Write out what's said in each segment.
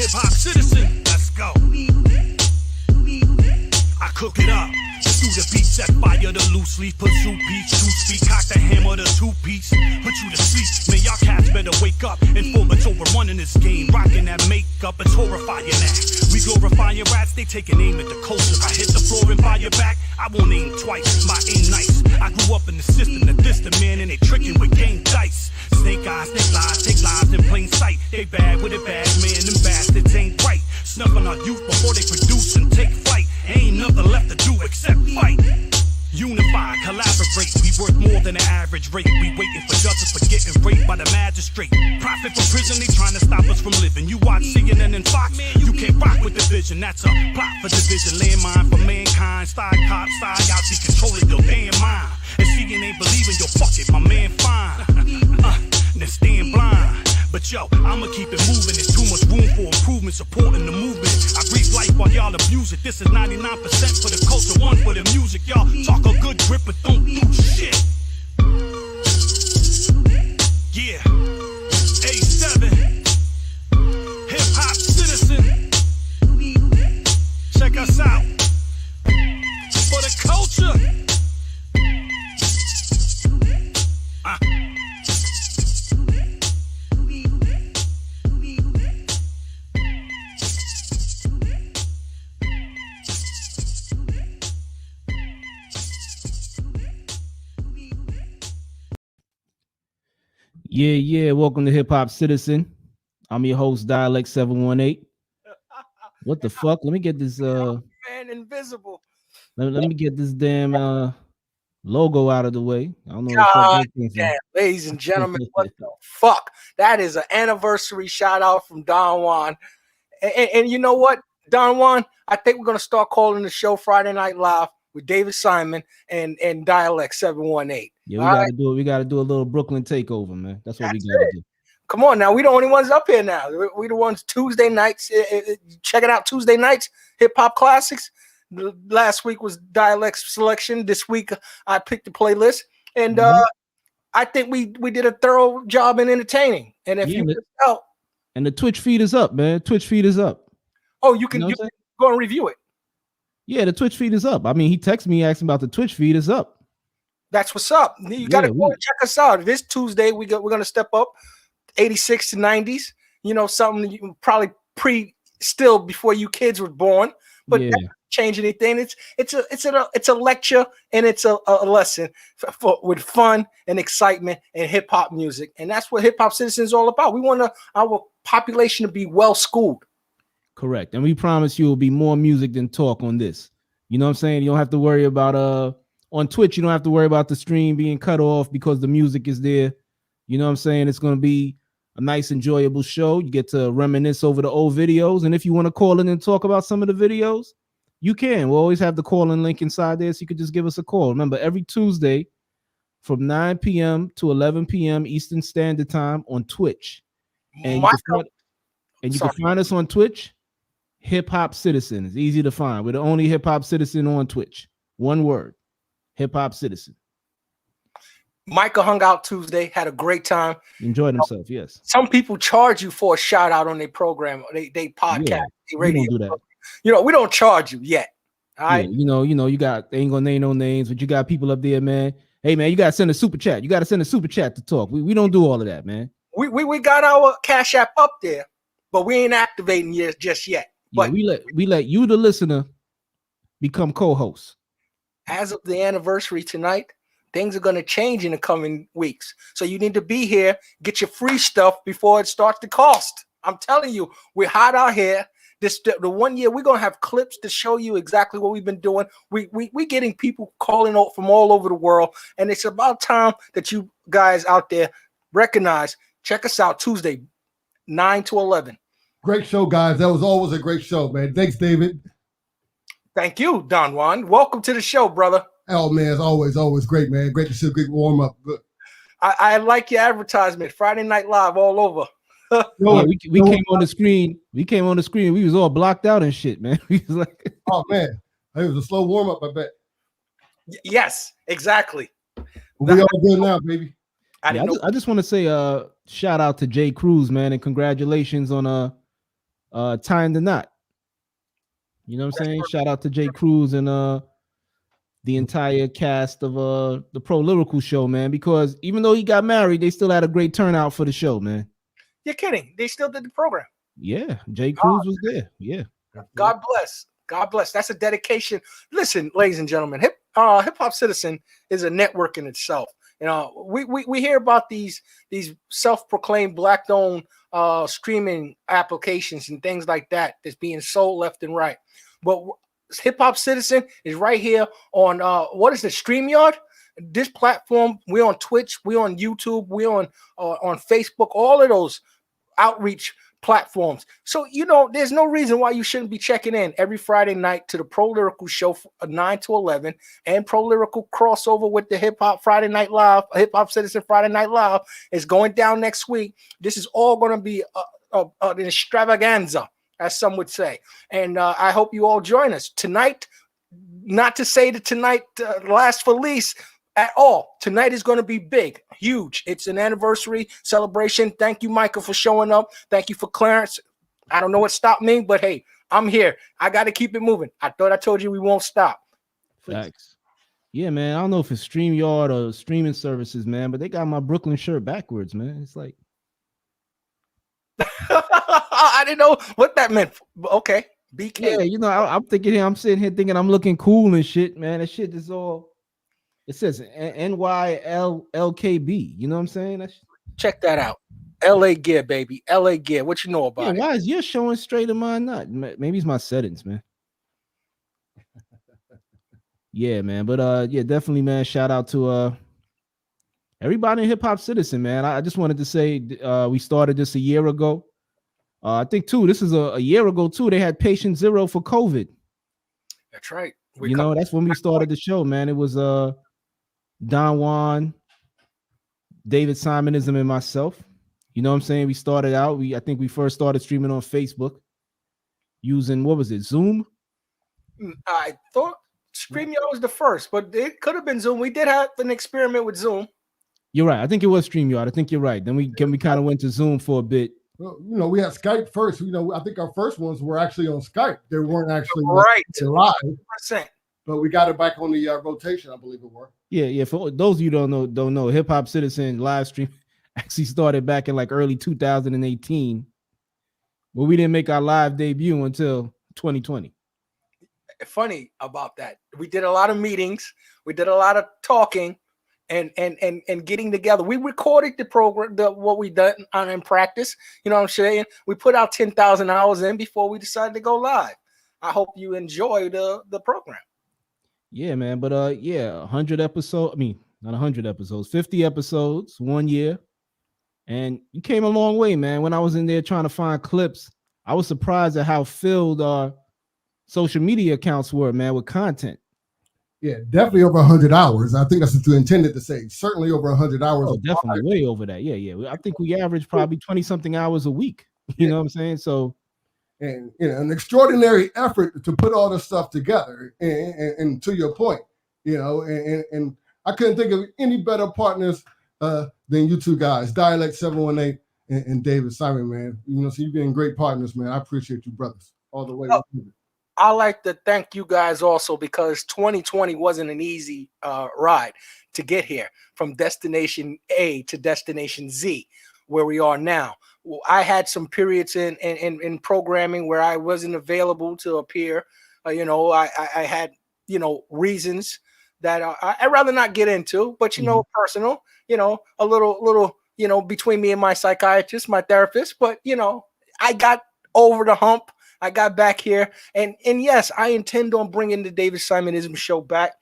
Hip Hop Citizen, let's go. I cook it up. Do the beat, set fire to loose leaf, pursue beats, two speak, cock the hammer to two-piece, put you to sleep. Man, y'all cats better wake up. Informants overrunning this game, rocking that makeup, it's horrifying that. We glorifying rats, they taking aim at the culture. I hit the floor and fire back, I won't aim twice, my aim nice. I grew up in the system, the distant man, and they tricking with game dice. Snake eyes, snake lies, take lives in plain sight. They bad with it bad, man, them bastards ain't right. Snuffing our youth before they produce and take flight. Ain't nothing left to do except fight. Unify, collaborate, we worth more than the average rate. We waiting for justice for getting raped by the magistrate. Profit from prison, they trying to stop us from living. You watch CNN and Fox, you can't rock with the vision. That's a plot for division, landmine for mankind. Style cop, style out, see controlling your damn mind. And seeing ain't believing, yo, fuck it, my man fine. Then stand blind. But yo, I'ma keep it moving. There's too much room for improvement, supporting the movement. I breathe life while y'all abuse it. This is 99% for the culture, 1 for the music. Y'all talk a good grip, but don't do shit. Yeah, A7, Hip Hop Citizen. Check us out for the culture. Yeah. Welcome to Hip Hop Citizen. I'm your host, Dialect 718. What the fuck? Let me get this. Man, invisible. Let me get this damn logo out of the way. I don't know. God damn, ladies and gentlemen, what the fuck? That is an anniversary shout out from Don Juan. And you know what, Don Juan? I think we're gonna start calling the show Friday Night Live with David Simon and Dialect 718. Yeah, we gotta do a little Brooklyn takeover, man. That's what we gotta do. Come on now, we the only ones up here now. We the ones Tuesday nights. Check it out, Tuesday nights, hip hop classics. Last week was Dialect selection. This week I picked the playlist, and I think we did a thorough job in entertaining. And if you out, and the Twitch feed is up, man. Twitch feed is up. Oh, you can go and review it. Yeah, the Twitch feed is up. I mean, he texted me asking about the Twitch feed is up. That's what's up. You got to go and check us out. This Tuesday, we're going to step up 86 to 90s. You know, something you probably still before you kids were born, but that doesn't change anything. It's a lecture and it's a lesson with fun and excitement and hip hop music, and that's what Hip Hop Citizen is all about. We want our population to be well schooled. Correct, and we promise you will be more music than talk on this. You know what I'm saying? You don't have to worry about on Twitch, you don't have to worry about the stream being cut off because the music is there. You know what I'm saying? It's going to be a nice, enjoyable show. You get to reminisce over the old videos. And if you want to call in and talk about some of the videos, you can. We'll always have the call-in link inside there, so you could just give us a call. Remember, every Tuesday from 9 p.m. to 11 p.m. Eastern Standard Time on Twitch. And you can find us on Twitch, Hip Hop Citizen. It's easy to find. We're the only Hip Hop Citizen on Twitch. One word. Hip Hop Citizen. Michael hung out Tuesday, had a great time. Enjoyed himself, yes. Some people charge you for a shout out on their program, they podcast, they radio. We don't do that. You know, we don't charge you yet. All right. Yeah, you got, they ain't gonna name no names, but you got people up there, man. Hey man, you gotta send a super chat. You gotta send a super chat to talk. We don't do all of that, man. We got our Cash App up there, but we ain't activating it just yet. Yeah, but we let you, the listener, become co-host. As of the anniversary tonight, things are going to change in the coming weeks. So you need to be here, get your free stuff before it starts to cost. I'm telling you, we're hot out here. The 1 year we're going to have clips to show you exactly what we've been doing. We getting people calling out from all over the world. And it's about time that you guys out there recognize. Check us out Tuesday, 9 to 11. Great show, guys. That was always a great show, man. Thanks, David. Thank you, Don Juan. Welcome to the show, brother. Oh, man, it's always great, man. Great to see a good warm-up. Good. I like your advertisement. Friday Night Live all over. Yeah, we came on the screen. We came on the screen. We was all blocked out and shit, man. We was like, oh, man. It was a slow warm-up, I bet. Yes, exactly. We all good now, baby. I just want to say shout out to Jay Cruz, man, and congratulations on Tying the Knot. You know what I'm saying? Shout out to Jay Cruz and the entire cast of the Pro Lyrical show, man. Because even though he got married, they still had a great turnout for the show, man. You're kidding. They still did the program. Yeah, Jay Cruz was there. Yeah. God bless. God bless. That's a dedication. Listen, ladies and gentlemen, HipHopCitizen is a network in itself. You know, we hear about these self-proclaimed black-owned streaming applications and things like that that's being sold left and right. But HipHopCitizen is right here on what is it, StreamYard? This platform, we're on Twitch, we're on YouTube, we're on Facebook, all of those outreach platforms. So, you know, there's no reason why you shouldn't be checking in every Friday night to the Pro Lyrical show from 9 to 11 and Pro Lyrical crossover with the Hip Hop Friday Night Live. HipHopCitizen Friday Night Live is going down next week. This is all going to be an extravaganza, as some would say. And I hope you all join us tonight. Not to say that tonight lasts for least at all. Tonight is going to be big, huge. It's an anniversary celebration. Thank you, Michael, for showing up. Thank you for Clarence. I don't know what stopped me, but hey, I'm here. I got to keep it moving. I thought I told you we won't stop. Facts. Yeah, man. I don't know if it's StreamYard or streaming services, man, but they got my Brooklyn shirt backwards, man. It's like I didn't know what that meant. Okay. BK. Yeah, you know, I'm thinking here, I'm sitting here thinking I'm looking cool and shit, man. That shit is all. It says NYLKB. You know what I'm saying? Check that out. LA gear, baby. LA gear. What you know about it? Why is yours showing straight and mine not? Maybe it's my settings, man. Yeah, man. But yeah, definitely, man. Shout out to everybody in HipHopCitizen, man. I just wanted to say we started this a year ago. I think too, this is a year ago too. They had patient zero for COVID. That's right. You know, that's when we started the show, man. It was Don Juan, David Simonism, and myself. You know what I'm saying? We started out. I think we first started streaming on Facebook using, what was it, Zoom? I thought StreamYard was the first, but it could have been Zoom. We did have an experiment with Zoom. You're right. I think it was StreamYard. I think you're right. Then we kind of went to Zoom for a bit. Well, you know, we had Skype first. You know, I think our first ones were actually on Skype. They weren't actually right live. 100%. But we got it back on the rotation, I believe it were. Yeah. For those of you don't know, HipHopCitizen live stream actually started back in like early 2018, but we didn't make our live debut until 2020. Funny about that. We did a lot of meetings. We did a lot of talking and getting together. We recorded the program, what we done in practice. You know what I'm saying? We put out 10,000 hours in before we decided to go live. I hope you enjoy the program. Yeah, man. But yeah, 100 episodes. I mean, not 100 episodes, 50 episodes, 1 year. And you came a long way, man. When I was in there trying to find clips, I was surprised at how filled our social media accounts were, man, with content. Yeah, definitely over 100 hours. I think that's what you intended to say. Certainly over 100 hours. Oh, definitely way over that. Yeah. I think we average probably 20-something hours a week. You know what I'm saying? So, and you know, an extraordinary effort to put all this stuff together. And to your point, you know, and I couldn't think of any better partners than you two guys, Dialect 718 and David Simon, man. You know, so you've been great partners, man. I appreciate you, brothers, all the way. I like to thank you guys also because 2020 wasn't an easy ride to get here from destination A to destination Z, where we are now. I had some periods in programming where I wasn't available to appear. You know, I had, you know, reasons that I'd rather not get into, but, you know, personal, you know, a little, you know, between me and my psychiatrist, my therapist. But, you know, I got over the hump. I got back here. And yes, I intend on bringing the David Simonism show back,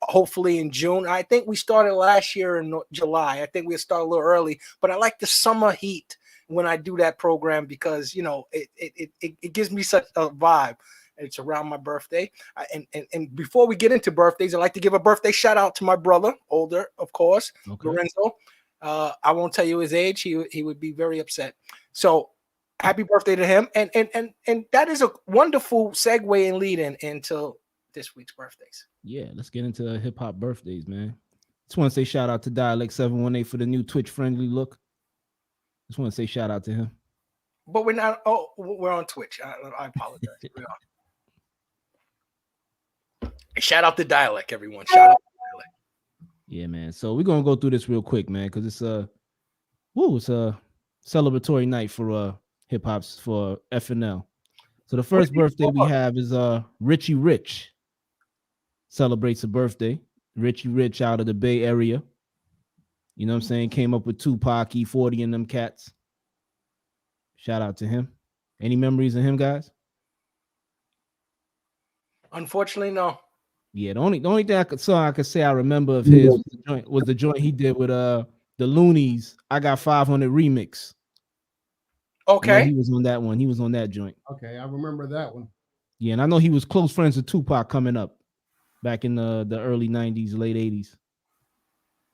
hopefully in June. I think we started last year in July. I think we'll start a little early, but I like the summer heat when I do that program because, you know, it gives me such a vibe. It's around my birthday. And before we get into birthdays, I'd like to give a birthday shout out to my brother, older, of course, okay. Lorenzo. I won't tell you his age. He would be very upset. So happy birthday to him. And that is a wonderful segue and lead in into this week's birthdays. Yeah, let's get into hip hop birthdays, man. Just want to say shout out to Dialect 718 for the new Twitch friendly look. Just want to say shout out to him. But we're not. Oh, we're on Twitch. I apologize. We are. Shout out to Dialect, everyone. Shout out to Dialect. Yeah, man. So we're gonna go through this real quick, man, because it's a celebratory night for hip hops for FNL. So the first birthday we have is Richie Rich. Celebrates a birthday. Richie Rich out of the Bay Area. You know what I'm saying? Came up with Tupac, E40, and them cats. Shout out to him. Any memories of him, guys? Unfortunately, no. Yeah, the only thing I could say I remember of his was the joint he did with the Loonies. I Got 500 remix. Okay. He was on that one. He was on that joint. Okay, I remember that one. Yeah, and I know he was close friends with Tupac coming up back in the early 90s, late 80s.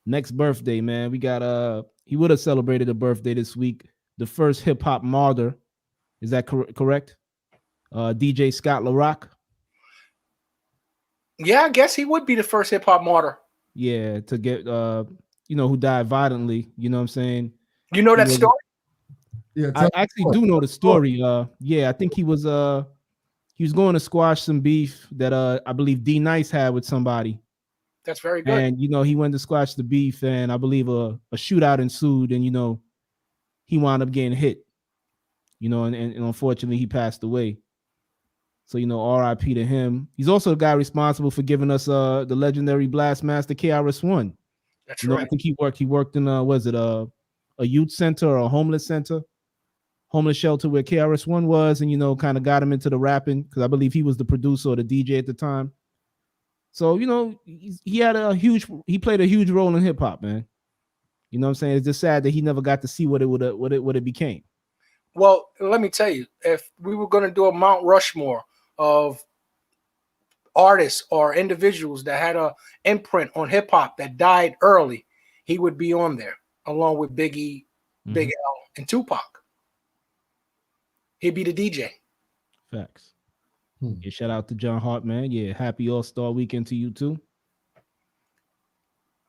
Next birthday, man, we got he would have celebrated a birthday this week. The first hip hop martyr. Is that correct? DJ Scott LaRock. Yeah, I guess he would be the first hip hop martyr. Yeah, to get who died violently. You know what I'm saying? You know that story? Yeah, I actually do know the story. Yeah, I think he was going to squash some beef that I believe D Nice had with somebody. That's very good. And he went to squash the beef, and I believe a shootout ensued, and he wound up getting hit. And unfortunately he passed away. So R.I.P. to him. He's also the guy responsible for giving us the legendary Blastmaster KRS-One. That's right. I think he worked in a youth center or a homeless shelter where KRS-One was, and kind of got him into the rapping because I believe he was the producer or the DJ at the time. So he played a huge role in hip hop, man. You know what I'm saying? It's just sad that he never got to see what it became. Well, let me tell you, if we were going to do a Mount Rushmore of artists or individuals that had a imprint on hip hop that died early, he would be on there along with Biggie, Big L, and Tupac. He'd be the DJ. Facts. Yeah, shout out to John Hart, man. Yeah, happy All-Star Weekend to you too.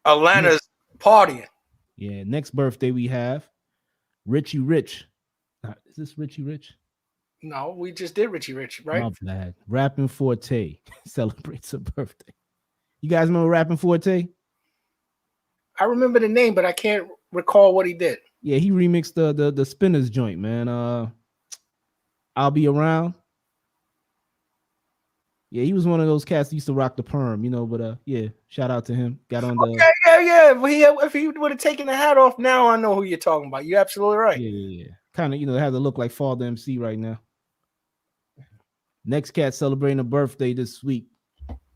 Atlanta's partying. Yeah, next birthday we have Richie Rich. Is this Richie Rich? No, we just did Richie Rich, right? My bad. Rapping Forte celebrates a birthday. You guys remember Rapping Forte? I remember the name, but I can't recall what he did. Yeah, he remixed the Spinners joint, man. I'll Be Around. Yeah, he was one of those cats that used to rock the perm, but yeah, shout out to him. Got on the yeah. If he would have taken the hat off, now I know who you're talking about. You're absolutely right. Yeah. Kind of, has a look like Father MC right now. Next cat celebrating a birthday this week.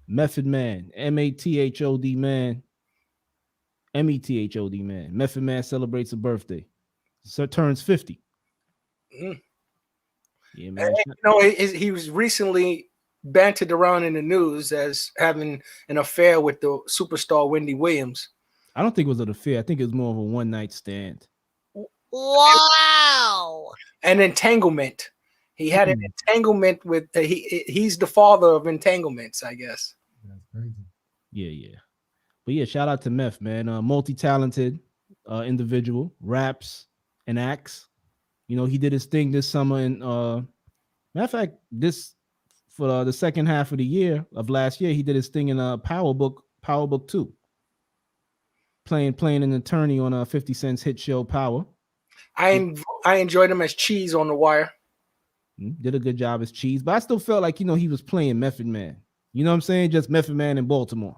Method Man, M-A-T-H-O-D man. M-E-T-H-O-D man. Method Man celebrates a birthday. So turns 50. Yeah, man. He was recently bantered around in the news as having an affair with the superstar Wendy Williams. I don't think it was an affair. I think it was more of a one-night stand. Wow. An entanglement. He had an entanglement with he's the father of entanglements, I guess. That's crazy. Yeah. But yeah, shout out to Meth, man. Multi-talented individual, raps and acts. He did his thing this summer, and matter of fact, for the second half of the year of last year, he did his thing in Power Book 2. Playing an attorney on 50 Cent's hit show Power. I enjoyed him as Cheese on The Wire. Did a good job as Cheese, but I still felt like he was playing Method Man. You know what I'm saying? Just Method Man in Baltimore.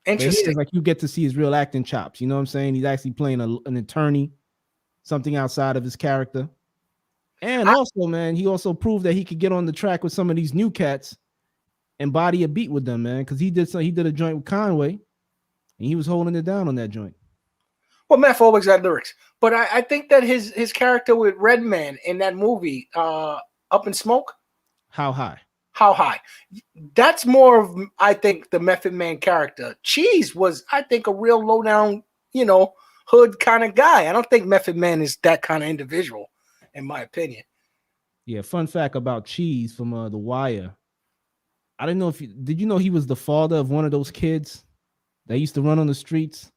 Interesting. Like you get to see his real acting chops. You know what I'm saying? He's actually playing an attorney, something outside of his character. And also, man, he also proved that he could get on the track with some of these new cats and body a beat with them, man. Because he did a joint with Conway, and he was holding it down on that joint. Well, Meth always had lyrics, but I think that his character with Redman in that movie, Up in Smoke, How High, that's more of, I think, the Method Man character. Cheese was, I think, a real low down, hood kind of guy. I don't think Method Man is that kind of individual, in my opinion. Yeah. Fun fact about Cheese from The Wire. I didn't know did you know he was the father of one of those kids that used to run on the streets?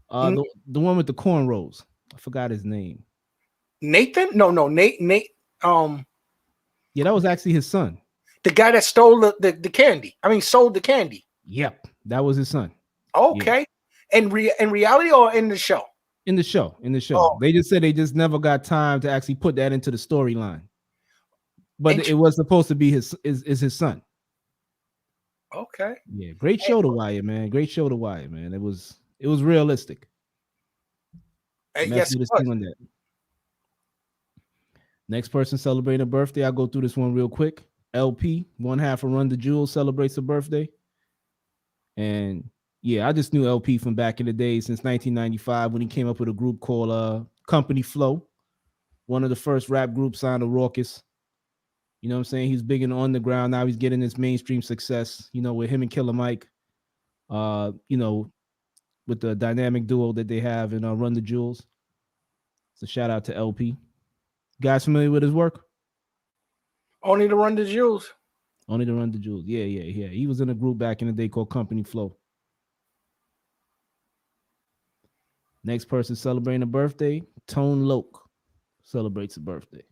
The one with the cornrows. I forgot his name. Nathan? No, Nate. Yeah, that was actually his son. The guy that stole the candy. I mean, sold the candy. Yep, that was his son. Okay. Yeah. In reality or in the show? In the show. Oh. They just said they just never got time to actually put that into the storyline. But it was supposed to be his son. Okay. Yeah, great show to Wire, man. Great show to Wire, man. It was realistic. Yes, it was. On that. Next person celebrating a birthday. I'll go through this one real quick. LP, one half of Run the Jewels, celebrates a birthday. And yeah, I just knew LP from back in the day since 1995 when he came up with a group called Company Flow. One of the first rap groups signed to Raucus. You know what I'm saying? He's big and on the ground. Now he's getting his mainstream success, you know, with him and Killer Mike. You know, with the dynamic duo that they have in Run the Jewels. So shout out to LP. You guys familiar with his work? Only to Run the Jewels. Only to Run the Jewels. Yeah. He was in a group back in the day called Company Flow. Next person celebrating a birthday, Tone Loc celebrates a birthday.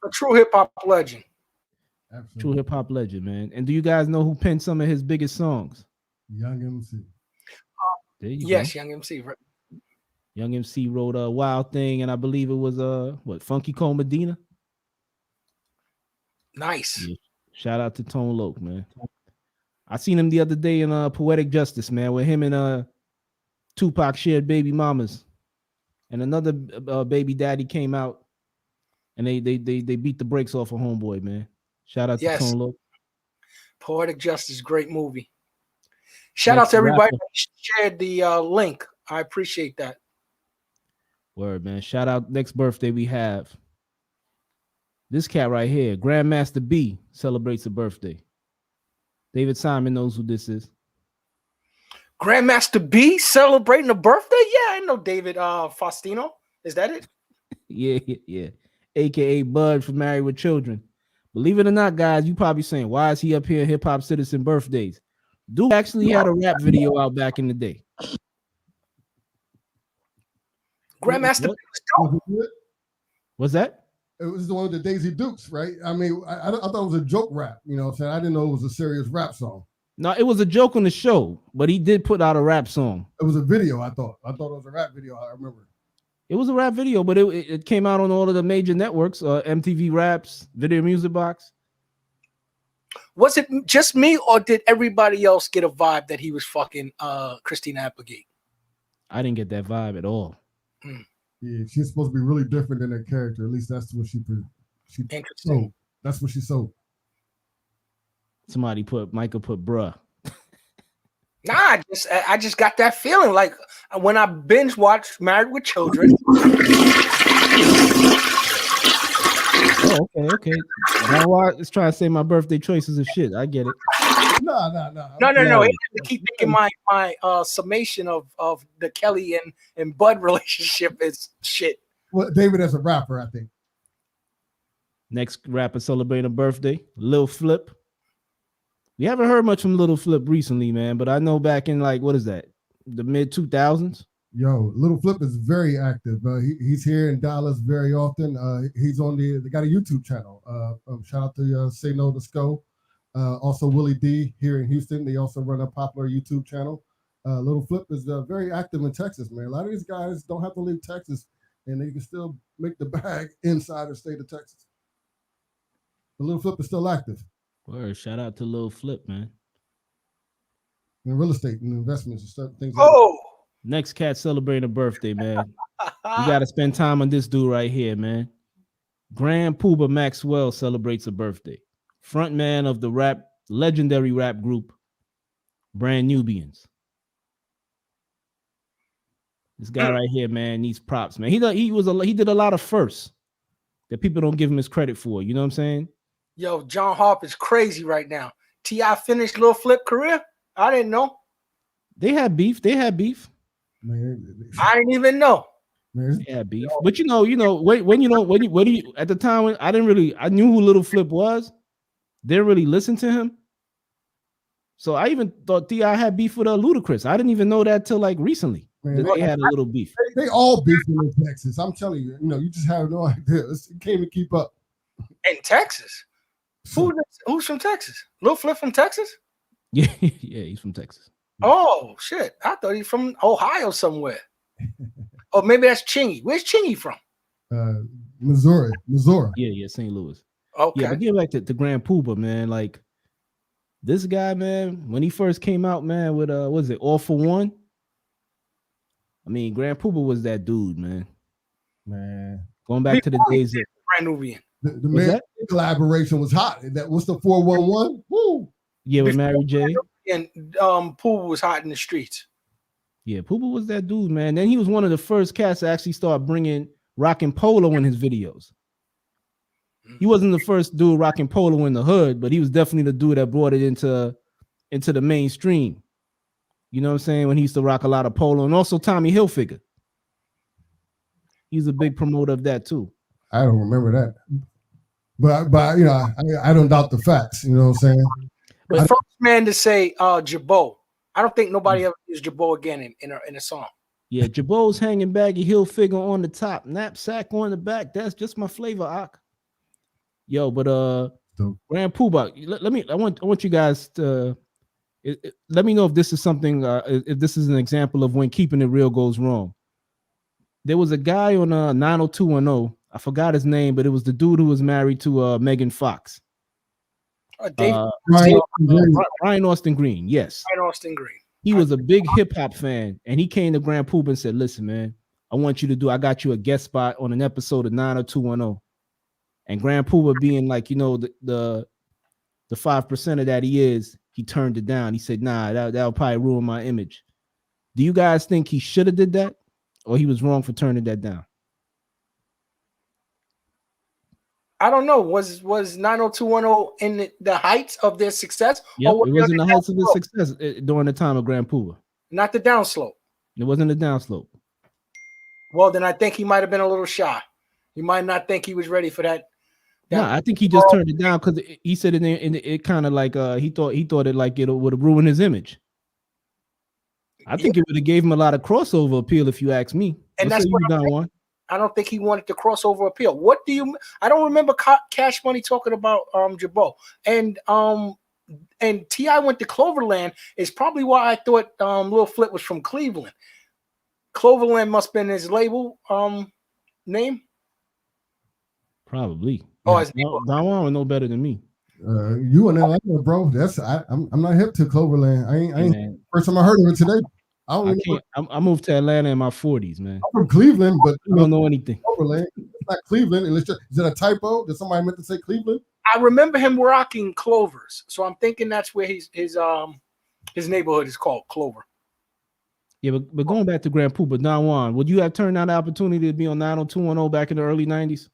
A true hip hop legend. Absolutely. True hip hop legend, man. And do you guys know who penned some of his biggest songs? Young MC. There you yes, go. Young MC. Young MC wrote a Wild Thing, and I believe it was Funky Cole Medina. Nice. Yeah. Shout out to Tone Loc, man. I seen him the other day in Poetic Justice, man, where him and Tupac shared baby mamas, and another baby daddy came out, and they beat the brakes off of Homeboy, man. Shout out to Tone Loc. Poetic Justice, great movie. Shout out to everybody that shared the link. I appreciate that. Word, man. Shout out. Next birthday we have this cat right here, Grandmaster B, celebrates a birthday. David Simon knows who this is. Grandmaster B celebrating a birthday? Yeah, I know David Faustino. Is that it? Yeah. AKA Bud from Married with Children. Believe it or not, guys, you probably saying, why is he up here Hip Hop Citizen birthdays? Dude actually had a rap video out back in the day. Grandmaster B. What's that? It was the one with the Daisy Dukes, right? I mean, I thought it was a joke rap, you know what I'm saying? I didn't know it was a serious rap song. No, it was a joke on the show, but he did put out a rap song. It was a video, I thought. I thought it was a rap video, I remember. It was a rap video, but it came out on all of the major networks, MTV Raps, Video Music Box. Was it just me, or did everybody else get a vibe that he was fucking Christina Applegate? I didn't get that vibe at all. Yeah, she's supposed to be really different than her character. At least that's what she sold. That's what she sold. Michael put bruh. Nah, I just got that feeling like when I binge watched Married with Children. Oh, okay. Now it's trying to say my birthday choices of shit. I get it. No. I keep thinking my summation of the Kelly and Bud relationship is shit. Well, David as a rapper, I think. Next rapper celebrating a birthday, Lil Flip. We haven't heard much from Lil Flip recently, man, but I know back in the mid 2000s. Yo, Lil Flip is very active. He's here in Dallas very often. He's on they got a YouTube channel. Shout out to Say No to Sco. Also Willie D here in Houston. They also run a popular YouTube channel. Lil Flip is very active in Texas, man. A lot of these guys don't have to leave Texas, and they can still make the bag inside the state of Texas. But Lil Flip is still active. Word, shout out to Lil Flip, man. In real estate and investments and stuff, things like that. Next cat celebrating a birthday, man. You got to spend time on this dude right here, man. Grand Puba Maxwell celebrates a birthday. Frontman of the legendary rap group, Brand Nubians. This guy right here, man, needs props, man. He did a lot of firsts that people don't give him his credit for. You know what I'm saying? Yo, John Harp is crazy right now. T.I. finished Lil Flip career? I didn't know. They had beef. Man, I didn't even know. They had beef. But when at the time when I knew who Lil Flip was. Didn't really listen to him. So I even thought T.I. had beef with Ludacris. I didn't even know that till like recently. Man, They had a little beef. they all beefing in Texas. I'm telling you, you just have no idea. You can't even keep up. In Texas? Who's from Texas? Lil Flip from Texas? Yeah, yeah, he's from Texas. Oh shit! I thought he's from Ohio somewhere. Or maybe that's Chingy. Where's Chingy from? Missouri. Yeah, St. Louis. Okay. Yeah, but get back to Grand Pooba, man. Like this guy, man, when he first came out, man, with what was it, All for One? I mean, Grand Pooba was that dude, man. Going back to the days of Brand Nubian. The man collaboration was hot. That was the 411. Woo. Yeah, with Mary J. And Pooba was hot in the streets. Yeah, Pooba was that dude, man. Then he was one of the first cats to actually start bringing rockin' polo in his videos. He wasn't the first dude rocking polo in the hood, but he was definitely the dude that brought it into the mainstream. You know what I'm saying? When he used to rock a lot of polo, and also Tommy Hilfiger. He's a big promoter of that too. I don't remember that, but I don't doubt the facts. You know what I'm saying? But first man to say Jabot. I don't think nobody ever used Jabot again in a song. Yeah, Jabot's hanging baggy Hilfiger on the top, knapsack on the back. That's just my flavor, Ak. Yo, but Grand Pooba, I want you guys to let me know if this is something, if this is an example of when keeping it real goes wrong. There was a guy on 90210. I forgot his name, but it was the dude who was married to Megan Fox. Ryan Austin Green. Yes. Ryan Austin Green. He was a big hip hop fan, and he came to Grand Pooba and said, "Listen, man, I got you a guest spot on an episode of 90210." And Grand Pooba, being like, the 5% of that he turned it down. He said, "Nah, that'll probably ruin my image." Do you guys think he should have did that, or he was wrong for turning that down? I don't know. Was 90210 in the heights of their success? Yeah, it was in the heights of the success during the time of Grand Pooba. Not the downslope. It wasn't the downslope. Well, then I think he might have been a little shy. He might not think he was ready for that. No, I think he just turned it down because he said it kind of like he thought it like it would have ruined his image. I think it would have gave him a lot of crossover appeal, if you ask me. And that's what I don't think he wanted the crossover appeal. I don't remember Cash Money talking about Jabot. And T.I. went to Cloverland is probably why I thought Lil Flip was from Cleveland. Cloverland must have been his label name. Probably. Oh, Don Juan know better than me. You in Atlanta, bro? I'm not hip to Cloverland. I ain't first time I heard of it today. I moved to Atlanta in my 40s, man. I'm from Cleveland, but I don't know anything. Cloverland. It's not Cleveland. Is it a typo? Did somebody meant to say Cleveland? I remember him rocking Clovers, so I'm thinking that's where his neighborhood is called Clover. Yeah, but going back to Grand Pooba, Don Juan, would you have turned down the opportunity to be on 90210 back in the early 90s?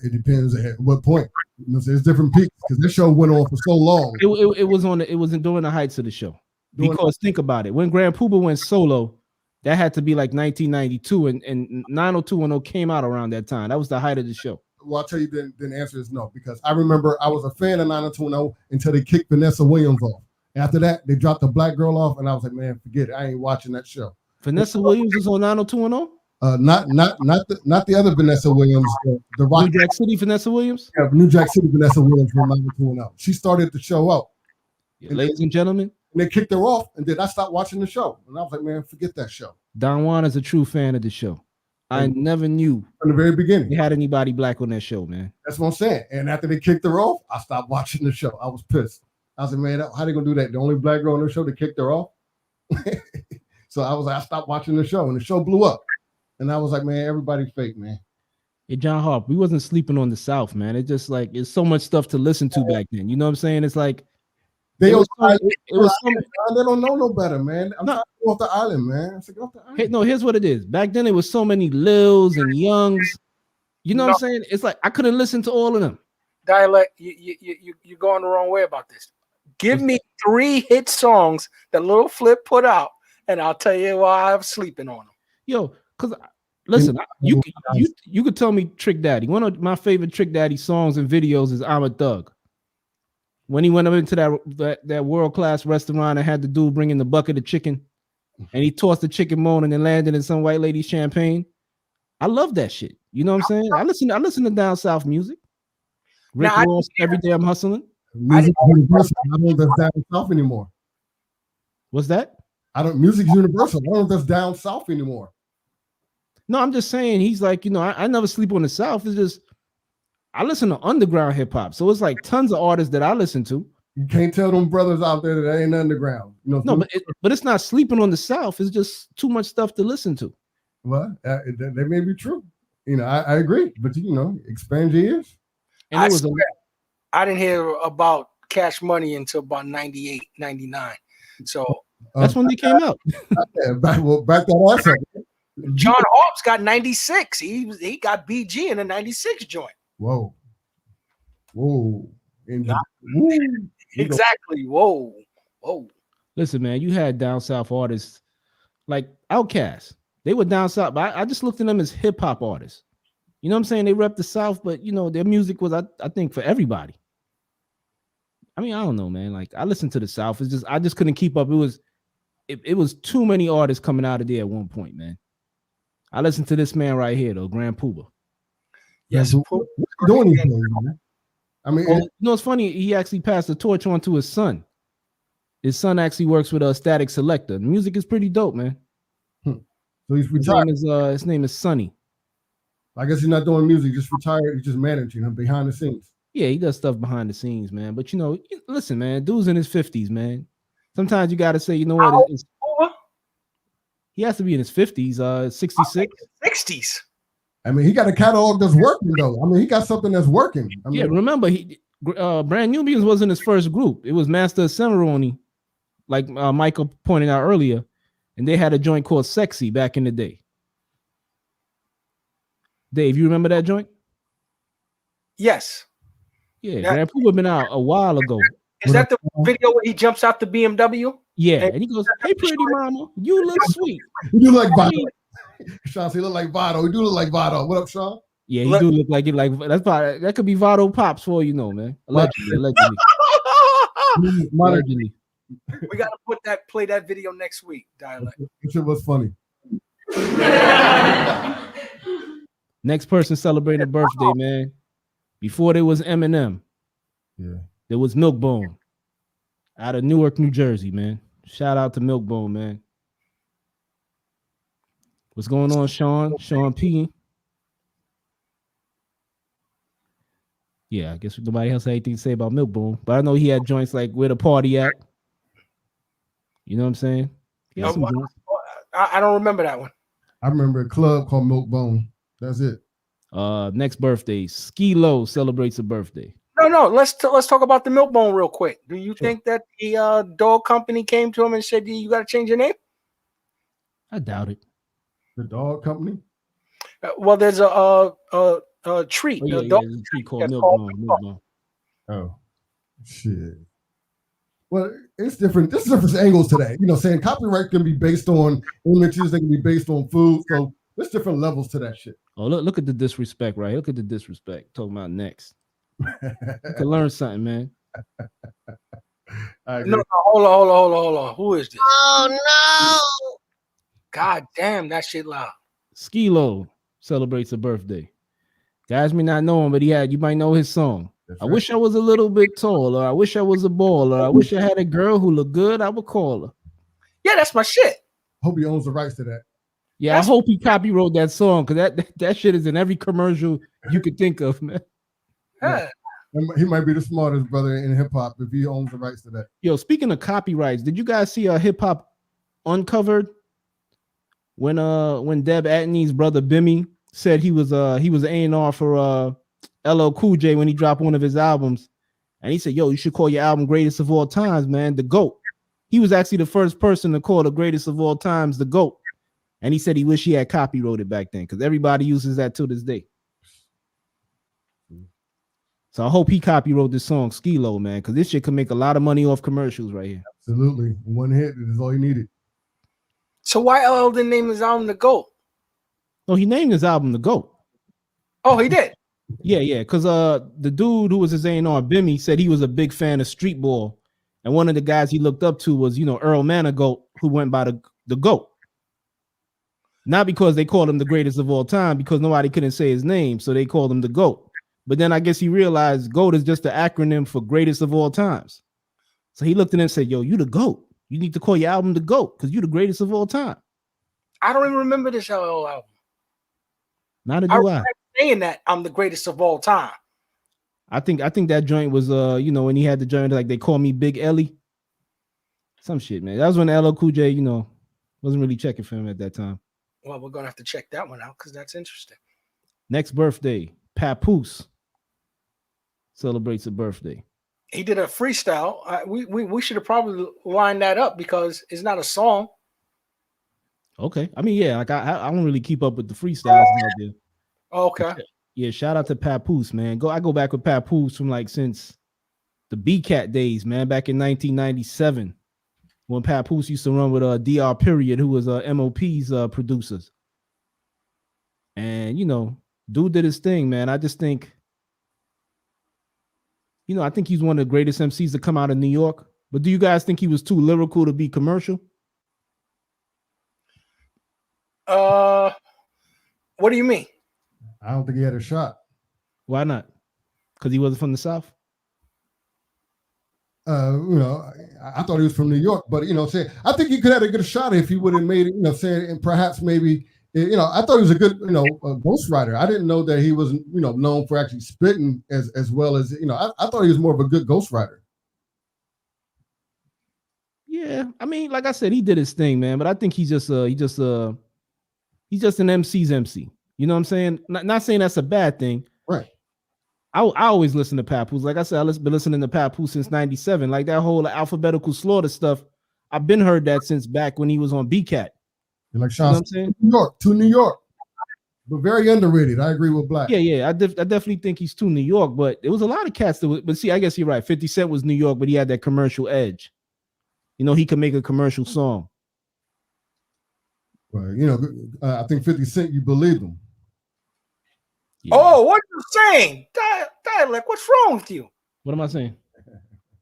It depends at what point. There's different peaks because this show went on for so long. It was during the heights of the show. Because think about it, when Grand Pooba went solo, that had to be like 1992, and 90210 came out around that time. That was the height of the show. Well, I'll tell you, then the answer is no, because I remember I was a fan of 90210 until they kicked Vanessa Williams off. After that, they dropped the black girl off, and I was like, man, forget it. I ain't watching that show. Vanessa Williams was on 90210? Not the other Vanessa Williams, the rock. New Jack City Vanessa Williams? Yeah, New Jack City Vanessa Williams from 90210. She started the show out. Yeah, ladies and gentlemen. And they kicked her off, and then I stopped watching the show. And I was like, man, forget that show. Don Juan is a true fan of the show. I never knew from the very beginning they had anybody black on that show, man. That's what I'm saying. And after they kicked her off, I stopped watching the show. I was pissed. I was like, man, how they gonna do that? The only black girl on the show, they kicked her off. So I stopped watching the show, and the show blew up. And I was like, man, everybody's fake, man. Hey, John Harp, we wasn't sleeping on the South, man. It's just like it's so much stuff to listen to back then. You know what I'm saying? It's like they don't know no better, man. I'm trying to go off the island, man. I said, off the island. Hey, no, here's what it is. Back then, it was so many Lils and Youngs. You know what I'm saying? It's like I couldn't listen to all of them. Dialect, you're going the wrong way about this. Give me 3 hit songs that Lil Flip put out, and I'll tell you why I'm sleeping on them. Yo, because listen, you could tell me Trick Daddy. One of my favorite Trick Daddy songs and videos is "I'm a Thug." When he went up into that world-class restaurant and had the dude bringing the bucket of chicken. and he tossed the chicken bone and then landed in some white lady's champagne. I love that shit. You know what I'm saying? I listen to down south music. Rick Ross, Every Day I'm Hustling. Music universal. I don't know if that's down south anymore. What's that? Music's universal. I don't know if that's down south anymore. No, I'm just saying he's like, you know, I never sleep on the South. It's just I listen to underground hip hop. So it's like tons of artists that I listen to. You can't tell them brothers out there that ain't underground. You know, no, but it's not sleeping on the South. It's just too much stuff to listen to. Well, that may be true. You know, I agree. But, you know, expand your ears. And I didn't hear about Cash Money until about 98, 99. So that's when they came out. back that ass up. John Hobbs got 96. He got BG in a 96 joint. Whoa. Exactly. Whoa. Listen, man, you had down south artists like Outkast. They were down south, but I just looked at them as hip hop artists. You know what I'm saying? They rep the South, but you know, their music was, I think, for everybody. I mean, I don't know, man. Like I listened to the South. It's just I just couldn't keep up. It was too many artists coming out of there at one point, man. I listened to this man right here, though, Grand Puba. Yes, doing anything, man. I mean, you know, it's funny. He actually passed the torch on to his son. His son actually works with a Static Selector. The music is pretty dope, man. So he's retired. His name is Sonny. I guess he's not doing music, just retired. He's just managing him behind the scenes. Yeah, he does stuff behind the scenes, man. But you know, listen, man, dude's in his 50s, man. Sometimes you got to say, you know what? He has to be in his 50s, 66. 60s. I mean, he got a catalog that's working, though. I mean, he got something that's working. I mean, yeah, remember, Brand Nubians wasn't his first group. It was Master of Ceremony, like Michael pointed out earlier. And they had a joint called Sexy back in the day. Dave, you remember that joint? Yes. Yeah, Grand Puba been out a while ago. Is that the video where he jumps out the BMW? Yeah, and he goes, "Hey, pretty mama, you look sweet." You do like Vado. Sean, he look like Vado. He do look like Vado. What up, Sean? Yeah, he do look like it. Like that could be Vado Pops for you know, man. Allegedly. Allegedly. We gotta play that video next week, Dialect. It shit was funny. Next person celebrating a birthday, man. Before there was Eminem, there was Milkbone out of Newark, New Jersey, man. Shout out to Milkbone, man. What's going on, Sean? Sean P. Yeah, I guess nobody else had anything to say about Milkbone, but I know he had joints like Where the Party At. You know what I'm saying? I don't remember that one. I remember a club called Milkbone. That's it. Next birthday, Ski Low celebrates a birthday. No. Let's talk about the Milkbone real quick. Do you think that the dog company came to him and said you got to change your name? I doubt it. The dog company? Well, there's a treat. Oh, yeah, there's a treat called Milkbone. Oh, shit. Well, it's different. There's different angles to that. You know, saying copyright can be based on images, they can be based on food. So there's different levels to that shit. Oh, look at the disrespect, right? Look at the disrespect. Talking about next. You can learn something, man. No, hold on. Who is this? Oh no! God damn, that shit loud. Skilo celebrates a birthday. Guys may not know him, but you might know his song. That's right. I wish I was a little bit taller. I wish I was a baller. I wish I had a girl who looked good. I would call her. Yeah, that's my shit. Hope he owns the rights to that. Yeah, I hope he copywrote that song because that shit is in every commercial you could think of, man. Yeah. He might be the smartest brother in hip hop if he owns the rights to that. Yo, speaking of copyrights, did you guys see Hip Hop Uncovered when Deb Atney's brother Bimmy said he was A&R for LL Cool J when he dropped one of his albums, and he said, "Yo, you should call your album Greatest of All Times, man, the GOAT." He was actually the first person to call the Greatest of All Times the GOAT, and he said he wished he had copyrighted back then because everybody uses that to this day. So I hope he copywrote this song Skilo, man, because this shit can make a lot of money off commercials right here. Absolutely, one hit is all he needed. So why LL didn't name his album the GOAT? No, he named his album the GOAT. Oh, he did. Yeah, because the dude who was his A&R, Bimmy, said he was a big fan of street ball, and one of the guys he looked up to was Earl Manigault, who went by the the GOAT. Not because they called him the greatest of all time, because nobody couldn't say his name, so they called him the GOAT. But then I guess he realized GOAT is just the acronym for greatest of all times. So he looked at him and said, yo, you the GOAT. You need to call your album the GOAT because you the greatest of all time. I don't even remember this whole album. Neither do I. Saying that I'm the greatest of all time. I think that joint was when he had the joint like they call me Big Ellie. Some shit, man. That was when LL Cool J, wasn't really checking for him at that time. Well, we're gonna have to check that one out because that's interesting. Next birthday, Papoose celebrates a birthday. He did a freestyle. We should have probably lined that up because it's not a song. Okay. I mean, yeah, like I don't really keep up with the freestyles out there. Okay. Yeah, shout out to Papoose, man. I go back with Papoose from like since the B-Cat days, man, back in 1997 when Papoose used to run with DR Period, who was MOP's producers. And dude did his thing, man. I just think I think he's one of the greatest MCs to come out of New York. But do you guys think he was too lyrical to be commercial? What do you mean? I don't think he had a shot. Why not? Because he wasn't from the South? I thought he was from New York, but I think he could have a good shot if he would have made it, and perhaps maybe, I thought he was a good, ghostwriter. I didn't know that he was, known for actually spitting as well as, I thought he was more of a good ghostwriter. Yeah, I mean, like I said, he did his thing, man. But I think he's just an MC's MC. You know what I'm saying? Not saying that's a bad thing. Right. I always listen to Papoose. Like I said, I've been listening to Papoose since 97. Like that whole alphabetical slaughter stuff, I've been heard that since back when he was on B-Cat. You're like Sean, you know what I'm saying? New York. But very underrated. I agree with Black. Yeah. I definitely think he's too New York, but there was a lot of cats that but see, I guess you're right. 50 Cent was New York, but he had that commercial edge. He could make a commercial song. Well, I think 50 Cent, you believe him. Yeah. Oh, what are you saying? Dialect, what's wrong with you? What am I saying?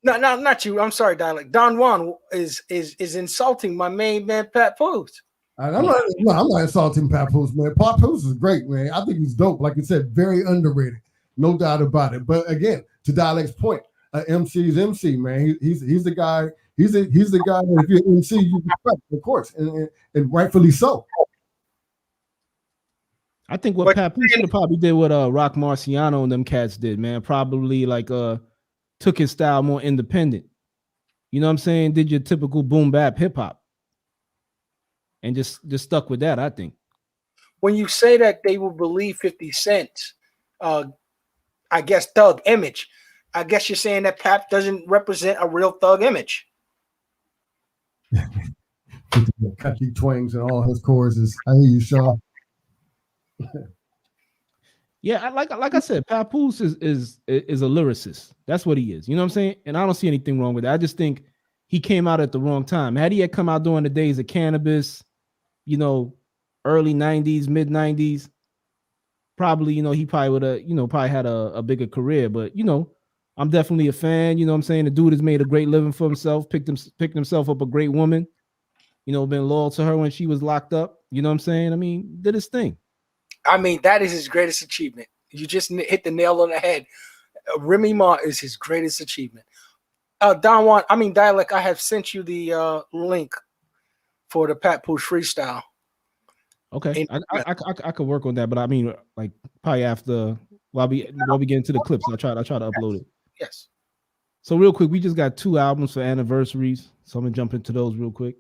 No, not you. I'm sorry, Dialect. Don Juan is insulting my main man, Papoose. I'm not insulting Papoose, man. Papoose is great, man. I think he's dope. Like you said, very underrated. No doubt about it. But again, to Dialect's point, MC's MC, man. He's the guy. He's the guy that if you're MC, you respect, of course, and rightfully so. I think what Papoose should have probably did what Rock Marciano and them cats did, man. Probably like took his style more independent. You know what I'm saying? Did your typical boom bap hip hop. And just stuck with that, I think. When you say that they will believe 50 Cent's I guess thug image, I guess you're saying that Pap doesn't represent a real thug image. Catchy twangs and all his choruses. I hear you, Shaw. Yeah, like I said, Papoose is a lyricist. That's what he is. You know what I'm saying? And I don't see anything wrong with that. I just think he came out at the wrong time. Had he had come out during the days of Cannabis, early 90s, mid 90s, probably, he probably would have, probably had a bigger career. But, I'm definitely a fan. You know what I'm saying? The dude has made a great living for himself, picked himself up a great woman, been loyal to her when she was locked up. You know what I'm saying? I mean, did his thing. I mean, that is his greatest achievement. You just hit the nail on the head. Remy Ma is his greatest achievement. Don Juan, Dialect, I have sent you the link for the Papoose freestyle. Okay, I could work on that, but I mean, like probably after while we get into the clips, I'll try to upload it. Yes. So real quick, we just got 2 albums for anniversaries, so I'm gonna jump into those real quick.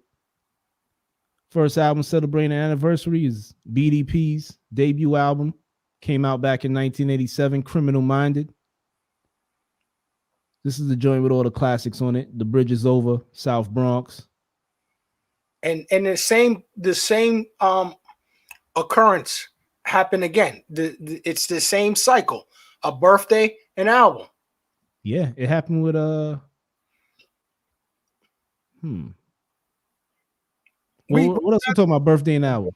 First album celebrating an anniversary is BDP's debut album. Came out back in 1987, Criminal Minded. This is the joint with all the classics on it. The Bridge is Over, South Bronx. And the same occurrence happened again. It's the same cycle. A birthday, an album. Yeah, it happened with What else we talking about? Birthday and album.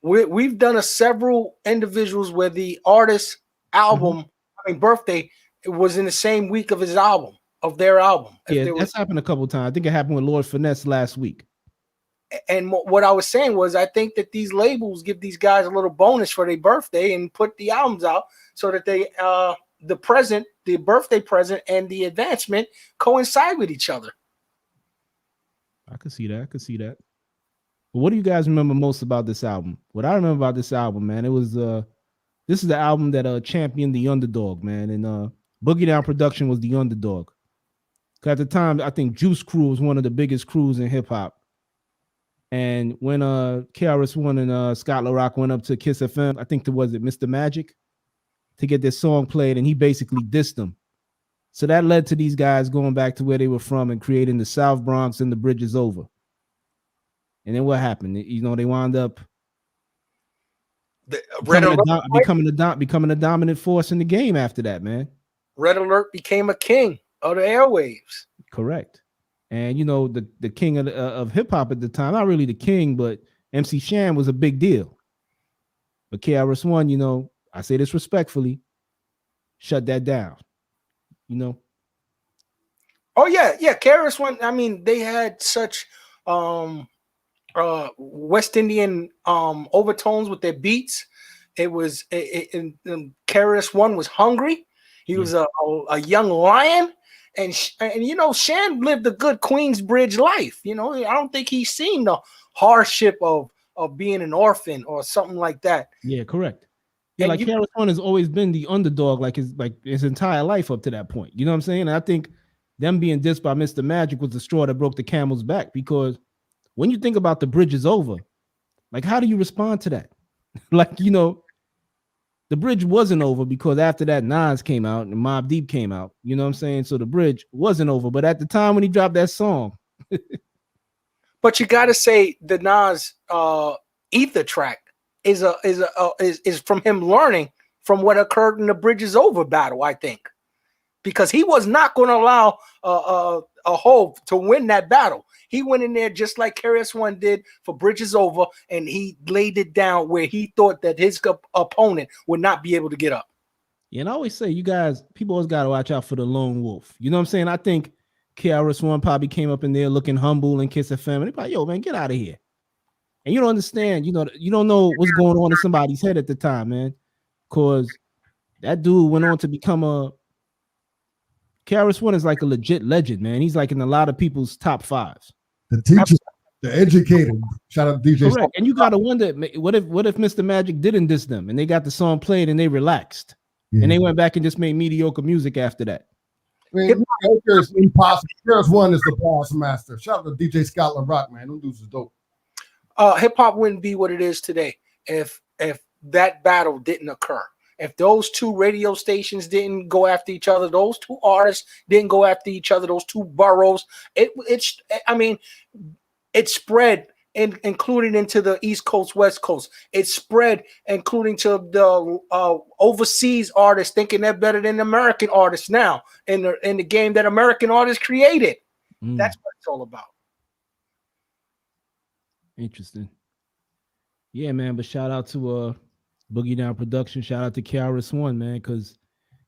We've done several individuals where the artist's album, birthday, it was in the same week of their album. Yeah, that's happened a couple of times. I think it happened with Lord Finesse last week. And what I was saying was, I think that these labels give these guys a little bonus for their birthday and put the albums out so that they the birthday present and the advancement coincide with each other. I could see that. But what do you guys remember most about this album? What I remember about this album, man, it was this is the album that championed the underdog, man, and Boogie Down Production was the underdog. At the time, I think Juice Crew was one of the biggest crews in hip hop. And when KRS-One and Scott LaRock went up to Kiss FM, I think was it Mr. Magic, to get their song played, and he basically dissed them. So that led to these guys going back to where they were from and creating the South Bronx and the Bridge Is Over. And then what happened? You know, they wound up becoming a dominant force in the game after that, man. Red Alert became a king of the airwaves. Correct. And you know, the king of hip hop at the time, not really the king, but MC Shan was a big deal. But KRS-One, you know, I say this respectfully, shut that down. You know. Oh yeah. KRS-One. I mean, they had such West Indian overtones with their beats. It was KRS-One was hungry. He was a young lion. And you know, Shan lived a good Queensbridge life. You know, I don't think he's seen the hardship of being an orphan or something like that. Yeah, correct. Yeah, and like KRS-One has always been the underdog, like his entire life up to that point. You know what I'm saying? And I think them being dissed by Mr. Magic was the straw that broke the camel's back, because when you think about The Bridge Is Over, like, how do you respond to that? Like, you know, the bridge wasn't over because after that Nas came out and Mobb Deep came out. You know what I'm saying? So the bridge wasn't over. But at the time when he dropped that song. But you got to say the Nas Ether track is from him learning from what occurred in the Bridge Is Over battle, I think. Because he was not going to allow a Hov to win that battle. He went in there just like KRS-One did for Bridge Is Over, and he laid it down where he thought that his opponent would not be able to get up. Yeah, and I always say, you guys, people always got to watch out for the lone wolf. You know what I'm saying? I think KRS-One probably came up in there looking humble and Kiss FM, and they're like, yo, man, get out of here. And you don't understand, you know, you don't know what's going on in somebody's head at the time, man. Because that dude went on to become KRS-One is like a legit legend, man. He's like in a lot of people's top fives. The teacher, the educator. Shout out to DJ. Correct. And you gotta wonder, what if Mr. Magic didn't diss them and they got the song played and they relaxed, and they went back and just made mediocre music after that? I mean, it's impossible. KRS-One is the boss master. Shout out to DJ Scott LaRock, man. Them dudes is dope. Hip hop wouldn't be what it is today if that battle didn't occur. If those two radio stations didn't go after each other, those two artists didn't go after each other, those two boroughs, it spread, including into the East Coast, West Coast. It spread, including to the overseas artists thinking they're better than American artists now in the game that American artists created. That's what it's all about. Interesting. Yeah, man. But shout out to Boogie Down Production. Shout out to KRS-One, man, because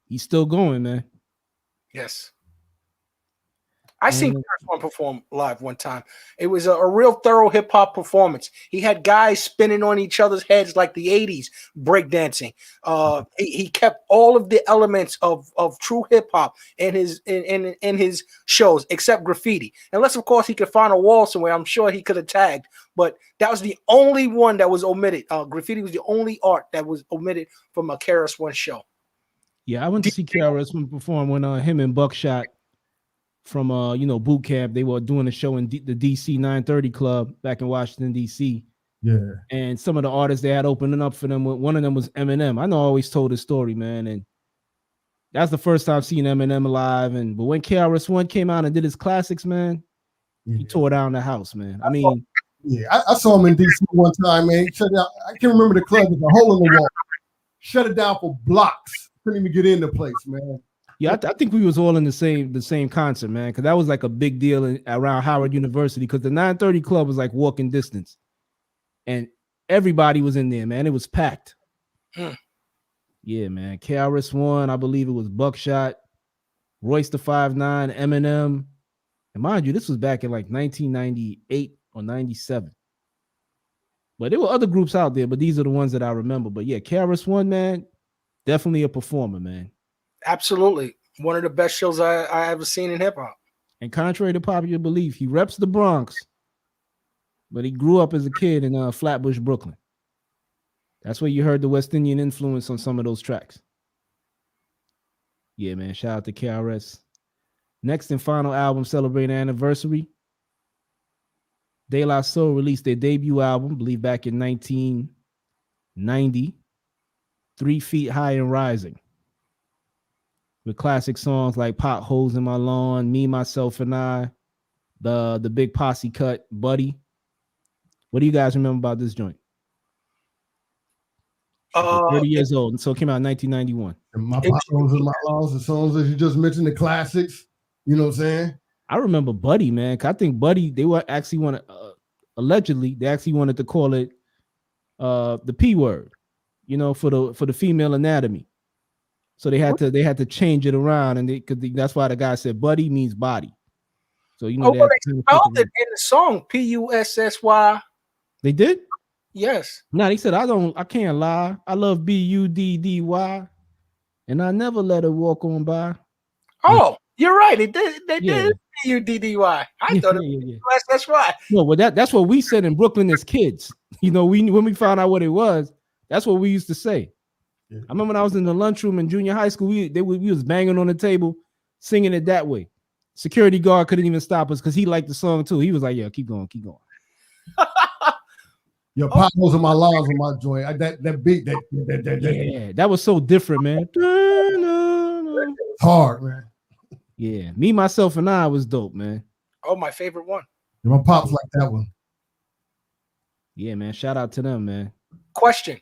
he's still going, man. Yes. I seen KRS-One perform live one time. It was a real thorough hip hop performance. He had guys spinning on each other's heads like the 80s breakdancing. He kept all of the elements of true hip hop in his shows, except graffiti. Unless, of course, he could find a wall somewhere. I'm sure he could have tagged, but that was the only one that was omitted. Graffiti was the only art that was omitted from a KRS-One show. Yeah, I went to see KRS-One perform when him and Buckshot from boot camp, they were doing a show in the DC 930 Club back in Washington, DC. Yeah. And some of the artists they had opening up for them, one of them was Eminem. I know I always told this story, man, and that's the first time seeing Eminem live. But when KRS-One came out and did his classics, man, he tore down the house, man. I mean, I saw him in DC one time, man. He shut down. I can't remember the club. There's a hole in the wall. Shut it down for blocks. Couldn't even get in the place, man. Yeah, I think we was all in the same concert, man, because that was like a big deal around Howard University, because the 930 Club was like walking distance, and everybody was in there, man. It was packed. Yeah, man. KRS-One, I believe it was Buckshot, Royce the 5'9", Eminem, and mind you, this was back in like 1998, or 97. But there were other groups out there, but these are the ones that I remember. But yeah, KRS-One, man, definitely a performer, man. Absolutely. One of the best shows I ever seen in hip hop. And contrary to popular belief, he reps the Bronx, but he grew up as a kid in Flatbush, Brooklyn. That's where you heard the West Indian influence on some of those tracks. Yeah, man. Shout out to KRS. Next and final album celebrating anniversary. De La Soul released their debut album, I believe back in 1990, 3 Feet High and Rising, with classic songs like Potholes in My Lawn, Me, Myself, and I, the Big Posse cut, Buddy. What do you guys remember about this joint? 30 years old, and so it came out in 1991. And my potholes and my laws, the songs that you just mentioned, the classics. You know what I'm saying? I remember Buddy, man. I think Buddy, they were actually allegedly, they actually wanted to call it the P word, you know, for the female anatomy. So they had to change it around, and that's why the guy said Buddy means body. So you know they spelled it in the song Pussy. They did? Yes. No, they said I can't lie. I love Buddy, and I never let it walk on by. Oh, you're right. They did Buddy. I thought it was Pussy. No, well that's what we said in Brooklyn as kids. You know, when we found out what it was, that's what we used to say. I remember when I was in the lunchroom in junior high school, we was banging on the table, singing it that way. Security guard couldn't even stop us because he liked the song too. He was like, "Yeah, keep going." Your potholes and my lawns on my joint. That beat, yeah, that was so different, man. Hard, man. Yeah, Me, Myself, and I was dope, man. Oh, my favorite one. My pops like that one. Yeah, man. Shout out to them, man. Question.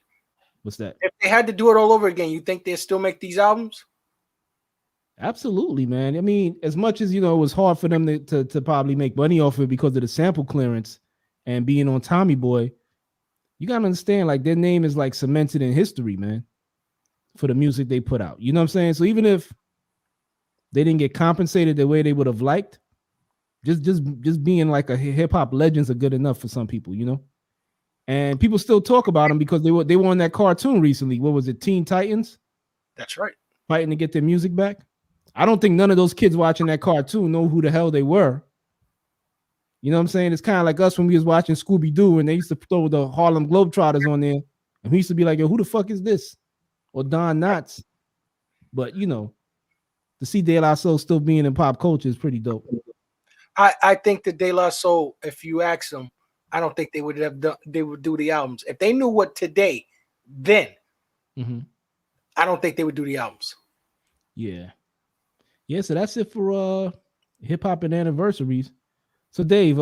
What's that? If they had to do it all over again, you think they'd still make these albums? Absolutely, man. I mean, as much as, you know, it was hard for them to probably make money off of it because of the sample clearance and being on Tommy Boy, you got to understand, like, their name is, like, cemented in history, man, for the music they put out. You know what I'm saying? So even if they didn't get compensated the way they would have liked, just being, like, a hip-hop legends are good enough for some people, you know? And people still talk about them because they were on that cartoon recently. What was it, Teen Titans? That's right. Fighting to get their music back. I don't think none of those kids watching that cartoon know who the hell they were. You know what I'm saying? It's kind of like us when we was watching Scooby-Doo and they used to throw the Harlem Globetrotters on there. And we used to be like, yo, who the fuck is this? Or Don Knotts. But, you know, to see De La Soul still being in pop culture is pretty dope. I think that De La Soul, if you ask them, I don't think they would do the albums. If they knew what today, then I don't think they would do the albums. Yeah. Yeah, so that's it for hip hop and anniversaries. So Dave,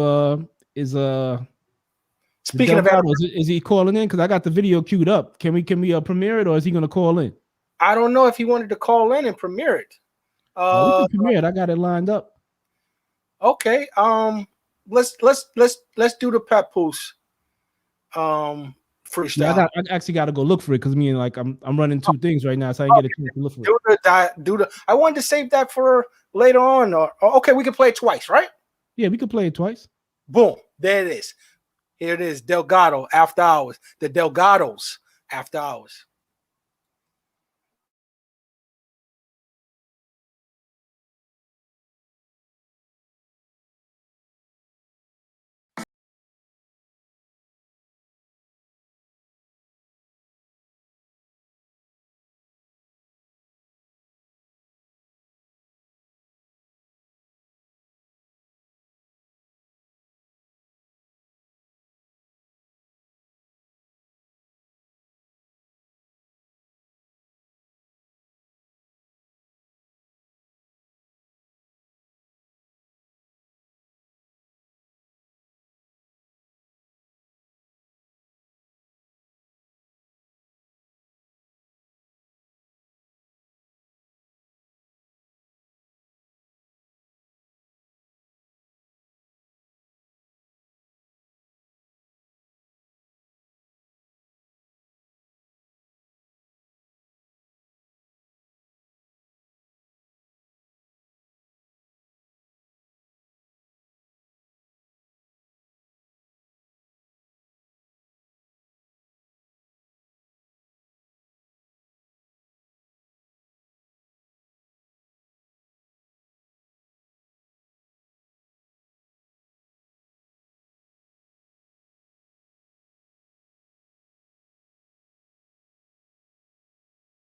is speaking of is he calling in? Because I got the video queued up. Can we premiere it, or is he gonna call in? I don't know if he wanted to call in and premiere it. We can premiere it. I got it lined up. Okay. Let's do the Papoose freestyle. Yeah, I actually got to go look for it because I'm running two things right now, so I didn't get a chance to look for it. I wanted to save that for later on. Or okay, we can play it twice, right? Yeah, we could play it twice. Boom, there it is. Here it is, Delgado After Hours. The Delgados After Hours.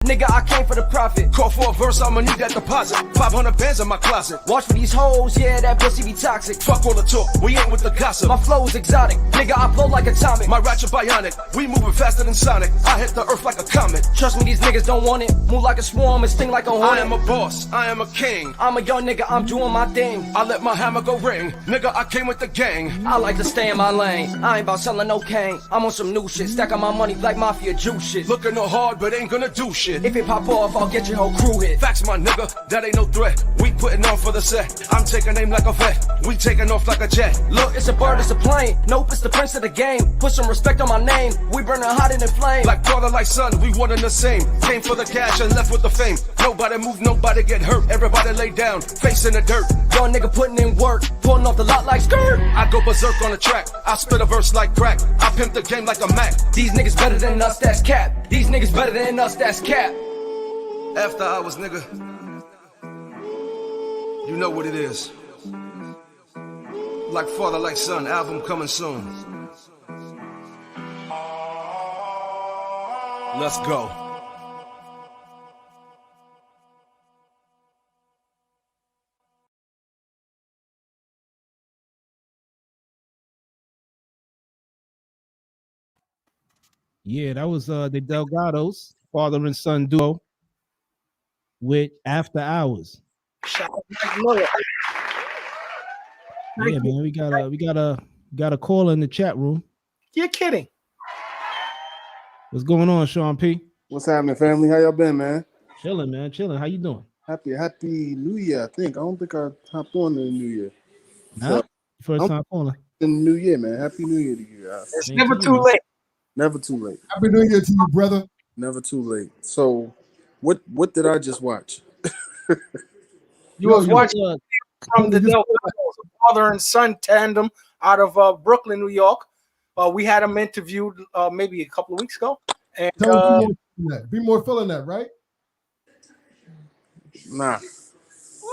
Nigga, I came for the profit. Call for a verse, I'ma need that deposit. 500 bands in my closet. Watch for these hoes, yeah, that pussy be toxic. Fuck all the talk, we ain't with the gossip. My flow is exotic, nigga, I blow like atomic. My ratchet bionic, we moving faster than Sonic. I hit the earth like a comet. Trust me, these niggas don't want it. Move like a swarm and sting like a hornet. I am a boss, I am a king. I'm a young nigga, I'm doing my thing. I let my hammer go ring. Nigga, I came with the gang. I like to stay in my lane. I ain't about selling no cane. I'm on some new shit, stacking my money, Black Mafia juice shit. Looking no hard, but ain't gonna do shit. If it pop off, I'll get your whole crew hit. Facts, my nigga, that ain't no threat. We putting on for the set. I'm taking aim like a vet. We taking off like a jet. Look, it's a bird, it's a plane. Nope, it's the prince of the game. Put some respect on my name. We burning hotter than flame. Like father, like son, we one and the same. Came for the cash and left with the fame. Nobody move, nobody get hurt. Everybody lay down, face in the dirt. Young nigga putting in work, pulling off the lot like skirt. I go berserk on the track. I spit a verse like crack. I pimp the game like a Mac. These niggas better than us, that's cap. These niggas better than us, that's cap. After hours, nigga. You know what it is. Like father, like son, album coming soon. Let's go. Yeah, that was the Delgados, father and son duo with After Hours. Shout out to Mike Miller. Yeah, man, we got a caller in the chat room. You're kidding. What's going on, Sean P? What's happening, family? How y'all been, man? Chilling, man, chilling. How you doing? Happy New Year, I think. I don't think I hopped on in the New Year. Nah, first time calling. In the New Year, man. Happy New Year to you guys. It's never too late. Never too late. Happy New Year to you, brother. Never too late. So, what did I just watch? You was watching from the Delgados, father and son tandem out of Brooklyn, New York. We had them interviewed maybe a couple of weeks ago. And Be more feeling that, right? Nah.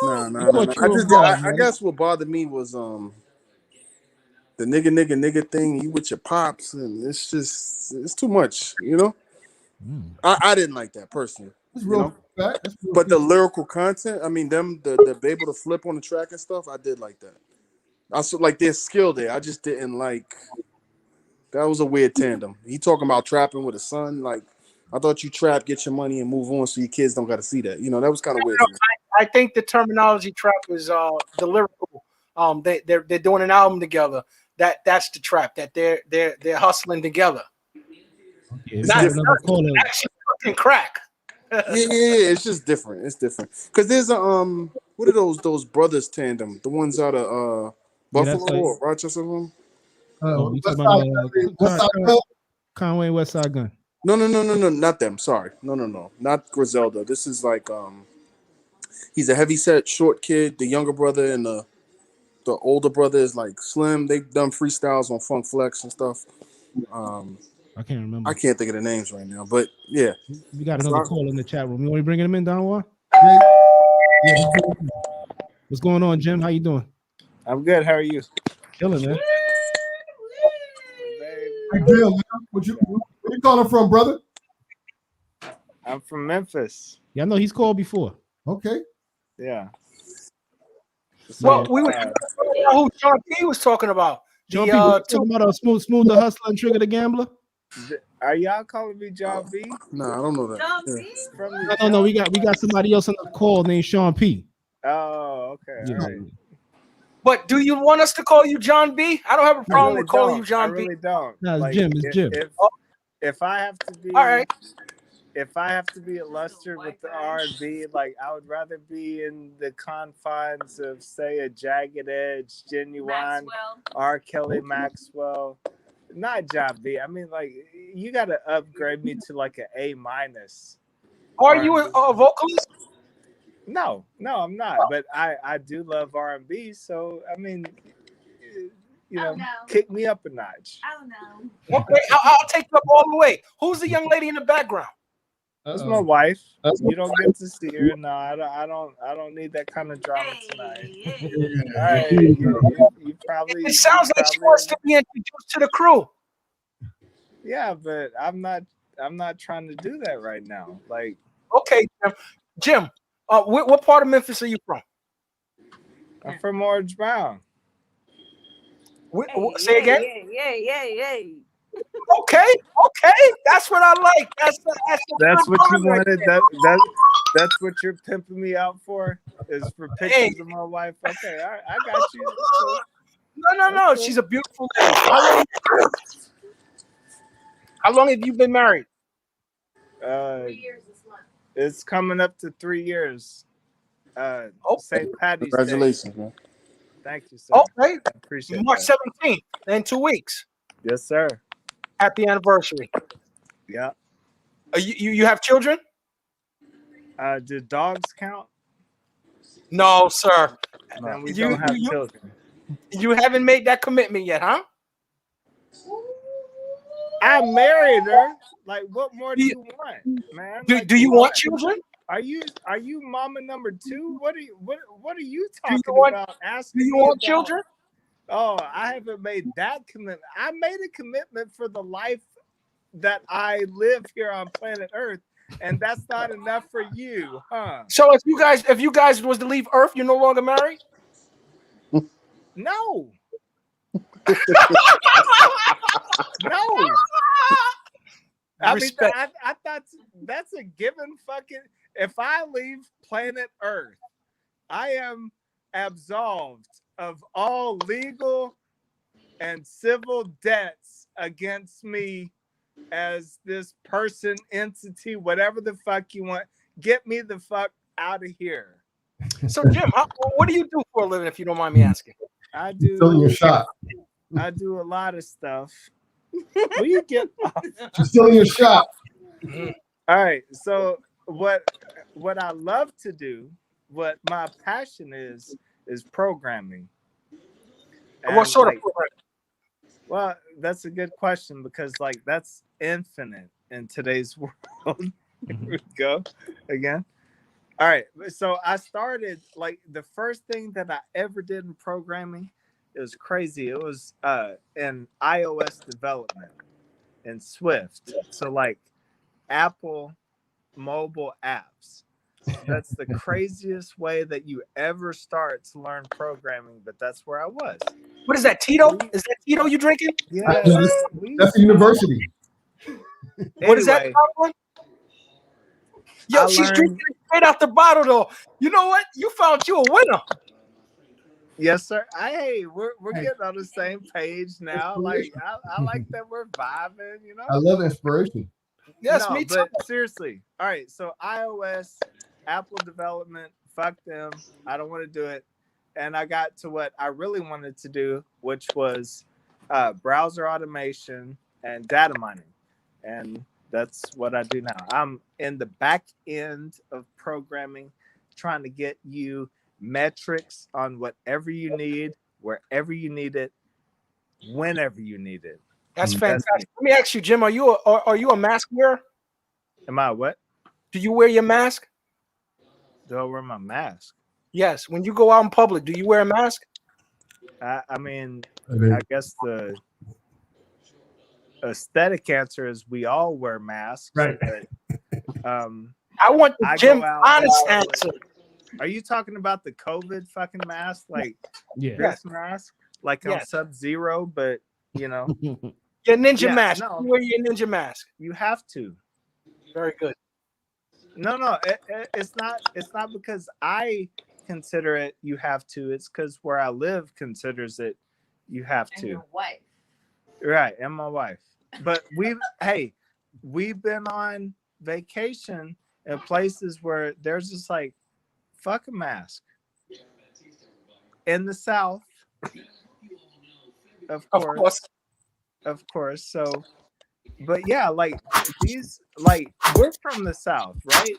I guess what bothered me was the nigga thing. You with your pops, and it's too much, you know. I didn't like that personally. That's real fact. But the lyrical content, I mean, the be able to flip on the track and stuff, I did like that. I also like their skill there. I just didn't like. That was a weird tandem. He talking about trapping with a son. Like, I thought you trap, get your money, and move on, so your kids don't got to see that. You know, that was kind of weird. I think the terminology trap is the lyrical. They're doing an album together. That's the trap. That they're hustling together. Yeah, That's actually fucking crack. yeah, it's just different. It's different because there's a what are those brothers tandem? The ones out of Buffalo or Rochester. We talking about Conway West Side Gun. No, not them. Sorry, no, not Griselda. This is like he's a heavyset short kid. The younger brother and the older brother is like Slim. They've done freestyles on Funk Flex and stuff. I can't remember. I can't think of the names right now, but yeah. We got another call in the chat room. You want to bring him in, Donwa? Yeah. What's going on, Jim? How you doing? I'm good. How are you? Chilling, man. Hey, Bill, where you calling from, brother? I'm from Memphis. Yeah, I know he's called before. Okay. Yeah. Well, we were who Sean P was talking about. John P was talking about Smooth the Hustler and Trigger the Gambler. Are y'all calling me John B? No, I don't know that. John Yeah. B? No. We got somebody else on the call named Sean P. Oh, okay. Yeah. All right. But do you want us to call you John B? I don't have a problem with calling you I John B. really don't. No, it's Jim. It's Jim. If I have to be, All right. If I have to be illustrated with the R&B, like I would rather be in the confines of, say, a Jagged Edge, Genuine, Maxwell. R. Kelly, Maxwell. Not John B. I mean, like, you got to upgrade me to like an A-. Are you a vocalist? No, I'm not. But I do love R&B, so I mean, you know, kick me up a notch. I don't know. Okay, I'll take you up all the way. Who's the young lady in the background? That's my wife. You don't get to see her. No, I don't need that kind of drama tonight. All right, you probably. It sounds like she wants to be introduced to the crew. Yeah, but I'm not trying to do that right now. Like, Okay, Jim. Jim, what part of Memphis are you from? I'm from Orange Mound. Say again. Yeah. Okay, that's what I like. That's the That's what you fun right wanted. there. That's what you're pimping me out for. Is for pictures of my wife. Okay, all right, I got you. That's cool. No. That's cool. She's a beautiful lady. How long have you been married? 3 years this month. It's coming up to 3 years. St. Patty's Day. Congratulations, man. Thank you, sir. Okay, I appreciate March that. 17th, in 2 weeks. Yes, sir. Happy anniversary. Yeah. You have children? Do dogs count? No, sir. Then we don't have children. You haven't made that commitment yet, huh? I married her. Like, what more do you want, man? Do, Like, do you come want on. children? Are you mama number 2? What are you Do you talking want- about? Do Asking you me want about- children? Oh, I haven't made that commitment. I made a commitment for the life that I live here on planet Earth, and that's not enough for you, huh? So if you guys was to leave Earth, you're no longer married? No. No. I mean, Respect. I thought that's a given. Fucking, if I leave planet Earth, I am absolved of all legal and civil debts against me as this person, entity, whatever the fuck you want. Get me the fuck out of here. So Jim, what do you do for a living, if you don't mind me asking? I do. Stealing your shot. I do a lot of stuff. Will you get off? She's stealing your shot. All right. So what I love to do, what my passion is programming. And what sort like, of program? Well, that's a good question because like that's infinite in today's world. Here we go again. All right. So I started like the first thing that I ever did in programming. It was crazy. It was in iOS development in Swift. So like Apple mobile apps. That's the craziest way that you ever start to learn programming, but that's where I was. What is that, Tito? Is that Tito you drinking? Yeah, That's the university. What is that? Anyway, One? Yo, I she's learned- drinking it straight out the bottle, though. You know what? You found you a winner. Yes, sir. Hey, we're getting on the same page now. Like I like that we're vibing, you know. I love inspiration. Yes, No, me too. but seriously. All right, so iOS, Apple development, fuck them. I don't want to do it. And I got to what I really wanted to do, which was browser automation and data mining. And that's what I do now. I'm in the back end of programming, trying to get you metrics on whatever you need, wherever you need it, whenever you need it. That's fantastic. Let me ask you, Jim, are you a mask wearer? Am I what? Do you wear your mask? Do I wear my mask? Yes. When you go out in public, do you wear a mask? I mean, I guess the aesthetic answer is we all wear masks. Right. But, I want the I Jim go out honest in answer. public. Are you talking about the COVID fucking mask? Like Yeah. this mask? Like on Yes. Sub-Zero, but you know, Your ninja Yeah, mask. no. You wear your ninja mask. you have to. Very good. No, it's not because I consider it you have to. It's because where I live considers it you have And to. your wife. Right, and my wife. But we've been on vacation in places where there's just like fuck a mask. In the South, of course. So, but yeah, like these, like we're from the South, right?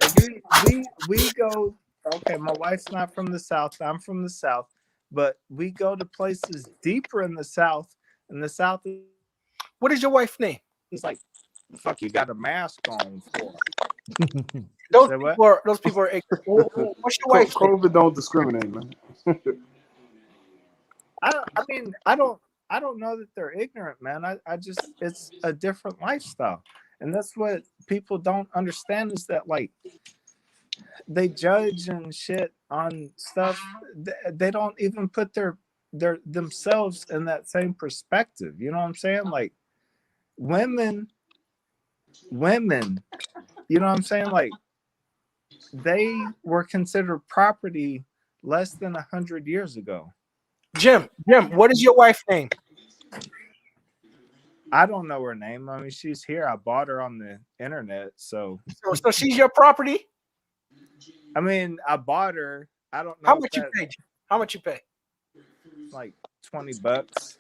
And we go. Okay, my wife's not from the South. I'm from the South, but we go to places deeper in the South, and the South What is your wife's name? is like, fuck, you got a mask on for. Those Say what? people are ignorant. What's your wife's name? COVID don't discriminate, man. I don't know that they're ignorant, man. I just it's a different lifestyle. And that's what people don't understand is that like they judge and shit on stuff. They don't even put their themselves in that same perspective. You know what I'm saying? Like women, you know what I'm saying? Like they were considered property less than 100 years ago. Jim, what is your wife's name? I don't know her name. I mean, she's here. I bought her on the internet. So she's your property? I mean, I bought her. I don't know How much you pay? How much you pay? Like $20.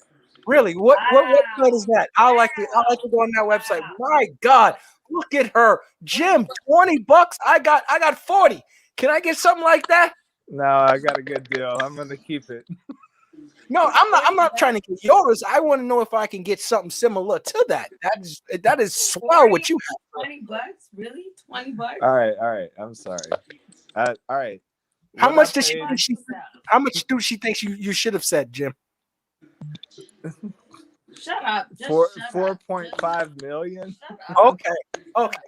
Really? What website is that? I like to go on that website. My God, look at her, Jim. $20. I got 40. Can I get something like that? No, I got a good deal. I'm gonna keep it. No, I'm not trying to get yours. I want to know if I can get something similar to that. That is swell. What you have. $20? Really? $20? All right. I'm sorry. All right. How much does she think how much do she think you should have said, Jim? Shut up. 4.5 million. Okay.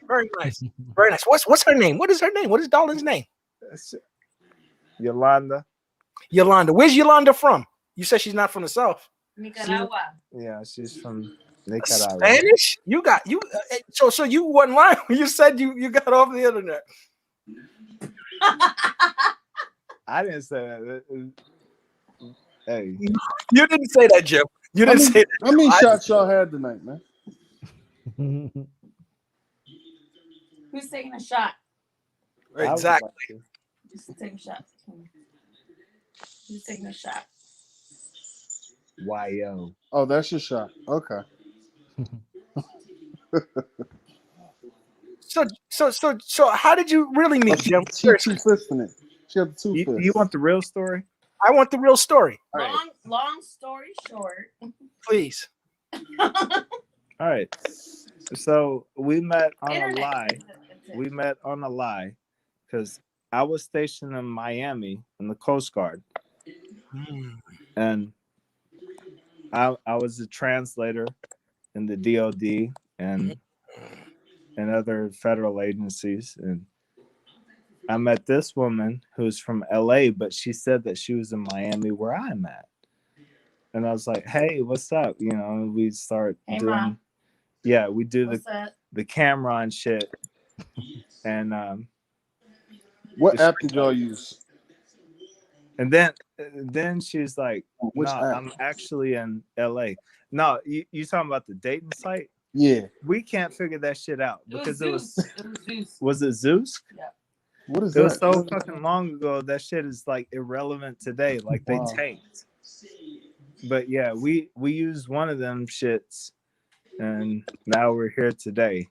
Very nice. Very nice. What's her name? What is her name? What is Darlene's name? Yolanda. Where's Yolanda from? You said she's not from the South. Nicaragua. Yeah, she's from Nicaragua. Spanish? So you wasn't lying when you said you got off the internet. I didn't say that. Hey. You didn't say that, Jim. You didn't say that. How many shots y'all had tonight, man? Who's taking a shot? Exactly. Just take a shot. Who's taking a shot? YO. Oh, that's your shot. Okay. So how did you really meet, Jim? She had two fists in it. She had two fists. You want the real story? I want the real story. Long story short. Please. All right. So we met on a lie. Because I was stationed in Miami in the Coast Guard. And I was a translator in the DOD and other federal agencies. And I met this woman who's from LA, but she said that she was in Miami where I'm at. And I was like, hey, what's up? You know, we start doing, Mom. Yeah, we do What's the camera and shit. And what app did y'all use? and then she's like, no, I'm actually in LA. No, you talking about the dating site? Yeah. We can't figure that shit out because it was Zeus. Was it Zeus? Yeah. What is It was that? so fucking long ago. That shit is like irrelevant today. Like they tanked. But yeah, we used one of them shits, and now we're here today.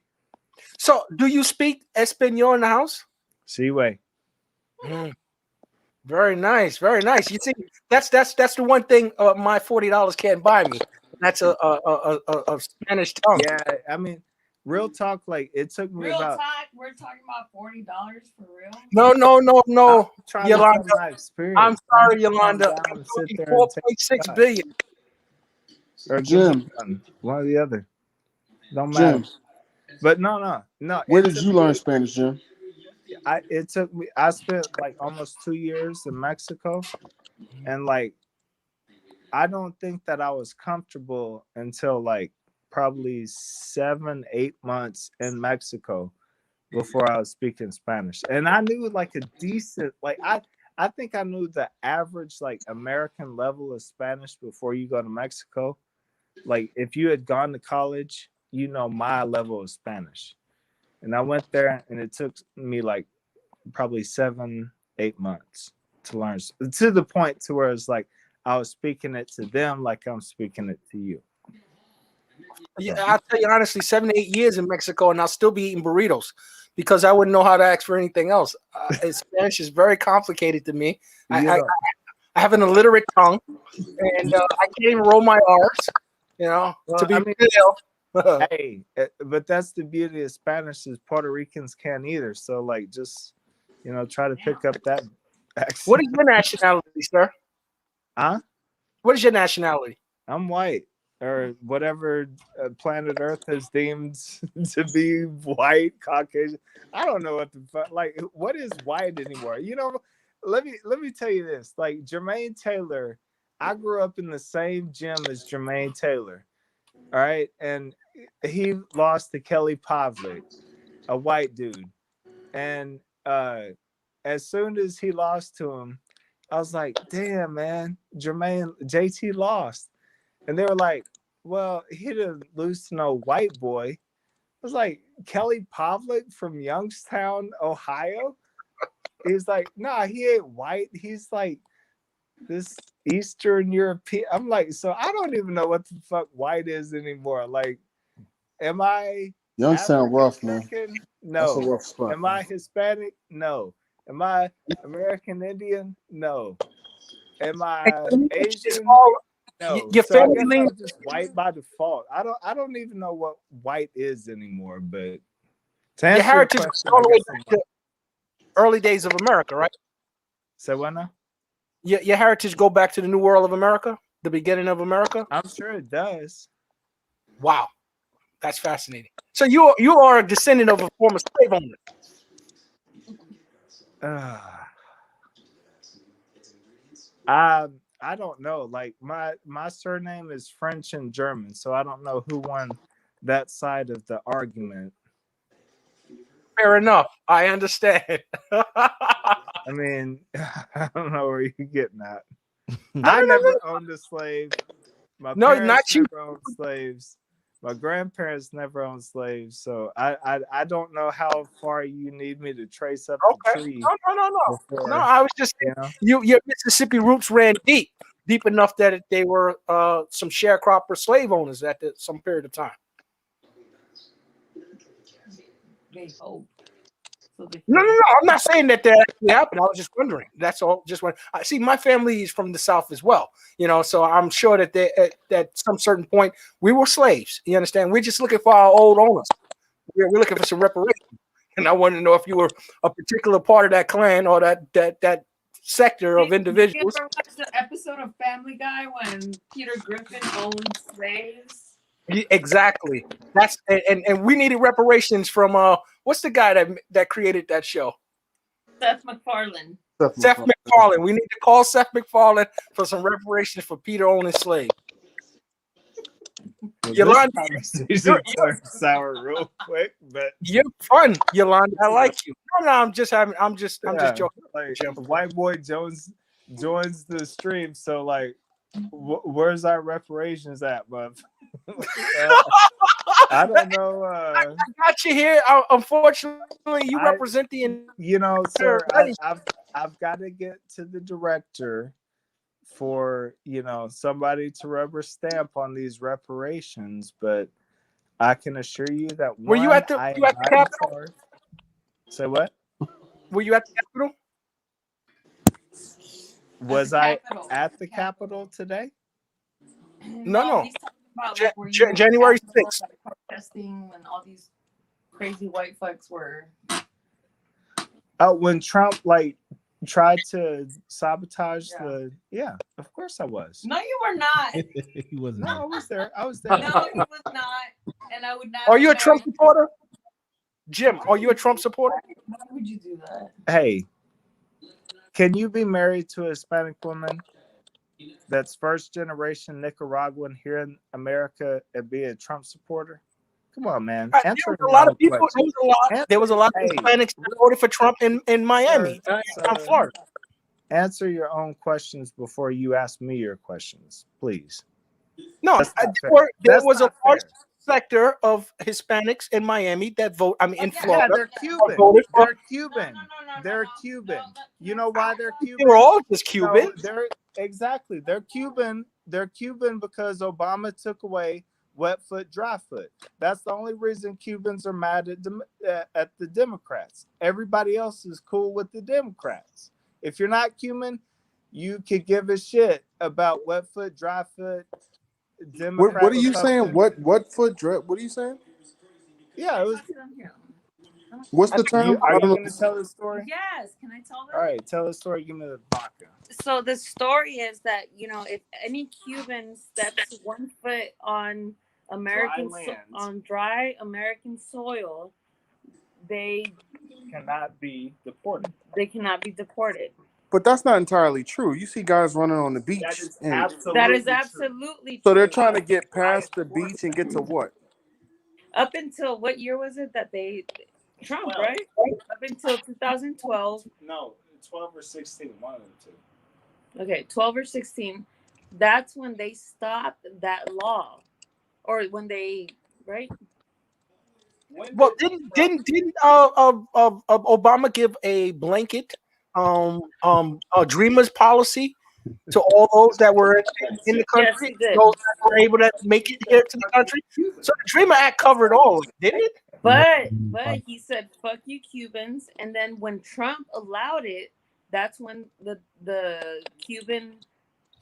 So, do you speak Espanol in the house? See, way. Very nice, very nice. You see, that's the one thing my $40 can't buy me. That's a Spanish tongue. Yeah, I mean, real talk. Like it took me Real about. talk. We're talking about $40 for real. No, Yolanda. My experience. I'm sorry, Yolanda. I'm talking 4.6 billion. Or Jim. One or the other. Don't matter. Jim. But no. Where did you learn Spanish, Jim? It took me. I spent like almost 2 years in Mexico, and like, I don't think that I was comfortable until like probably 7-8 months in Mexico before I was speaking Spanish, and I knew like a decent like I think I knew the average like American level of Spanish before you go to Mexico. Like if you had gone to college, you know my level of Spanish. And I went there and it took me like probably 7-8 months to learn, to the point to where it's like I was speaking it to them like I'm speaking it to you. Yeah, I'll tell you honestly, 7 to 8 years in Mexico and I'll still be eating burritos because I wouldn't know how to ask for anything else. Spanish is very complicated to me. I have an illiterate tongue and I can't even roll my R's, you know, to be real. Hey, but that's the beauty of Spanish is Puerto Ricans can't either. So like, just, you know, try to pick up that accent. What is your nationality, sir? Huh? What is your nationality? I'm white. or whatever planet Earth has deemed to be white, Caucasian. I don't know what the fuck. Like, what is white anymore? You know, let me tell you this. Like Jermaine Taylor, I grew up in the same gym as Jermaine Taylor. All right, and he lost to Kelly Pavlik, a white dude, and as soon as he lost to him, I was like, damn, man, JT lost. And they were like, well, he didn't lose to no white boy. I was like, Kelly Pavlik from Youngstown, Ohio? He's like, nah, he ain't white. He's like this Eastern European. I'm like, so I don't even know what the fuck white is anymore. Like, am I Youngstown rough, man. African? That's a No. rough spot. Am I Hispanic? No. Am I American Indian? No. Am I Asian? No. Your So I family guess leans- I'm just white by default. I don't even know what white is anymore. But to answer your heritage your goes question, all the I way guess back to early days of America, right? say what now? Your heritage go back to the New World of America, the beginning of America. I'm sure it does. Wow, that's fascinating. So you are a descendant of a former slave owner. I don't know. Like my surname is French and German, so I don't know who won that side of the argument. Fair enough. I understand. I mean, I don't know where you're getting at. No, I no, no, never no. owned a slave. My No, parents not you. never owned slaves. My grandparents never owned slaves. So I don't know how far you need me to trace up the Okay. tree. No. Before, No, I was just you know? your Mississippi roots ran deep enough that they were some sharecropper slave owners at some period of time. They hope. So they No. I'm not saying that actually happened. I was just wondering. That's all. Just when I see my family is from the South as well, so I'm sure that they, at some certain point we were slaves. You understand? We're just looking for our old owners. We're looking for some reparations. And I want to know if you were a particular part of that clan or that sector of individuals. Did you ever watch the episode of Family Guy when Peter Griffin owned slaves? Exactly. That's and we needed reparations from what's the guy that created that show? Seth MacFarlane. Seth MacFarlane. We need to call Seth MacFarlane for some reparations for Peter owning slaves. Well, Yolanda, conversation turned sour real quick, but you're fun, Yolanda. I like you. No, I'm just joking. Like, white boy Jones joins the stream, so like, where's our reparations at, bub? I don't know. I got you here. Unfortunately, you represent the. Sir, I've got to get to the director for somebody to rubber stamp on these reparations, but I can assure you that Were you at the Capitol? Say what? Were you at the Capitol? Was I at the Capitol today? No. He's talking about like, where you January 6th. like, protesting when all these crazy white folks were. Oh, when Trump tried to sabotage the. Yeah, of course I was. No, you were not. He wasn't. No, I was there. I was there. No, he was not. And I would not. Are you a Trump supporter? Jim, are you a Trump supporter? Why would you do that? Hey, can you be married to a Hispanic woman that's first generation Nicaraguan here in America and be a Trump supporter? Come on, man. There was a lot of people. There was a lot of Hispanics that voted for Trump in Miami, in Florida. Answer your own questions before you ask me your questions, please. No, there was a large sector of Hispanics in Miami that vote. I mean, in Florida, they're Cuban. They're Cuban. They're Cuban. You know why they're Cuban? They're all just Cuban. No, they're Cuban. They're Cuban because Obama took away wet foot, dry foot. That's the only reason Cubans are mad at the Democrats. Everybody else is cool with the Democrats. If you're not Cuban, you could give a shit about wet foot, dry foot. What are you saying? What foot drip? What are you saying? Yeah, it was. What's the term? Are I you don't know. going to tell the story? Yes, can I tell them? All right, tell the story. Give me the vodka. So the story is that, you know, if any Cuban steps 1 foot on dry American soil, they Cannot be deported. cannot be deported. But that's not entirely true. You see guys running on the beach. That is and- absolutely That is true. absolutely true. so they're trying to get past the beach and get to what? Up until what year was it that they Trump, 12. right? Up until 2012. No, 12 or 16. One of them two. Okay, 12 or 16. That's when they stopped that law, or when they right. Well, didn't Obama give a blanket dreamers policy to all those that were in the country, Yes, he did. those that were able to make it here to the country? So the Dreamer Act covered all of it, didn't it? But he said fuck you Cubans, and then when Trump allowed it, that's when the Cuban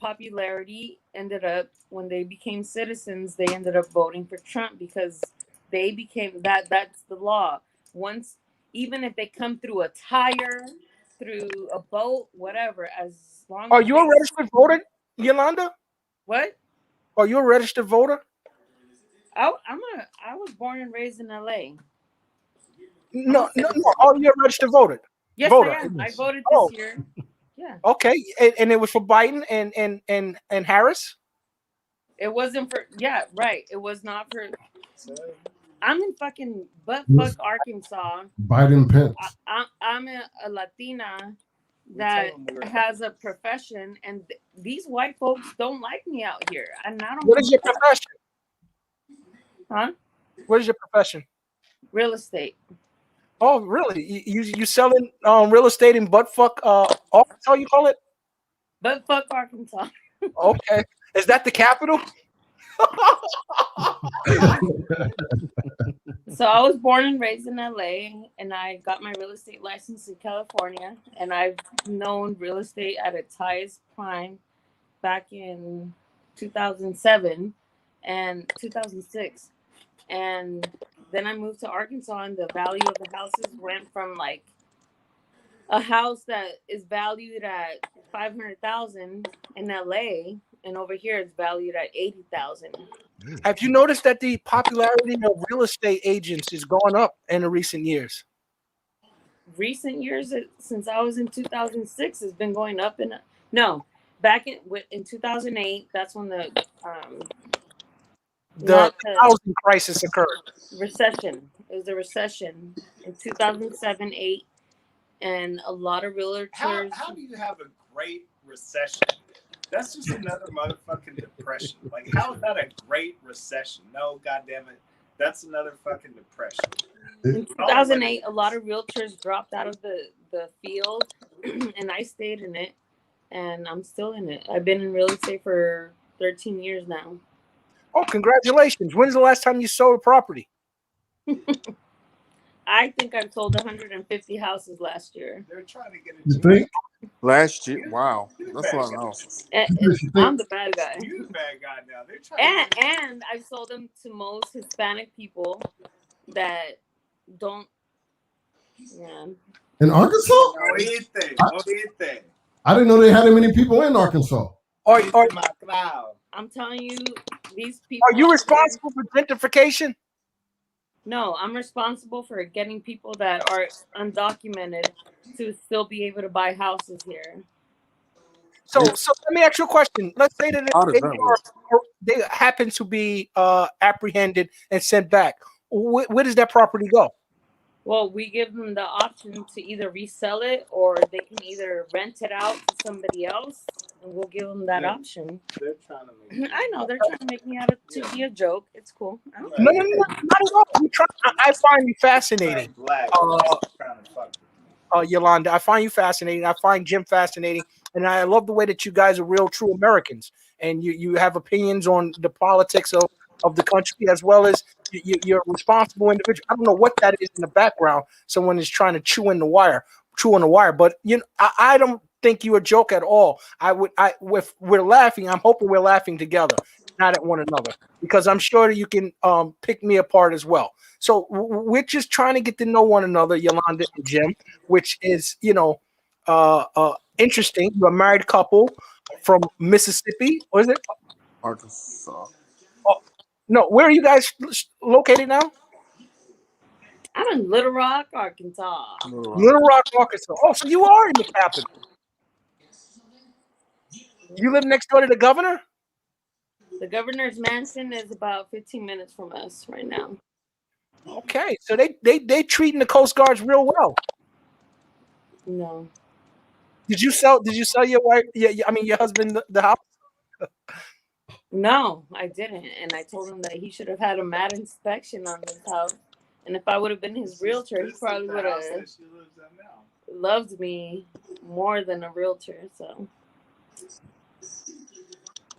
popularity ended up, when they became citizens, they ended up voting for Trump because they became that's the law. Once, even if they come through a tire, through a boat, whatever, as long Are as you a they- registered voter, Yolanda? what? Are you a registered voter? I was born and raised in LA. No. Oh, you're a registered voter. Yes, Voter. I am. I voted this Oh. year. Yeah. Okay, and it was for Biden and Harris. It wasn't for, yeah, right. It was not for. I'm in fucking buttfuck Arkansas. Biden Pence. I'm a Latina that has a profession, and these white folks don't like me out here. And I don't. What is your profession? Huh? What is your profession? Real estate. Oh, really? You selling real estate in buttfuck Arkansas? You call it? Buttfuck Arkansas. Okay, is that the capital? So I was born and raised in LA, and I got my real estate license in California, and I've known real estate at its highest prime back in 2007 and 2006. And then I moved to Arkansas, and the value of the houses went from like a house that is valued at $500,000 in LA, and over here it's valued at $80,000. Have you noticed that the popularity of real estate agents is going up in the recent years? Recent years, since I was in 2006, has been going up. And no, back in 2008, that's when the housing crisis occurred. Recession. It was a recession in 2007, 8, and a lot of realtors. How do you have a great recession? That's just another motherfucking depression. Like, how is that a great recession? No, goddamn it, that's another fucking depression. In 2008, a lot of realtors dropped out of the field, and I stayed in it, and I'm still in it. I've been in real estate for 13 years now. Oh, congratulations! When's the last time you sold a property? I think I've sold 150 houses last year. They're trying to get it. You think? Last year? Wow, that's a lot of houses. I'm the bad guy. You're the bad guy now. They're trying And I've sold them to most Hispanic people that don't. Yeah. In Arkansas? I didn't know they had that many people in Arkansas. I'm telling you, these people. Are you responsible for gentrification? No, I'm responsible for getting people that are undocumented to still be able to buy houses here. So let me ask you a question. Let's say that they happen to be apprehended and sent back. Where does that property go? Well, we give them the option to either resell it, or they can either rent it out to somebody else, and we'll give them that option. They're trying to make. I know they're trying to make me out to be a joke. It's cool. No, not at all. I find you fascinating, Yolanda. I find you fascinating. I find Jim fascinating, and I love the way that you guys are real, true Americans, and you have opinions on the politics of the country, as well as you're a responsible individual. I don't know what that is in the background. Someone is trying to chew on the wire, but I don't think you're a joke at all. If we're laughing, I'm hoping we're laughing together. not at one another, because I'm sure that you can pick me apart as well. So we're just trying to get to know one another, Yolanda and Jim, which is, interesting. You're a married couple from Mississippi, or is it? Arkansas. Oh, no, where are you guys located now? I'm in Little Rock, Arkansas. Little Rock, Arkansas. Oh, so you are in the capital. You live next door to the governor? The governor's mansion is about 15 minutes from us right now. Okay, so they treating the Coast Guards real well. No. Did you sell your wife? Your husband the house? No, I didn't. And I told him that he should have had a mad inspection on his house. And if I would have been his realtor, he probably would have loved me more than a realtor. So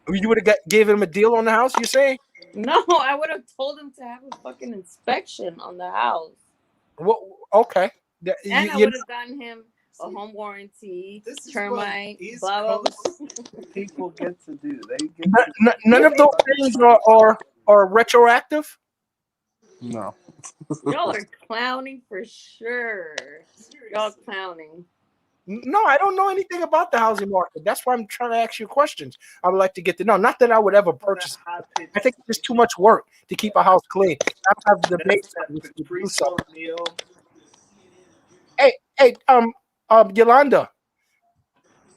you would have gave him a deal on the house, you say? no, I would have told him to have a fucking inspection on the house. Well, okay. And I would have gotten him a home warranty, termite, blah, blah, blah. People get to do. They get none of those things are retroactive? No. Y'all are clowning for sure. Y'all clowning. No, I don't know anything about the housing market. That's why I'm trying to ask you questions. I would like to get to know. Not that I would ever purchase. I think it's just too much work to keep a house clean. I have the Hey, Yolanda.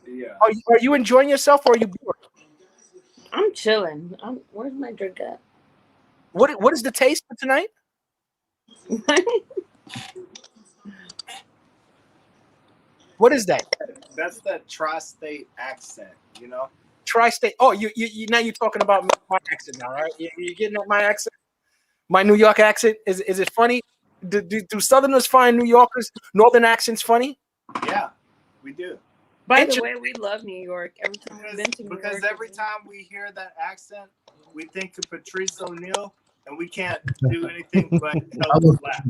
Yeah. Are you enjoying yourself, or are you bored? I'm chilling. Where's my drink at? What is the taste for tonight? What is that? That's that tri-state accent, you know. Tri-state. Oh, you now you're talking about my accent now, right? You're getting at my accent, my New York accent. Is it funny? Do Southerners find New Yorkers Northern accents funny? Yeah, we do. By the way, we love New York. Every time we've been to New York. Because every time we hear that accent, we think of Patrice O'Neal, and we can't do anything but laugh.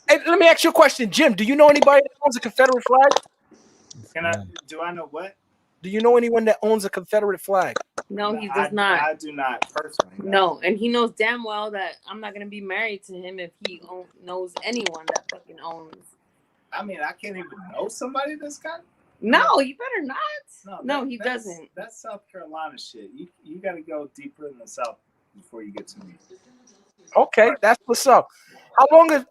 Hey, let me ask you a question, Jim. Do you know anybody that owns a Confederate flag? Do I know what? Do you know anyone that owns a Confederate flag? No, he does not. I do not personally. No, and he knows damn well that I'm not gonna be married to him if he knows anyone that fucking owns. I mean, I can't even know somebody that's got. No, you better not. No, he doesn't. That's South Carolina shit. You got to go deeper in the South before you get to me. Okay, that's what's up. How long is?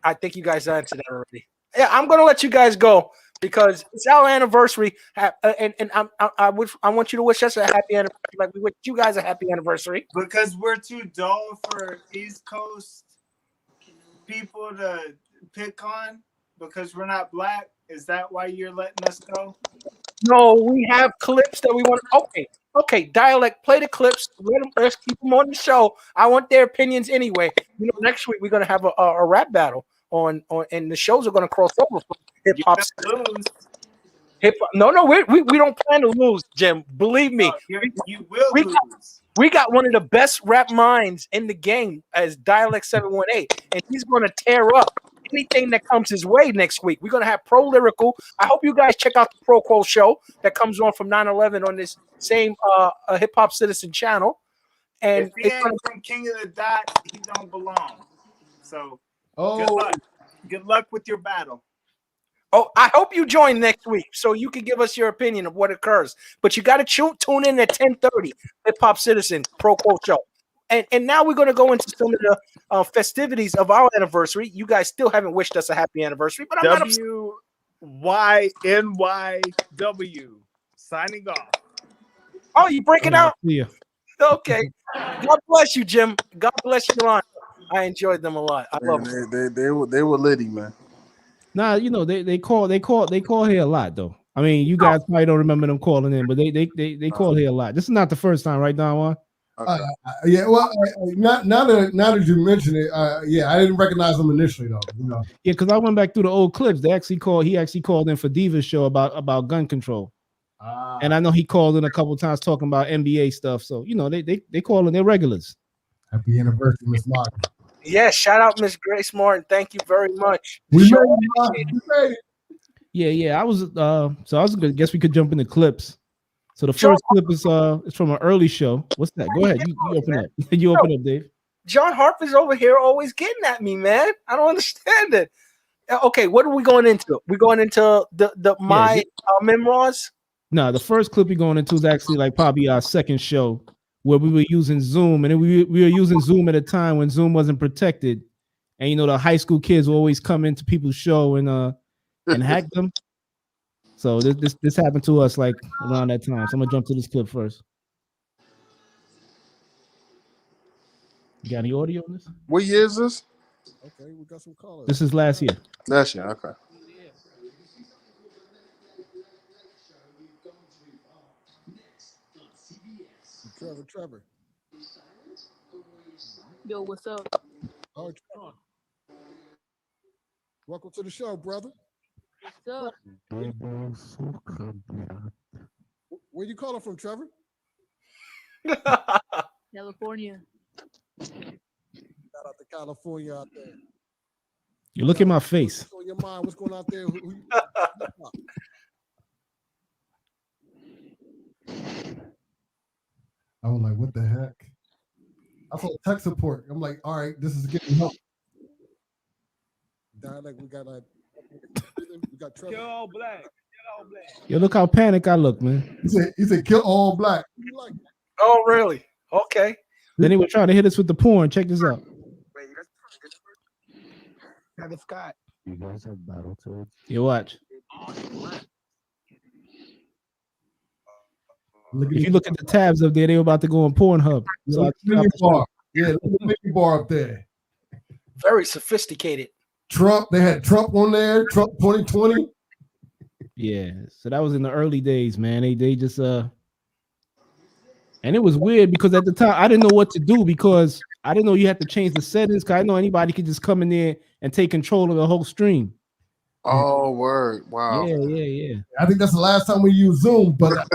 I think you guys answered that already. Yeah, I'm gonna let you guys go because it's our anniversary, and I want you to wish us a happy anniversary, like we wish you guys a happy anniversary. Because we're too dull for East Coast people to pick on because we're not black. Is that why you're letting us go? No, we have clips that we want. Okay, dialect. Play the clips. Let's keep them on the show. I want their opinions anyway. Next week we're gonna have a rap battle on, and the shows are gonna cross over from hip hop. No, we don't plan to lose, Jim. Believe me, you will lose. We got one of the best rap minds in the game as Dialect 718, and he's gonna tear up anything that comes his way next week. We're gonna have Pro Lyrical. I hope you guys check out the Pro Quo show that comes on from 9/11 on this same HipHopCitizen channel. And if he ain't from King of the Dot, he don't belong. So good luck with your battle. Oh, I hope you join next week so you can give us your opinion of what occurs. But you got to tune in at 10:30, HipHopCitizen Pro Quo show. And now we're going to go into some of the festivities of our anniversary. You guys still haven't wished us a happy anniversary, but I'm not upset. WYNYW signing off. Oh, you break it out? Yeah. Okay. God bless you, Jim. God bless you, Ron. I enjoyed them a lot. I love them. They were litty, man. Nah, they call here a lot though. I mean, you guys probably don't remember them calling in, but they call here a lot. This is not the first time, right, Don Juan? Okay. Yeah, well, now that you mention it, I didn't recognize them initially though. Yeah, because I went back through the old clips. He actually called in for Diva's show about gun control. And I know he called in a couple times talking about NBA stuff. So they call in, they're regulars. Happy anniversary, Miss Martin. Yeah, shout out Miss Grace Martin. Thank you very much. We made it. Yeah. I was good. Guess we could jump into clips. So the first clip is it's from an early show. What's that? Go ahead. You open up. You open up, Dave. John Harper's over here always getting at me, man. I don't understand it. Okay, what are we going into? We going into the my memoirs? No, the first clip we're going into is actually like probably our second show where we were using Zoom, and we were using Zoom at a time when Zoom wasn't protected, and you know the high school kids will always come into people's show and hack them. So this happened to us like around that time. So I'm gonna jump to this clip first. You got any audio on this? What year is this? Okay, we got some callers. This is last year. Last year, okay. Trevor. Yo, what's up? Oh, welcome to the show, brother. What's up? Where you calling from, Trevor? California. Shout out to California out there. You look at my face. What's on your mind? What's going out there? I was like, what the heck? I saw tech support. I'm like, all right, this is getting help. Dialect, we got Trevor. Kill all black. Yo, look how panicked I look, man. He said kill all black. Oh, really? Okay. Then they were trying to hit us with the porn. Check this out. Travis Scott. You guys have Battletoads? You watch. If you look at the tabs up there, they were about to go on Pornhub. So look at the mini bar up there. Very sophisticated. Trump, they had Trump on there. Trump 2020. Yeah, so that was in the early days, man. They just and it was weird because at the time I didn't know what to do because I didn't know you had to change the settings. Cause I know anybody could just come in there and take control of the whole stream. Oh, word! Wow. Yeah. I think that's the last time we used Zoom, but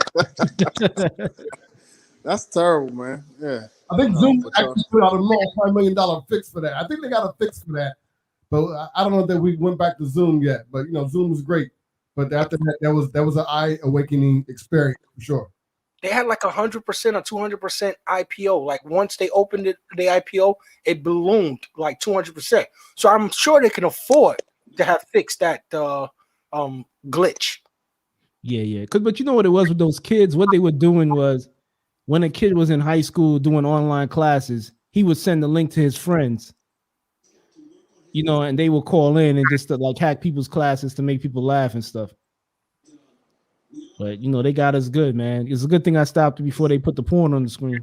that's terrible, man. Yeah. I think Zoom actually put out a $5 million fix for that. I think they got a fix for that, but I don't know that we went back to Zoom yet. But you know, Zoom was great. But after that, that was an eye-awakening experience for sure. They had like 100% or 200% IPO. Like once they opened it, the IPO, it ballooned like 200%. So I'm sure they can afford to have fixed that glitch. Yeah. But you know what it was with those kids? What they were doing was when a kid was in high school doing online classes, he would send the link to his friends. You know, and they will call in and just to, like hack people's classes to make people laugh and stuff. But you know, they got us good, man. It's a good thing I stopped before they put the porn on the screen.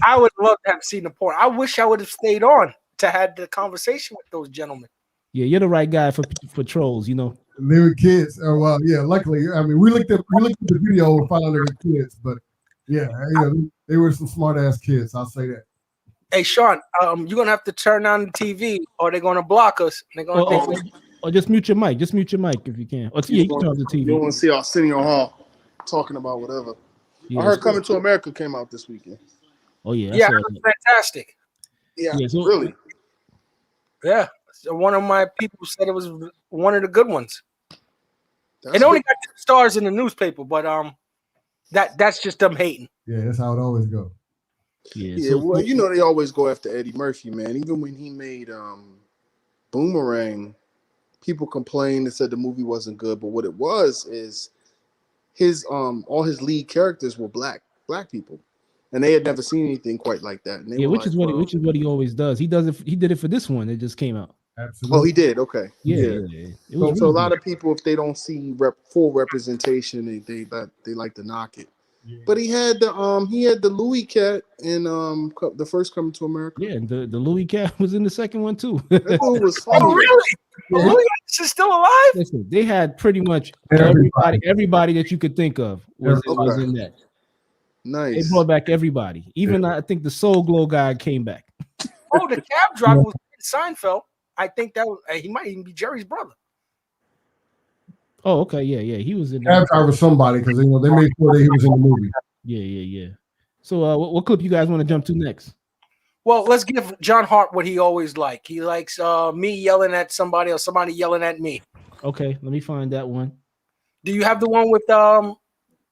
I would love to have seen the porn. I wish I would have stayed on to have the conversation with those gentlemen. Yeah, you're the right guy for trolls, you know. They were kids. Oh well, yeah. Luckily, I mean, we looked at the video and found out they were kids, but yeah, you know, they were some smart ass kids. I'll say that. Hey, Sean, you're gonna have to turn on the TV, or they're gonna block us. They're gonna or just mute your mic. Just mute your mic if you can. Or you can turn on the TV. You want to see Arsenio Hall talking about whatever. Yeah, I heard Coming to America came out this weekend. Oh yeah, yeah, it was fantastic. Yeah, really. Yeah, so one of my people said it was one of the good ones. It only got 2 stars in the newspaper, but that's just them hating. Yeah, that's how it always goes. Yeah, well, you know they always go after Eddie Murphy, man. Even when he made Boomerang, people complained and said the movie wasn't good, but what it was is his all his lead characters were black people, and they had never seen anything quite like that. And which is what he always does. He did it for this one. It just came out. Absolutely. Oh, he did. Okay. Yeah. So a lot of people, if they don't see full representation, they like to knock it. Yeah. But he had the Louis cat in the first Coming to America. Yeah, and the Louis cat was in the second one too. That was funny. Oh, really? Yeah. Louis is still alive? Listen, they had pretty much everybody that you could think of was in that. Nice. They brought back everybody. Even I think the Soul Glow guy came back. Oh, the cab driver was Seinfeld. I think that was he might even be Jerry's brother. Oh, okay, yeah, he was in. Cab driver somebody because they made sure that he was in the movie. Yeah. So, what clip you guys want to jump to next? Well, let's give John Hart what he always likes. He likes me yelling at somebody or somebody yelling at me. Okay, let me find that one. Do you have the one with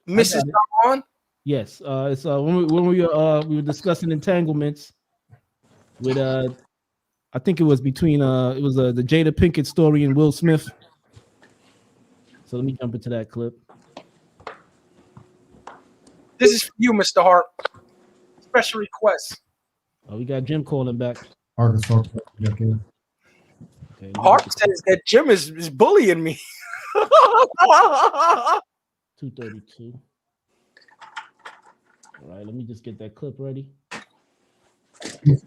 Mrs. on? Yes. It's when we were discussing entanglements with I think it was between it was the Jada Pinkett story and Will Smith. So let me jump into that clip. This is for you, Mr. Hart. Special request. Oh, we got Jim calling back. Arkansas. Okay, Hart says that Jim is bullying me. 232. All right, let me just get that clip ready.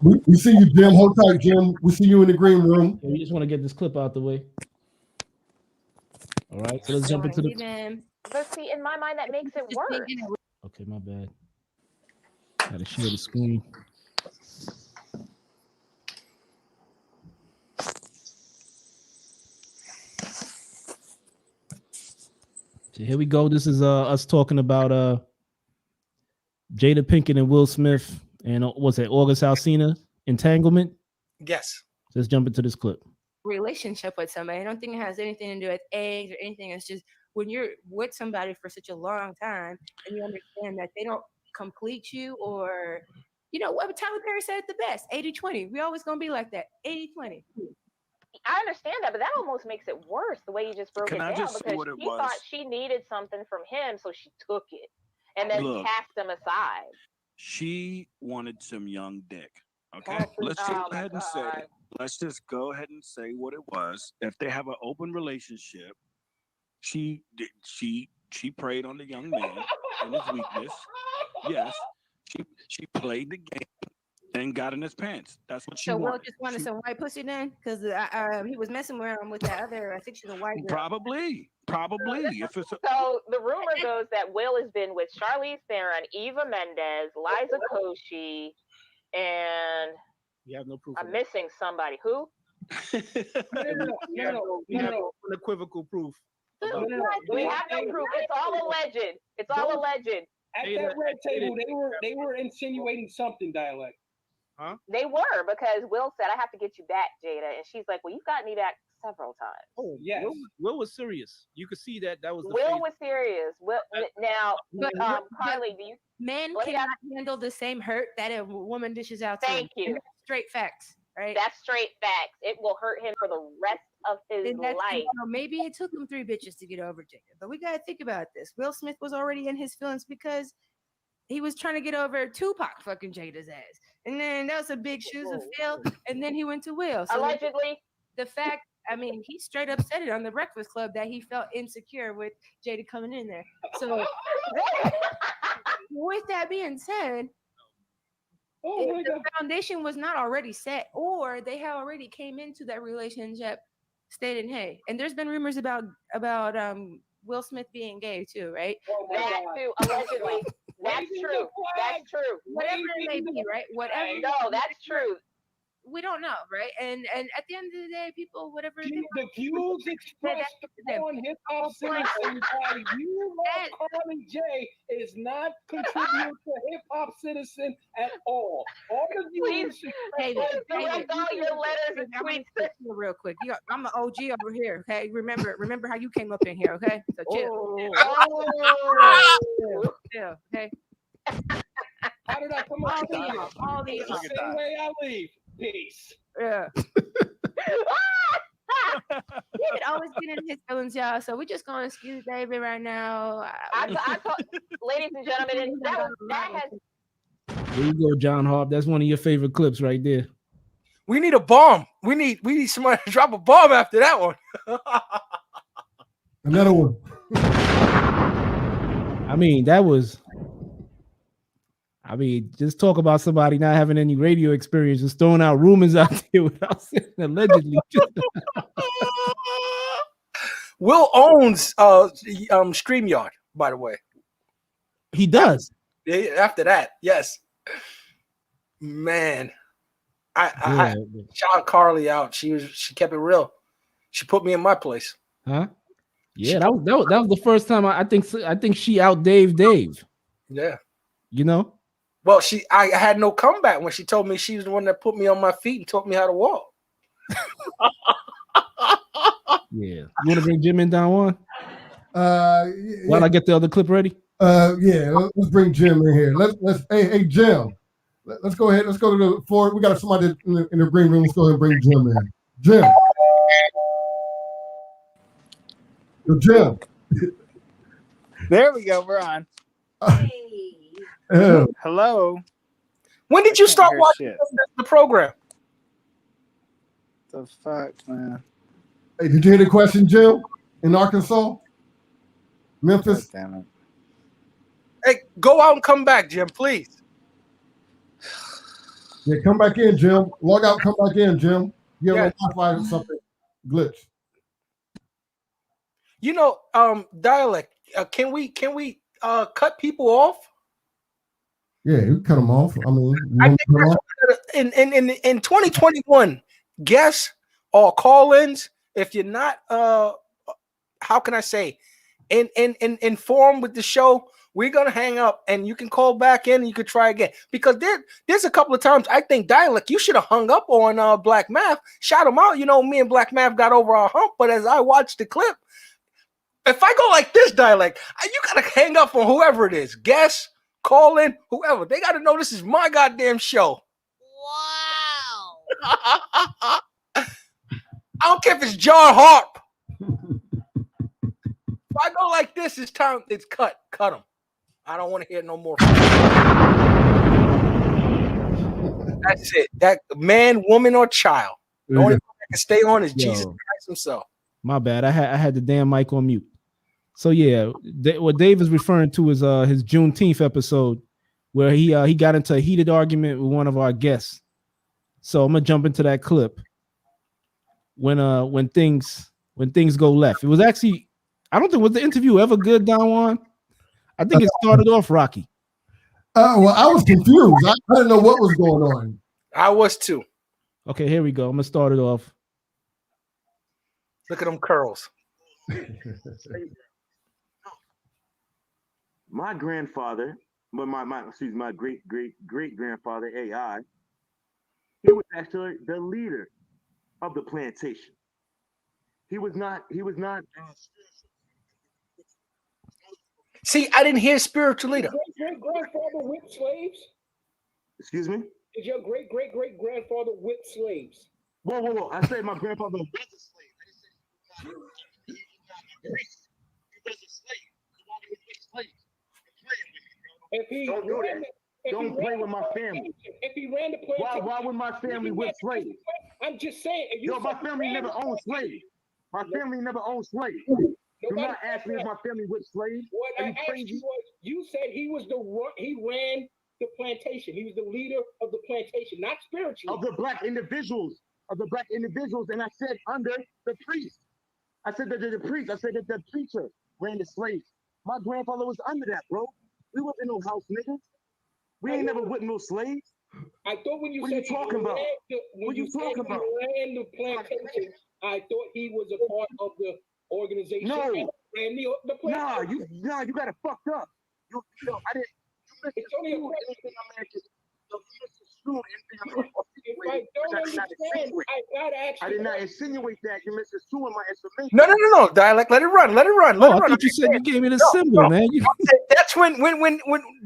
We see you, Jim. Hold tight, Jim. We see you in the green room. We just want to get this clip out the way. All right, so let's jump into the. But see, in my mind, that makes it worse. Okay, my bad. Gotta share the screen. So here we go. This is us talking about Jada Pinkett and Will Smith and what's that, August Alsina entanglement? Yes. Let's jump into this clip. Relationship with somebody. I don't think it has anything to do with age or anything. It's just when you're with somebody for such a long time and you understand that they don't complete you, or you know what Tyler Perry said it the best, 80-20. We always gonna be like that, 80-20. I understand that, but that almost makes it worse the way you just broke it down, because she thought she needed something from him, so she took it and then cast him aside. She wanted some young dick. Okay, let's just go ahead and say it. Let's just go ahead and say what it was. If they have an open relationship, she preyed on the young man and his weakness. Yes, she played the game and got in his pants. That's what she So wanted. Will just wanted some white pussy then, because he was messing around with that other. I think she's a white girl. Probably. If it's So the rumor goes that Will has been with Charlize Theron, Eva Mendes, Liza Koshy, and you have no proof. I'm missing somebody. Who? No. Unequivocal proof. We have no proof. It's all alleged. It's all alleged. At that red table, they were insinuating something, dialect. Huh? They were, because Will said, "I have to get you back, Jada," and she's like, "Well, you've got me back several times." Oh yes. Will was serious. You could see that was the Will was serious. Will now, Carly, do you? Men cannot handle the same hurt that a woman dishes out to Thank him. you. Straight facts, right? That's straight facts. It will hurt him for the rest of his life. Maybe it took him 3 bitches to get over Jada, but we gotta think about this. Will Smith was already in his feelings because he was trying to get over Tupac fucking Jada's ass, and then that was a big shoes to fill. And then he went to Will. So allegedly, the fact, I mean, he straight up said it on the Breakfast Club that he felt insecure with Jada coming in there. So with that being said, if the foundation was not already set, or they had already came into that relationship stating, hey, and there's been rumors about Will Smith being gay too, right? That too, allegedly. That's true. That's true. Whatever it may be, right? Whatever. No, that's true. We don't know, right? And at the end of the day, people, whatever. The views expressed on Hip Hop Citizen by you, Carly J, is not contributing to Hip Hop Citizen at all. All the views. Direct all your letters and tweets. Real quick, I'm the OG over here. Okay, remember how you came up in here. Okay, so chill. Chill. Okay. How did I come up? All these. The same way I leave. Peace. Yeah. He would always get in his feelings, y'all. So we're just gonna excuse David right now. Ladies and gentlemen, that has. There you go, John Harp. That's one of your favorite clips right there. We need a bomb. We need somebody to drop a bomb after that one. Another one. I mean, just talk about somebody not having any radio experience, just throwing out rumors out there without saying allegedly. Will owns StreamYard, by the way. He does. After that, yes. Man, I shout Carly out. She kept it real. She put me in my place. Huh? Yeah, that was the first time I think she out Dave. Yeah. You know? Well, I had no comeback when she told me she was the one that put me on my feet and taught me how to walk. Yeah. You want to bring Jim in, Don Juan? Yeah. While I get the other clip ready? Yeah, let's bring Jim in here. Hey Jim, let's go ahead. Let's go to the floor. We got somebody in the green room. Let's go ahead and bring Jim in. Jim. Jim. There we go. We're on. Hello. When did you start watching the program? The fuck, man. Hey, did you hear the question, Jim? In Arkansas? Memphis? God damn it. Hey, go out and come back, Jim, please. Yeah, come back in, Jim. Log out, come back in, Jim. You have a Wi-Fi or something glitch. You know, dialect. Can we cut people off? Yeah, you cut them off. I mean, I think in 2021, guests or call-ins, if you're not how can I say informed with the show, we're gonna hang up and you can call back in and you could try again. Because there's a couple of times I think dialect, you should have hung up on Black Math, shout him out. You know, me and Black Math got over our hump, but as I watched the clip, if I go like this dialect, you gotta hang up on whoever it is. Guess, call in, whoever. They gotta know this is my goddamn show. Wow. I don't care if it's John Harp. If I go like this, it's time. It's cut. Cut them. I don't want to hear no more. That's it. That man, woman, or child. The only one that can stay on is Jesus Christ himself. My bad. I had the damn mic on mute. So yeah, what Dave is referring to is his Juneteenth episode where he got into a heated argument with one of our guests. So I'm gonna jump into that clip when things go left. It was actually, I don't think, was the interview ever good, Don Juan? I think it started off rocky. Well, I was confused. I didn't know what was going on. I was too. Okay, here we go. I'm gonna start it off. Look at them curls. My grandfather, but my great grandfather AI, he was actually the leader of the plantation. He was not. See, I didn't hear spiritual leader. Great grandfather whipped slaves? Excuse me? Did your great grandfather whip slaves? Whoa. I said my grandfather was a slave. I didn't say he was a slave. He was a slave. Don't do that. Don't play with my family. If he ran the plantation, why would my family whip slaves? I'm just saying. My family never owned slaves. My family never owned slaves. Do not ask me if my family whipped slaves. What I asked you was, you said he ran the plantation. He was the leader of the plantation, not spiritually. Of the black individuals. And I said under the priest. I said that the priest. I said that the preacher ran the slaves. My grandfather was under that, bro. We wasn't no house niggas. We ain't never whipped no slaves. I thought when you what said are you talking about? What you talking about? Ran the plantation, I thought he was a part of the organization. No. Ran the plantation. Nah, you got it fucked up. I didn't. It's only a question. If I don't understand, I gotta ask you. I did not insinuate that. You're misconstruing my information. No. Dialect, let it run. I thought you said you gave me the symbol, man. That's when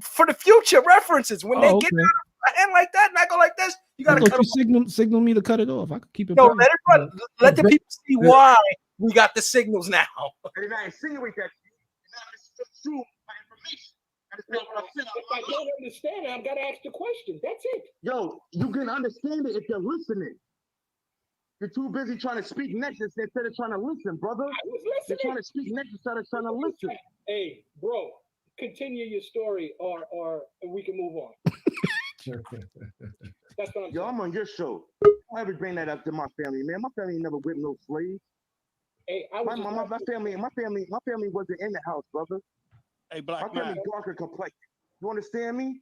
for the future references, when they get out of hand like that and I go like this, you gotta cut signal me to cut it off. I could keep it. No, let it run. Let the people see why we got the signals now. I did not insinuate that. You're not misconstruing my information. If I don't understand it, I've got to ask the question. That's it. Yo, you can understand it if you're listening. You're too busy trying to speak next instead of trying to listen, brother. I was listening. You're trying to speak next instead of trying to listen. Hey, bro, continue your story or we can move on. That's what I'm saying. I'm on your show. Don't ever bring that up to my family, man. My family never whipped no slaves. Hey, my family wasn't in the house, brother. Hey, Black Man. My family darker complexion. You understand me?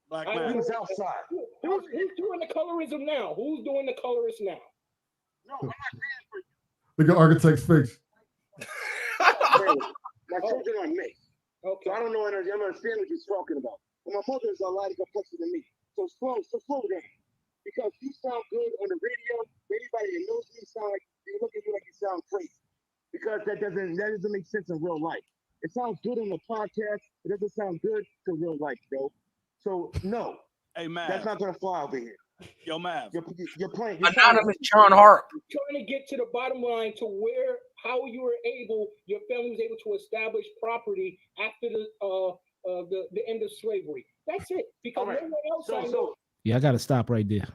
Black Man. He was outside. Who's doing the colorism now? Who's doing the colorist now? No, I'm not paying for you. Look at Architect's face. My children are mixed. Okay. So I don't know. I don't understand what you're talking about. But my mother is a lot complexion than me. So slow down. Because you sound good on the radio. Anybody that knows me sound like they look at you like you sound crazy. Because that doesn't make sense in real life. It sounds good on the podcast. It doesn't sound good to real life, bro. So no, Hey, Mav. that's not gonna fly over here. Yo, Mav. You're playing. Anonymous John Hart. Trying to get to the bottom line to how you were able, your family was able to establish property after the end of slavery. That's it. Because no one else I know. Yeah, I got to stop right there.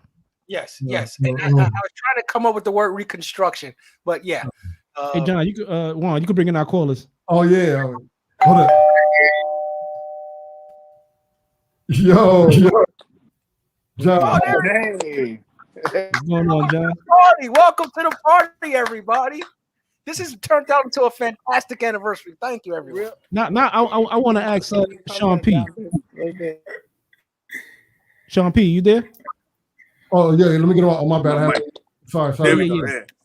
Yes. And I was trying to come up with the word reconstruction, but yeah. Hey, John, you could Juan, you could bring in our callers. Oh yeah. Hold up. Yo. John. Hey. What's going on, John? Party. Welcome to the party, everybody. This has turned out into a fantastic anniversary. Thank you, everyone. Now, I want to ask Sean P. Sean P, you there? Oh yeah, let me get on my bad. Sorry.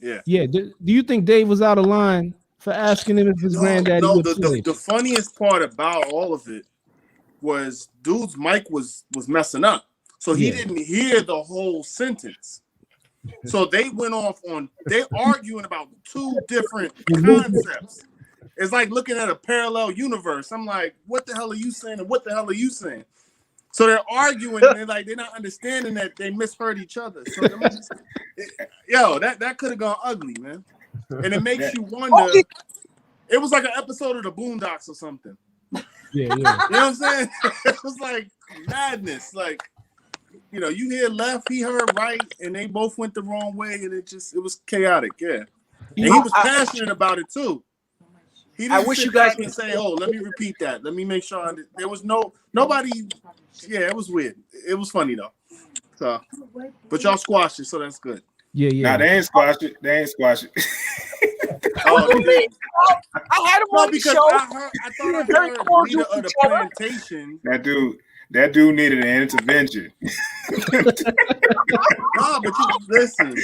Yeah. Do you think Dave was out of line for asking him if his granddaddy No, was slave? the funniest part about all of it was dude's mic was messing up. So he didn't hear the whole sentence. So they went off they're arguing about two different concepts. It's like looking at a parallel universe. I'm like, what the hell are you saying? And what the hell are you saying? So they're arguing and they're not understanding that they misheard each other. So that could have gone ugly, man. And it makes you wonder. It was like an episode of the Boondocks or something. Yeah. You know what I'm saying? It was like madness. Like, you hear left, he heard right, and they both went the wrong way, and it was chaotic. Yeah. And he was passionate about it too. He didn't wish sit you guys back and say, "Oh, let me repeat that. Let me make sure." There was nobody. Yeah, it was weird. It was funny though. So, but y'all squashed it, so that's good. Yeah. Nah, they ain't squashed it. I had him on the show. I thought I heard leader of the plantation. That dude needed an intervention. No, but you listen.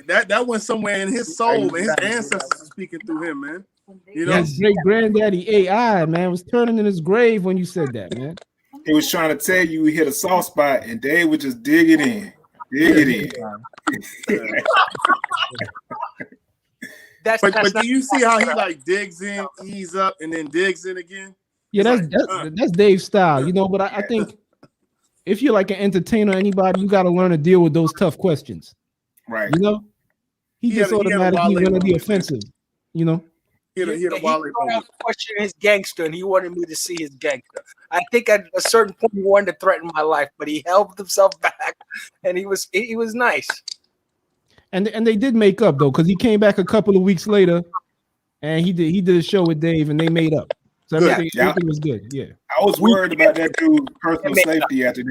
That went somewhere in his soul, man. His ancestors are speaking through him, man. His great granddaddy AI, man, was turning in his grave when you said that, man. He was trying to tell you he hit a soft spot, and Dave would just dig it in. But do you see how he like digs in, ease up, and then digs in again? Yeah, that's Dave's style, But I think if you're like an entertainer, anybody, you got to learn to deal with those tough questions, right? He just automatically went to the offensive, He questioned his gangster, and he wanted me to see his gangster. I think at a certain point he wanted to threaten my life, but he held himself back, and he was nice. And they did make up though, because he came back a couple of weeks later, and he did a show with Dave, and they made up. So everything was good. Yeah, I was worried about that dude's personal safety after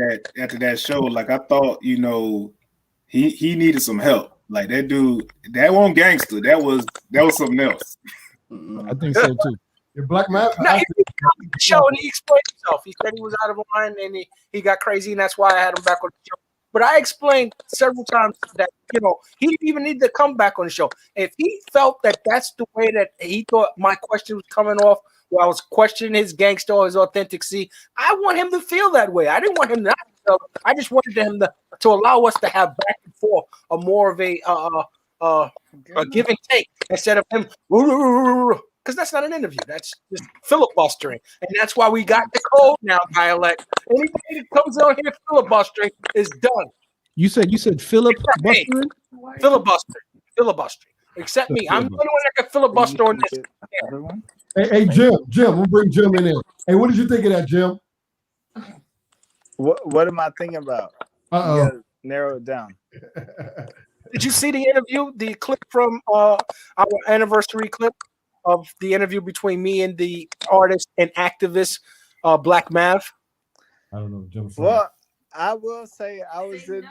that show. Like I thought, he needed some help. Like that dude, that wasn't gangster. That was something else. I think so too. Your Black man. No, he the show and he explained himself. He said he was out of line and he got crazy, and that's why I had him back on the show. But I explained several times that he didn't even need to come back on the show. If he felt that that's the way that he thought my question was coming off, where I was questioning his gangster or his authenticity, I want him to feel that way. I didn't want him not to feel. I just wanted him to allow us to have back and forth a more of a give and take instead of him, because that's not an interview. That's just filibustering, and that's why we got the code now dialect. Anybody that comes out here filibustering is done. You said filibustering? Filibustering. Except me. I'm the only one that can filibuster on this. Hey, Jim, we'll bring Jim in there. Hey, what did you think of that, Jim? What am I thinking about? Narrow it down. Did you see the interview? The clip from our anniversary clip of the interview between me and the artist and activist Black Mav? I don't know, Jim. Well, I will say I was in.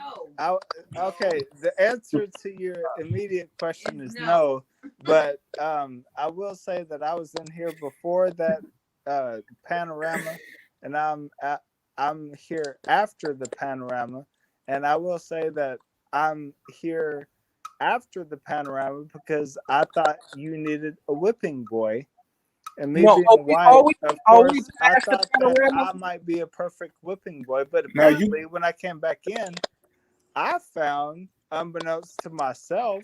Okay, the answer to your immediate question is no, but I will say that I was in here before that panorama, and I'm here after the panorama, and I will say that I'm here after the panorama because I thought you needed a whipping boy. And me being white, of course, I thought that I might be a perfect whipping boy. But apparently, when I came back in, I found, unbeknownst to myself,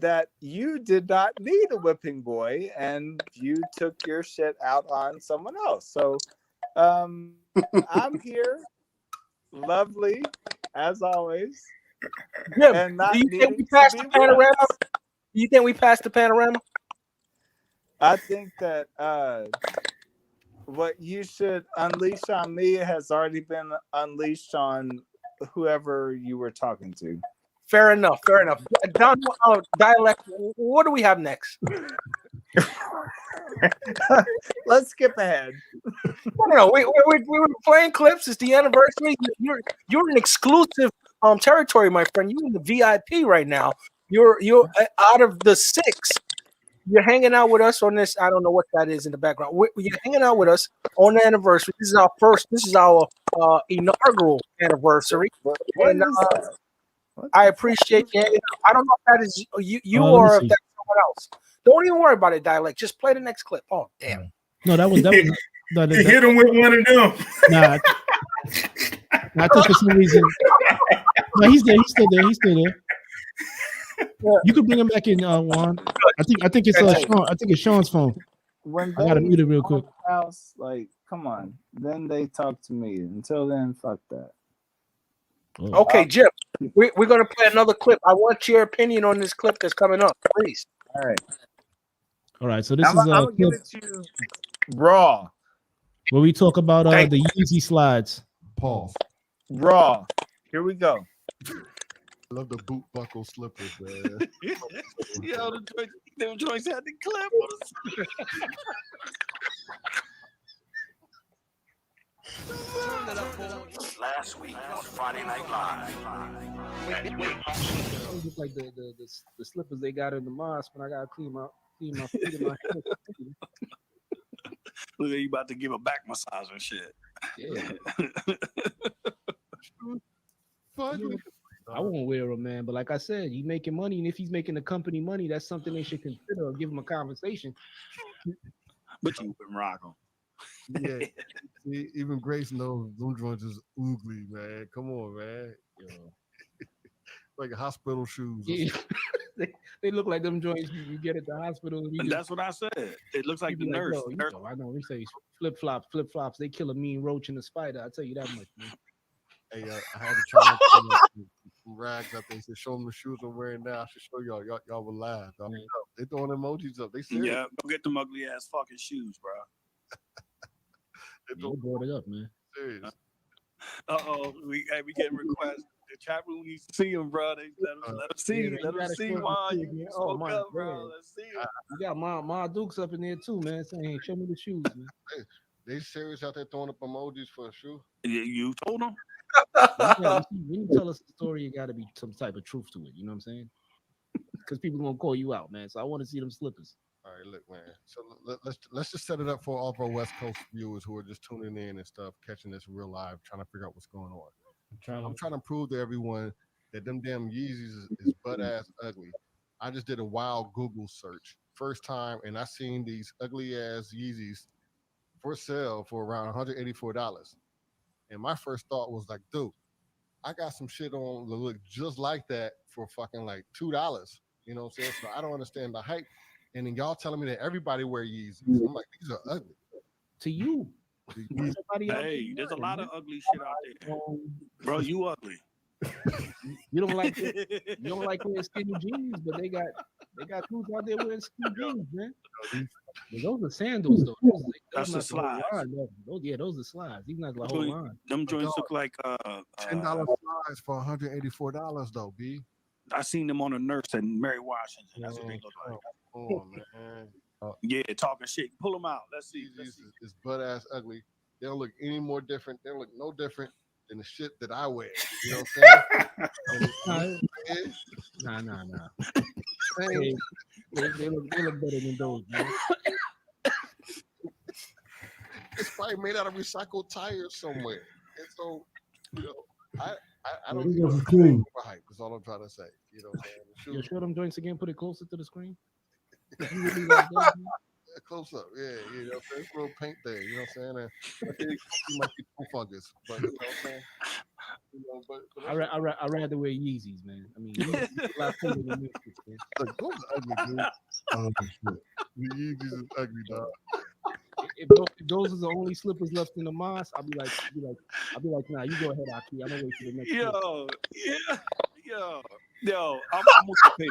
that you did not need a whipping boy and you took your shit out on someone else. So I'm here, lovely as always. Jim, And not do you think we needing passed to the be panorama? whipped. Do you think we passed the panorama? I think that what you should unleash on me has already been unleashed on whoever you were talking to. Fair enough. Fair enough. Don, dialect. What do we have next? Let's skip ahead. No, we were playing clips. It's the anniversary. You're in exclusive territory, my friend. You're in the VIP right now. You're out of the 6. You're hanging out with us on this. I don't know what that is in the background. You're hanging out with us on the anniversary. This is our first. This is our inaugural anniversary. And I appreciate you. I don't know if that is you or if that's someone else. Don't even worry about it, dialect. Just play the next clip. Oh, damn. No, that was no, you hit him with one of them. Nah, I think for some reason. No, he's there. He's still there. He's still there. You could bring him back in, Juan. I think it's Sean. I think it's Sean's phone. When I gotta mute it real quick. House, like, come on. Then they talk to me. Until then, fuck that. Okay, Jim. We're gonna play another clip. I want your opinion on this clip that's coming up, please. All right. So this I'm is gonna give it to you raw. Where we talk about the Yeezy slides. Pause. Raw. Here we go. I love the boot buckle slippers, man. Yo, them joints had the clip on the Last week on Friday Night Live. Those look like the slippers they got in the mosque when I gotta clean my feet and my head. Look at you about to give a back massage and shit. Yeah. I won't wear them, man. But like I said, you making money, and if he's making the company money, that's something they should consider or give him a conversation. But you wouldn't rock them. Yeah, see, even Grace knows them joints is oogly, man. Come on, man. Like hospital shoes. Yeah. they look like them joints you get at the hospital. And that's what I said. It looks like the nurse. I know. We say flip flops. They kill a mean roach and a spider. I tell you that much, man. Hey, I had to try some rags up there. He said, "Show them the shoes I'm wearing now." I should show y'all. Y'all will laugh. They throwing emojis up. They serious. Yeah, go get them ugly ass fucking shoes, bro. They brought it up, man. Serious. We getting requests. The chat room needs to see him, bro. Let them see. Let them see why you spoke up, bro. Let's see him. You got Ma Dukes up in there too, man. Saying, "Hey, show me the shoes, man." They serious out there throwing up emojis for a shoe. You told them. When you tell us the story, you got to be some type of truth to it. You know what I'm saying? Because people gonna call you out, man. So I want to see them slippers. All right, look, man. So let's just set it up for all of our West Coast viewers who are just tuning in and stuff, catching this real live, trying to figure out what's going on. I'm trying to prove to everyone that them damn Yeezys is butt ass ugly. I just did a wild Google search, first time, and I seen these ugly ass Yeezys for sale for around $184. And my first thought was like, dude, I got some shit on that look just like that for fucking like $2. You know what I'm saying? So I don't understand the hype. And then y'all telling me that everybody wear Yeezys. I'm like, these are ugly. To you. Hey, there's a lot of ugly shit out there. Bro, you ugly. You don't like wearing skinny jeans, but they got dudes out there wearing skinny jeans, man. Those are sandals, though. That's the slides. Those are slides. These not the whole line. Them joints look like $10 slides for $184 though, B. I seen them on a nurse at Mary Washington. That's what they look like. Oh man. Yeah, talking shit. Pull them out. Let's see. It's butt ass ugly. They don't look any more different. They don't look no different than the shit that I wear. You know what I'm saying? Nah. They look better than those, man. It's probably made out of recycled tires somewhere. And so, you know, I don't These are clean. Hype. That's all I'm trying to say. You know what I'm saying? Show them joints again. Put it closer to the screen. Close up, yeah, you know, there's a little paint there, you know what I'm saying? And you might be fungus, but you know what I'm saying? You know, but I rather wear Yeezys, man. I mean, Yeezys is a lot cooler than this shit, man. look, those are ugly, dude. Oh shit, the Yeezys is ugly, dog. If those are the only slippers left in the mosque, I'll be like, nah, you go ahead, Aki. I'm gonna wait for the next. Yo, I'm gonna pay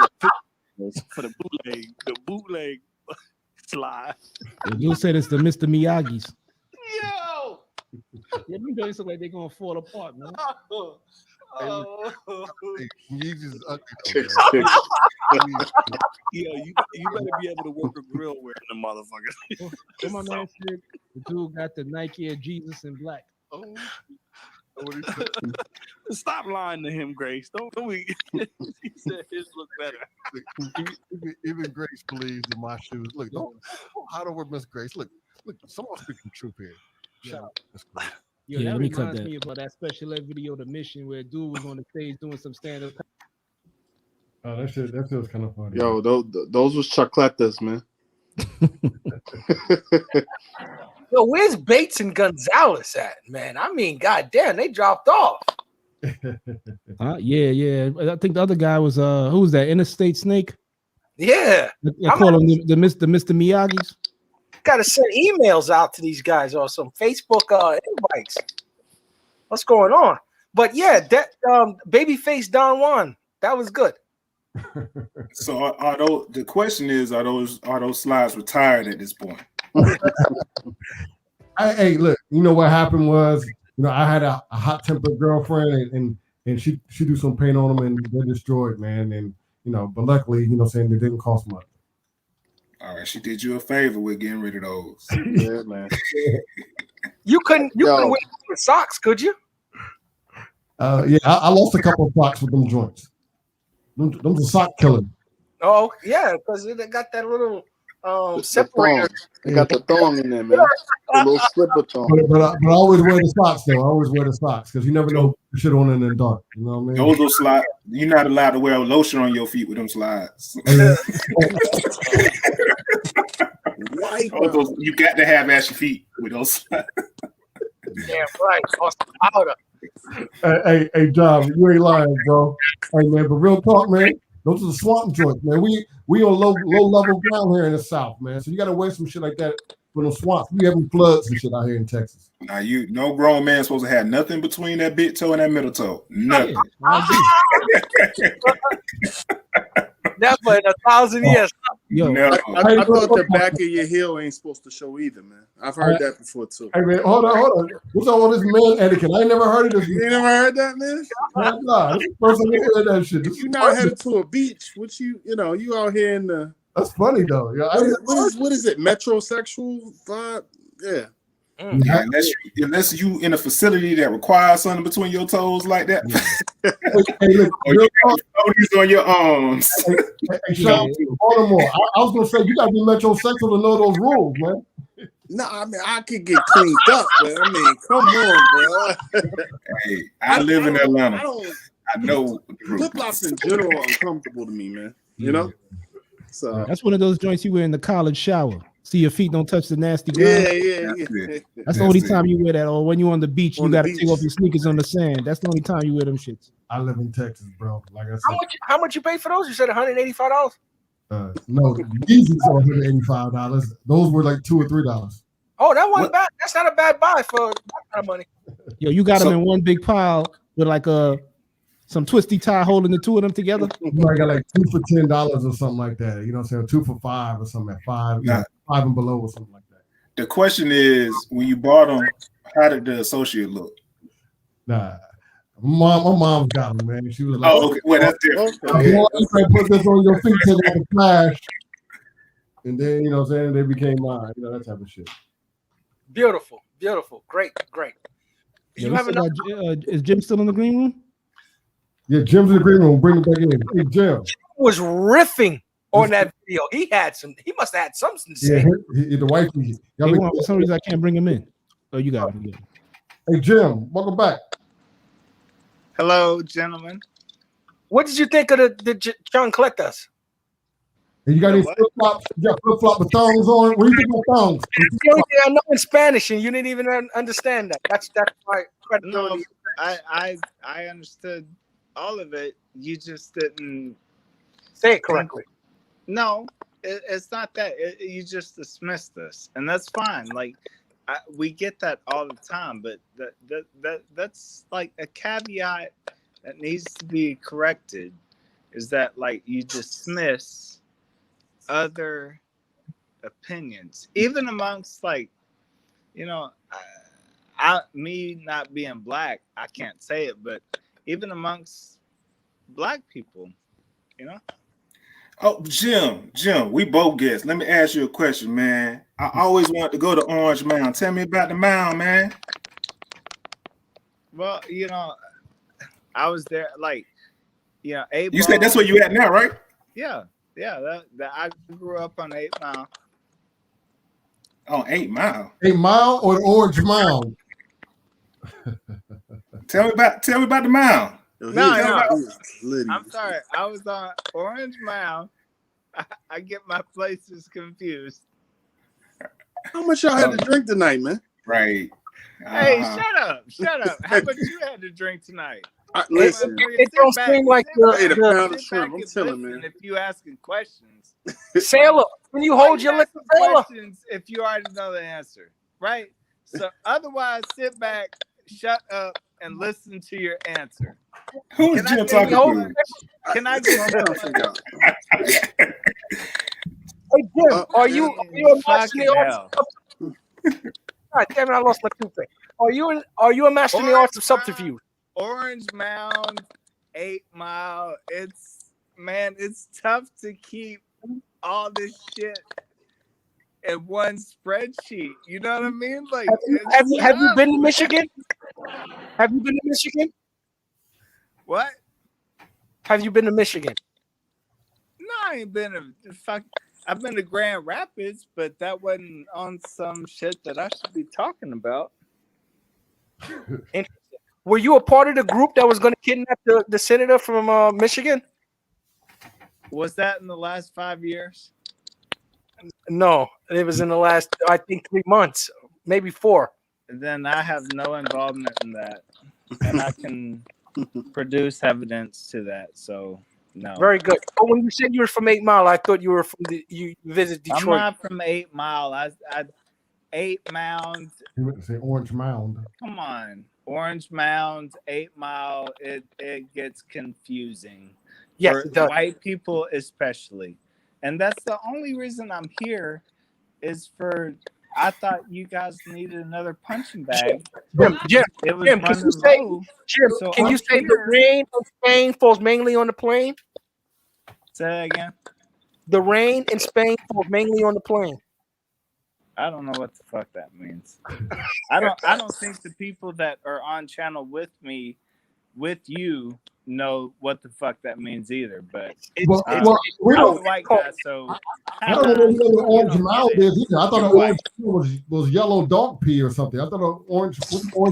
the for the bootleg slide. You said it's the Mr. Miyagi's. Yo, Yeah, you guys look like they're gonna fall apart, man. Hey, Yeezys is ugly, though, man. Yo, you better be able to work a grill wearing the motherfucker. What my man said, the dude got the Nike Air Jesus in black. Oh, Stop lying to him, Grace. Don't we? He said his look better. Even Grace believes in my shoes. Look, don't hide over Miss Grace. Look, someone's speaking truth here. Shout out Miss Grace. Yo, Yeah, that let me cut reminds that. me about that special ed video, The Mission, where a dude was on the stage doing some stand-up. Oh, that shit was kind of funny. Yo, those was chocolates, man. Yo, where's Bates and Gonzalez at, man? I mean, goddamn, they dropped off. Yeah. I think the other guy was who was that? Interstate Snake. Yeah, I call him the Mr. Miyagi's. Got to send emails out to these guys or some Facebook invites. What's going on? But yeah, that Babyface Don Juan, that was good. So the question is, are those slides retired at this point? Hey, look, you know what happened was, I had a hot-tempered girlfriend, and she do some paint on them, and they're destroyed, man. And but luckily, saying they didn't cost much. All right, she did you a favor with getting rid of those. Yeah, man. You couldn't wear with socks, could you? Yeah, I lost a couple of socks with them joints. Them are sock killers. Oh yeah, because they got that little separator. They got the thong in there, man. A little slipper thong. But I always wear the socks, though. I always wear the socks because you never know the shit on in the dark. You know what I mean? Those slides. You're not allowed to wear lotion on your feet with them slides. You got to have ashy feet with those slides. Damn right. Powder. Hey, John, you ain't lying, bro. Hey, man, but real talk, man. Those are the swamp joints, man. We on low level ground here in the South, man. So you got to wear some shit like that for them swamps. We having floods and shit out here in Texas. Now no grown man supposed to have nothing between that big toe and that middle toe. Nothing. Never in 1,000 years. Yo, I thought the back of your heel ain't supposed to show either, man. I've heard that before too. Hey man, hold on. What's all this man etiquette? I ain't never heard of this. You ain't never heard that, man? Nah, this is the first time I heard that shit. You're not headed to a beach, which you out here in the. That's funny though. Yeah, what is it? Metrosexual vibe? Yeah. Yeah, unless you in a facility that requires something between your toes like that. Hey, look, or you got these on your arms. Hey, Sean, Baltimore. I was gonna say you gotta be metrosexual to know those rules, man. No, I mean I could get cleaned up, but I mean, come on, bro. Hey, I live in Atlanta. I know flip flops in general are uncomfortable to me, man. You know, so that's one of those joints you wear in the college shower. See your feet don't touch the nasty ground. Yeah. That's the only time you wear that. Or when you're on the beach, you got to take off your sneakers on the sand. That's the only time you wear them shits. I live in Texas, bro. Like I said. How much you pay for those? You said $185. No, these are $185. Those were like $2 or $3. Oh, that wasn't bad. That's not a bad buy for that kind of money. Yo, you got them in one big pile with like some twisty tie holding the two of them together. I got like 2 for $10 or something like that. You know what I'm saying? 2 for $5 or something at 5. Yeah, 5 and below or something like that. The question is, when you bought them, how did the associate look? Nah, my mom got them, man. She was like, "Oh, okay, well that's different." Okay. Put this on your feet till they flash, and then you know what I'm saying they became mine. You know that type of shit. Beautiful, great. You have is Jim still in the green room? Yeah, Jim's in the green room. Bring it back in. Hey, Jim was riffing on that video. He must have had something to say. Yeah, the wife. For some reason, I can't bring him in. Oh, you got him. Yeah. Hey, Jim, welcome back. Hello, gentlemen. What did you think of the John Collectors? You got any flip flops? You got flip flop with thongs on? What do you think about thongs? That's the only thing I know in Spanish, and you didn't even understand that. That's my credibility. I understood all of it. You just didn't say it correctly. No, it's not that. You just dismissed this, and that's fine. Like we get that all the time, but that's like a caveat that needs to be corrected. Is that like you dismiss other opinions, even amongst like, me not being black, I can't say it, but even amongst black people, Oh, Jim, we both guess. Let me ask you a question, man. I always wanted to go to Orange Mound. Tell me about the mound, man. Well, I was there, like, 8 You said that's where you at now, right? Yeah. That I grew up on 8 Mile. Oh, 8 Mile. 8 Mile or the Orange Mound? Tell me about the mound. No. I'm sorry. I was on Orange Mound. I get my places confused. How much y'all had to drink tonight, man? Right. Hey, shut up. How much you had to drink tonight? Listen, it don't seem like I ate a pound of shrimp. I'm telling, man. If you asking questions, Sailor, can you hold your liquor, Sailor? questions if you already know the answer, right? So otherwise, sit back, shut up, and listen to your answer. Who is Jim talking to? Can I get Hey Jim, are you a master in the arts of subterfuge? God damn it, I lost my toothpick. Are you a master in the arts of subterfuge? Orange Mound, 8 Mile. It's tough to keep all this shit in one spreadsheet. You know what I mean? Like, have you been to Michigan? Have you been to Michigan? What? Have you been to Michigan? No, I ain't been to fuck. I've been to Grand Rapids, but that wasn't on some shit that I should be talking about. Interesting. Were you a part of the group that was going to kidnap the senator from Michigan? Was that in the last 5 years? No, it was in the last, I think, 3 months, maybe 4. Then I have no involvement in that, and I can produce evidence to that. So no. Very good. But when you said you were from 8 Mile, I thought you were from you visit Detroit. I'm not from 8 Mile. I 8 Mound. You went to say Orange Mound. Come on, Orange Mound, 8 Mile. It gets confusing. Yes, for it does. White people especially, and that's the only reason I'm here. Is for I thought you guys needed another punching bag. Jim, it was Jim, can you say, Jim, so can I'm you say here. the rain in Spain falls mainly on the plain? Say that again. The rain in Spain falls mainly on the plain. I don't know what the fuck that means. I don't think the people that are on channel with me, with you, know what the fuck that means either. But we I'm don't a white guy, so I don't know what the Orange Mound is either. I thought the Orange was yellow dog pee or something. I thought the Orange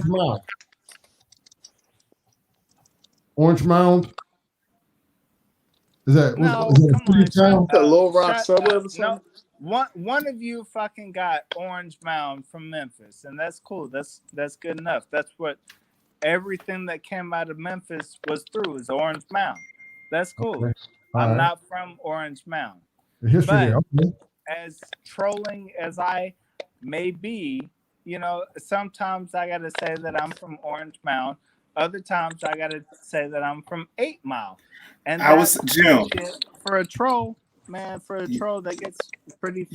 Mound. Orange Mound. Is that a Low Rock suburb or something? No, one of you fucking got Orange Mound from Memphis, and that's cool. That's good enough. That's what everything that came out of Memphis was through is Orange Mound. That's cool. Okay. I'm not from Orange Mound. The history there. Okay. As trolling as I may be, sometimes I gotta say that I'm from Orange Mound. Other times I gotta say that I'm from 8 Mile. And I was Jim. For a troll, man, that gets pretty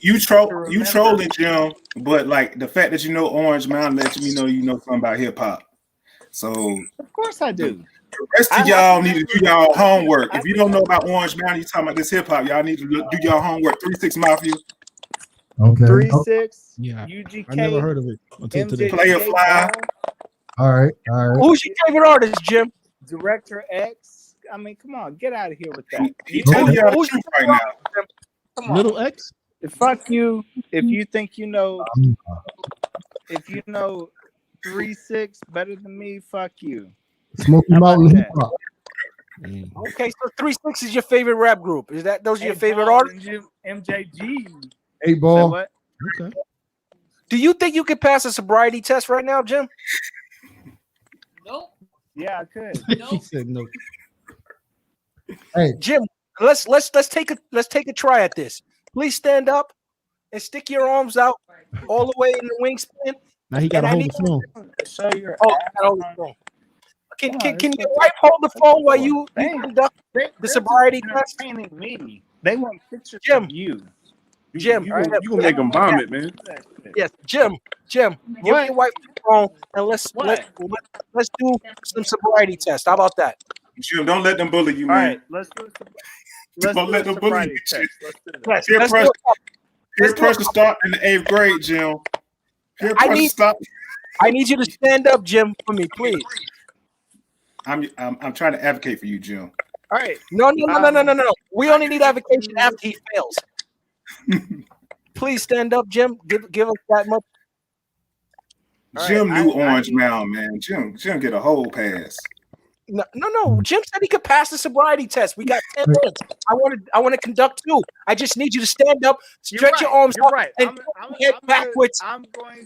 you trolling, Jim, but like the fact that you know Orange Mountain lets me know you know something about hip hop. So of course I do. The rest of y'all need to do y'all homework. If you don't know about Orange Mountain, you talking about this hip hop, y'all need to do y'all homework. 3-6 Mafia. Okay. 3-6. Yeah. UGK. I never heard of it until today. Player Fly. All right. Who's your favorite artist, Jim? Director X. I mean, come on, get out of here with that. He telling y'all the truth right now. Come on. Little X. Fuck you. If you think you know, if you know 3-6 better than me, fuck you. Smoky Mountain hip hop. Okay, so 3-6 is your favorite rap group. Is that those are your favorite artists? MJG. 8 Ball. What? Okay. Do you think you could pass a sobriety test right now, Jim? Yeah, I could. He said no. Hey, Jim, let's take a try at this. Please stand up and stick your arms out all the way in the wingspan. Now he got to And I hold need the phone. Show your oh, ass. I gotta hold the phone. Can Come on, your it's wife hold the phone while They- you conduct they're the just sobriety test? entertaining me. They want pictures Jim, of you. Jim, You gonna make them vomit, man. yes, Jim, give What? your wife the phone and let's do some sobriety test. How about that? Jim, don't let them bully you, All man. right, let's do Let's Don't do let a them bully sobriety you. test. Let's do that. Yes, Peer let's do pressure, it. peer pressure start in the 8th grade, Jim. Peer I pressure need- stop. I need you to stand up, Jim, for me, please. I'm trying to advocate for you, Jim. All right. No. We only need avocation after he fails. Please stand up, Jim. Give us that much. Jim knew Orange Mound, man. Jim get a whole pass. No. Jim said he could pass the sobriety test. We got 10 minutes. I want to conduct 2. I just need you to stand up, stretch your arms out, and head backwards. I'm going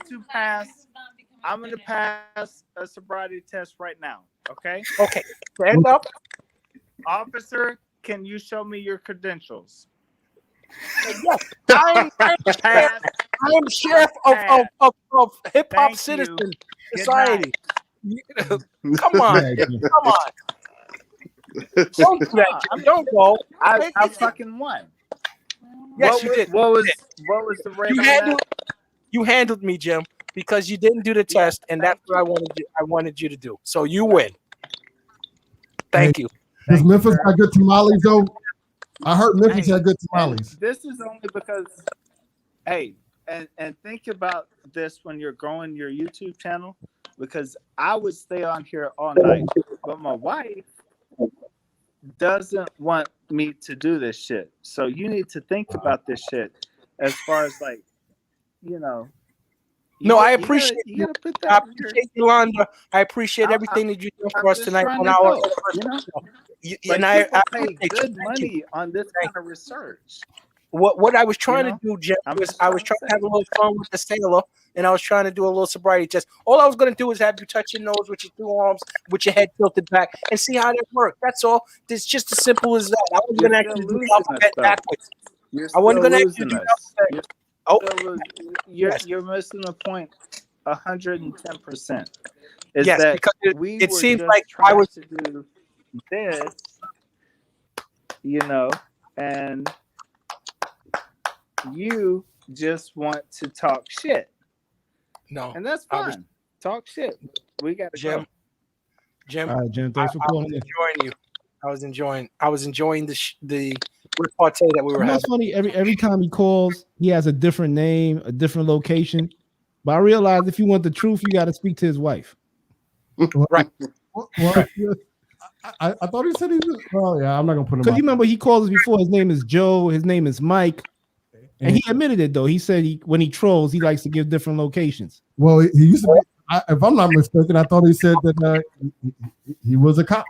to pass a sobriety test right now. Okay. Okay. Stand up. Officer, can you show me your credentials? Yes. I'm sheriff of HipHopCitizen Society. Come on. Don't do that. Jim. Don't go. I fucking won. Yes, you did. What was the rate? You handled me, Jim, because you didn't do the test, and that's what I wanted you to do. So you win. Thank you. Does Memphis got good tamales though? I heard Memphis had good tamales. This is only because, hey, and think about this when you're growing your YouTube channel, because I would stay on here all night, but my wife doesn't want me to do this shit. So you need to think about this shit as far as like, you know. No, I appreciate you. Gotta put I that appreciate Yolanda. I appreciate everything that you do for us tonight on our. And I pay good money on this kind of research. What I was trying to do, Jeff, was I was trying to have a little fun with the sailor, and I was trying to do a little sobriety test. All I was going to do is have you touch your nose with your 2 arms, with your head tilted back, and see how that worked. That's all. It's just as simple as that. I wasn't going to actually do the alphabet backwards. I wasn't going to actually do the alphabet. You're missing the point 110%. Yes, because it seems like I was to do this, you know, and you just want to talk shit. No, and that's fine. Talk shit. We got Jim. Jim, all right, Jim. Thanks for calling. I was enjoying the repartee that we were having. It's funny. Every time he calls, he has a different name, a different location. But I realize if you want the truth, you got to speak to his wife. Right. Well, I thought he said he was. Well, yeah, I'm not gonna put him. Because you remember he called us before. His name is Joe. His name is Mike, and he admitted it though. He said when he trolls, he likes to give different locations. Well, he used to be. If I'm not mistaken, I thought he said that he was a cop.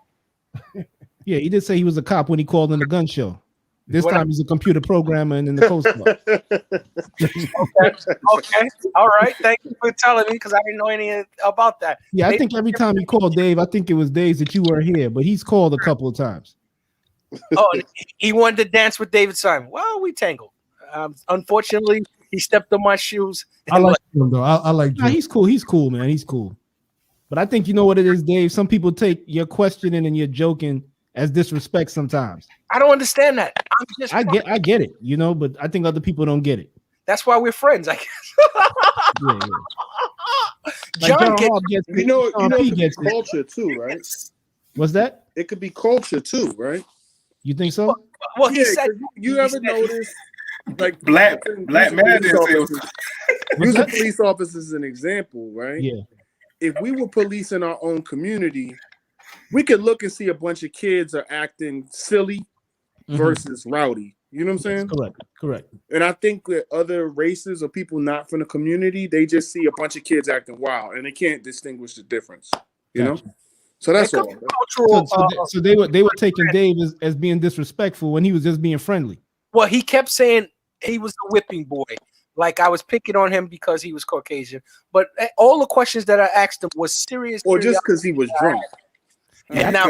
Yeah, he did say he was a cop when he called in the gun show. This time he's a computer programmer and in the Coast Guard. Okay. All right. Thank you for telling me because I didn't know any about that. Yeah, I think every time he called Dave, I think it was days that you were here, but he's called a couple of times. Oh, he wanted to dance with David Simon. Well, we tangled. Unfortunately, he stepped on my shoes. I like him though. I like Jim. Nah, he's cool. He's cool, man. He's cool. But I think you know what it is, Dave. Some people take your questioning and your joking as disrespect sometimes. I don't understand that. I get it, you know, but I think other people don't get it. That's why we're friends, I guess. Yeah. John gets it. You know, it gets could be culture too, right? What's that? It could be culture too, right? You think so? Well, he said. You ever notice, like black man didn't say it was. Using police officers as an example, right? Yeah. If we were policing our own community, we could look and see a bunch of kids are acting silly versus rowdy. You know what I'm saying? Correct. And I think that other races or people not from the community, they just see a bunch of kids acting wild and they can't distinguish the difference. You know? So that's all. So they were taking Dave as being disrespectful when he was just being friendly. Well, he kept saying he was a whipping boy. Like I was picking on him because he was Caucasian. But all the questions that I asked him was serious. Or just because he was drunk. And now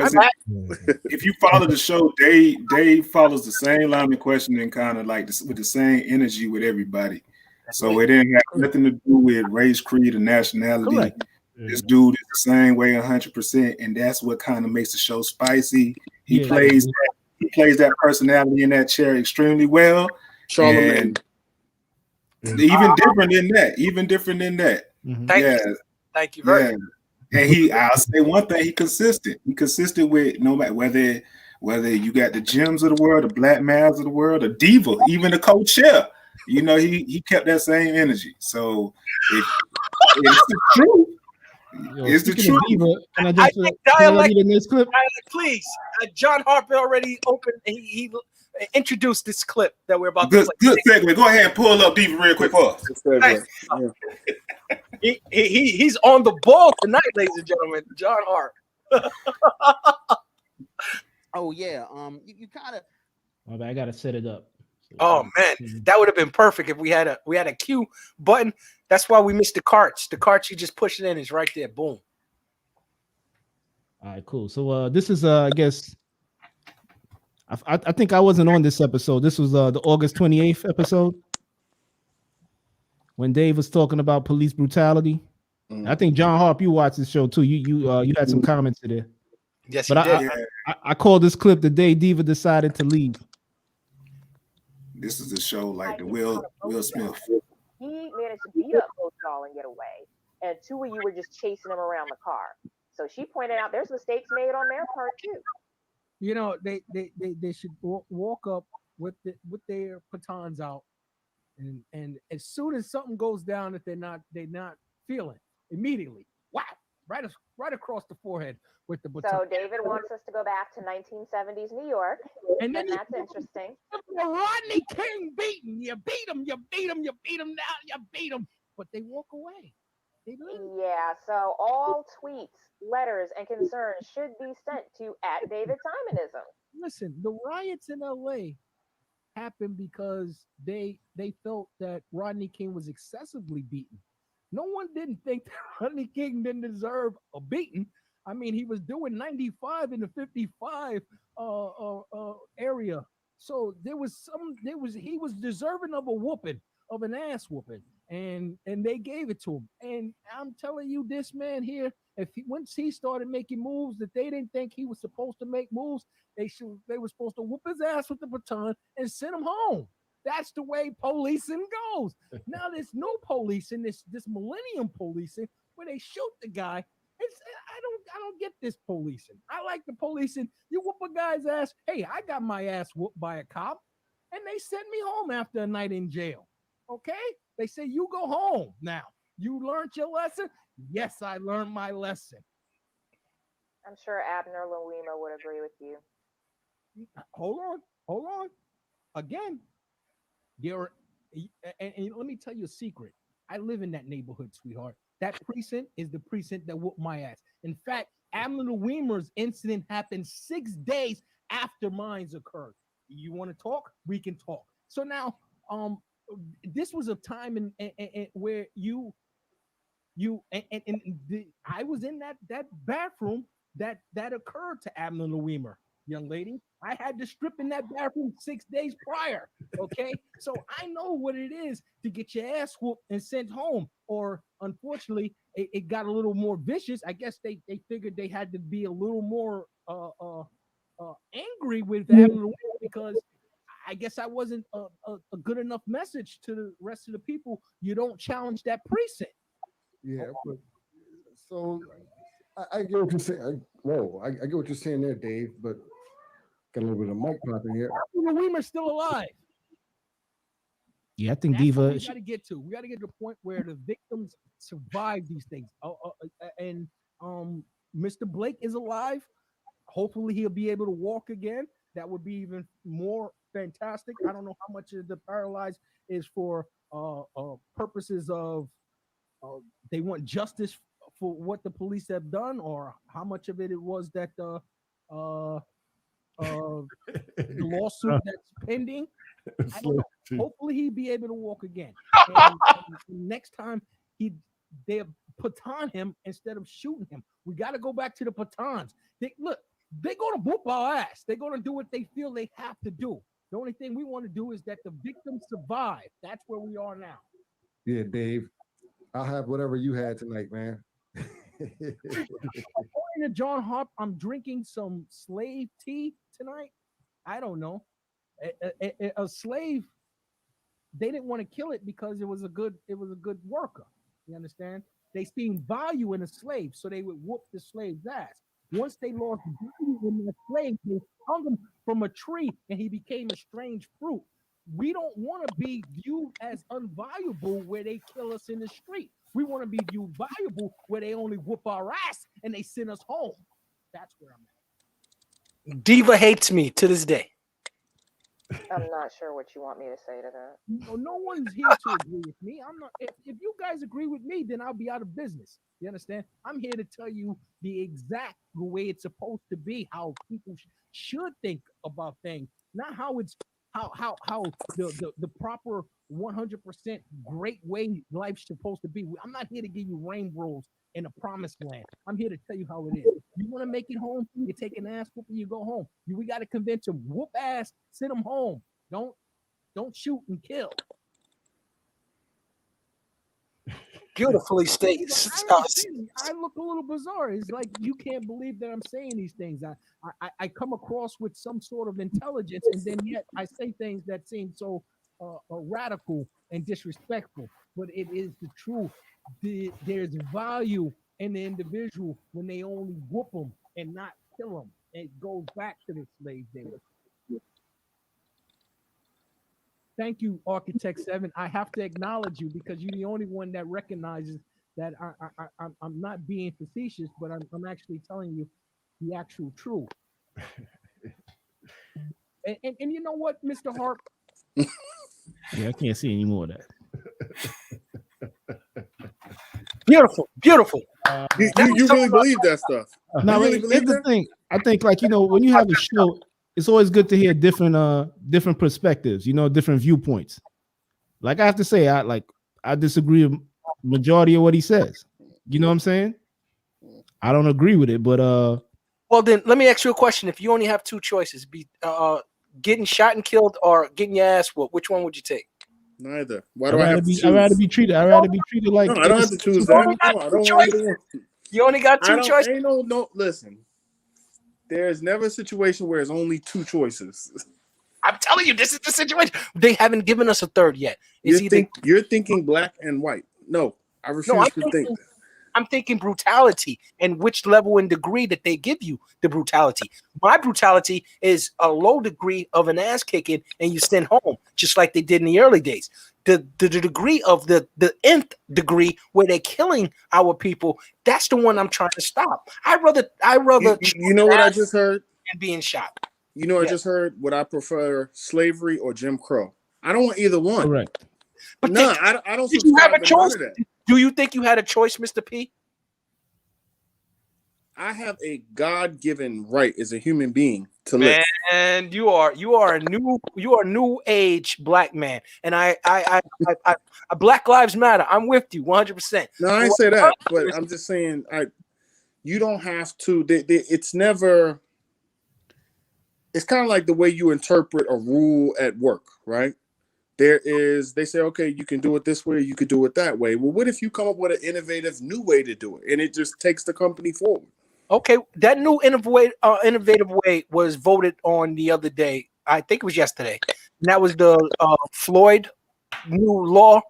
if you follow the show, Dave follows the same line of questioning, kind of like this, with the same energy with everybody. So it didn't have nothing to do with race, creed, or nationality. Correct. This dude is the same way 100%, and that's what kind of makes the show spicy. He plays that personality in that chair extremely well. Charlemagne. And even different than that. Thank you very much. And I'll say one thing, he consistent. He consistent with no matter whether you got the Jims of the world, the Black Mavs of the world, the Diva, even the co-chair. You know, he kept that same energy. So it's the truth. It's the truth. Diva, can I just read in this clip? Please. John Harper already opened. He introduced this clip that we're about to play. Good segue. Go ahead and pull up Diva real quick for us. He's on the ball tonight, ladies and gentlemen. John Hart. Oh yeah. You kind of. I gotta set it up. Oh man, that would have been perfect if we had a cue button. That's why we missed the carts. The carts you just push it in is right there. Boom. All right, cool. So this is I guess I think I wasn't on this episode. This was the August 28th episode when Dave was talking about police brutality. I think John Harp, you watched this show too. You had some comments in there. Yes, but I called this clip the day Diva decided to leave. This is a show like the Will Smith. He managed to beat up both y'all and get away, and two of you were just chasing him around the car. So she pointed out there's mistakes made on their part too. You know, they should walk up with their batons out, and as soon as something goes down that they're not feeling, immediately, wow, right across the forehead with the baton. So David wants us to go back to 1970s New York, and that's interesting. Rodney King beaten. You beat him now, you beat him. But they walk away. Yeah, so all tweets, letters, and concerns should be sent to @DavidSimonism. Listen, the riots in LA happened because they felt that Rodney King was excessively beaten. No one didn't think that Rodney King didn't deserve a beating. I mean, he was doing 95 in the 55 area. So he was deserving of a whooping, of an ass whooping, and they gave it to him. And I'm telling you, this man here, once he started making moves that they didn't think he was supposed to make moves, they were supposed to whoop his ass with the baton and send him home. That's the way policing goes. Now there's no policing, this millennium policing where they shoot the guy. I don't get this policing. I like the policing. You whoop a guy's ass. Hey, I got my ass whooped by a cop, and they sent me home after a night in jail. Okay? They say you go home now. You learned your lesson? Yes, I learned my lesson. I'm sure Abner Louima would agree with you. Hold on. Again, and let me tell you a secret. I live in that neighborhood, sweetheart. That precinct is the precinct that whooped my ass. In fact, Abner Louima's incident happened 6 days after mine's occurred. You want to talk? We can talk. So now, this was a time in where I was in that bathroom that occurred to Abner Louima, young lady. I had to strip in that bathroom 6 days prior. Okay, so I know what it is to get your ass whooped and sent home. Or unfortunately, it got a little more vicious. I guess they figured they had to be a little more angry with Abner Louima because I guess I wasn't a good enough message to the rest of the people. You don't challenge that precinct. Yeah, but so I get what you're saying. I get what you're saying there, Dave. But got a little bit of mic popping here. Louima's still alive. Yeah, I think That's Diva. what we got to get to. We got to get to the point where the victims survive these things. And Mr. Blake is alive. Hopefully, he'll be able to walk again. That would be even more fantastic. I don't know how much of the paralyzed is for purposes of they want justice for what the police have done, or how much of it was that the lawsuit that's pending. I don't know. Hopefully he'd be able to walk again. And next time baton him instead of shooting him. We got to go back to the batons. They're going to whoop our ass. They're going to do what they feel they have to do. The only thing we want to do is that the victims survive. That's where we are now. Yeah, Dave. I'll have whatever you had tonight, man. According to John Harp, I'm drinking some slave tea tonight. I don't know. A slave, they didn't want to kill it because it was a good worker. You understand? They seen value in a slave, so they would whoop the slave's ass. Once they lost value in the slave, they hung him from a tree and he became a strange fruit. We don't want to be viewed as unvaluable where they kill us in the street. We want to be viewed valuable where they only whoop our ass and they send us home. That's where I'm at. Diva hates me to this day. I'm not sure what you want me to say to that. No one's here to agree with me. I'm not. If you guys agree with me, then I'll be out of business. You understand? I'm here to tell you the exact way it's supposed to be, how people should think about things, not how it's how the proper 100% great way life's supposed to be. I'm not here to give you rainbows in a promised land. I'm here to tell you how it is. You want to make it home, you take an ass whooping, you go home. We got to convince them, whoop ass, send them home. Don't shoot and kill. Beautifully stated. I look a little bizarre. It's like you can't believe that I'm saying these things. I come across with some sort of intelligence, and then yet I say things that seem so radical and disrespectful. But it is the truth. There's value in the individual when they only whoop them and not kill them. It goes back to the slave days. Thank you, Architect 7. I have to acknowledge you because you're the only one that recognizes that I'm not being facetious, but I'm actually telling you the actual truth. And you know what, Mr. Harp? Yeah, I can't see any more of that. Beautiful. You really believe that stuff? No, you really here's believe the that? thing. I think, like, when you have a show, it's always good to hear different perspectives, different viewpoints. Like I have to say, I disagree with majority of what he says. You know what I'm saying? I don't agree with it, but well, then let me ask you a question. If you only have two choices, be getting shot and killed or getting your ass whooped, which one would you take? Neither. Why do I have to choose? I'd rather be treated like. No, I don't have to choose that. No, I don't want either one. You only got two choices. Ain't no. Listen, there's never a situation where it's only two choices. I'm telling you, this is the situation. They haven't given us a third yet. You're thinking black and white. No, I refuse to think that. I'm thinking brutality and which level and degree that they give you the brutality. My brutality is a low degree of an ass kicking and you send home, just like they did in the early days. The degree of the nth degree where they're killing our people, that's the one I'm trying to stop. I rather you know what I just heard? And being shot. You know what I just heard? Would I prefer slavery or Jim Crow? I don't want either one. Correct. But no, I don't. Did you have a choice? Do you think you had a choice, Mr. P? I have a God-given right as a human being to live. And you are a new age black man, and I Black Lives Matter. I'm with you 100%. No, I ain't say that, but I'm just saying you don't have to. It's never. It's kind of like the way you interpret a rule at work, right? They say, okay, you can do it this way, you could do it that way. Well, what if you come up with an innovative new way to do it, and it just takes the company forward? Okay, that new innovative way was voted on the other day. I think it was yesterday. And that was the Floyd new law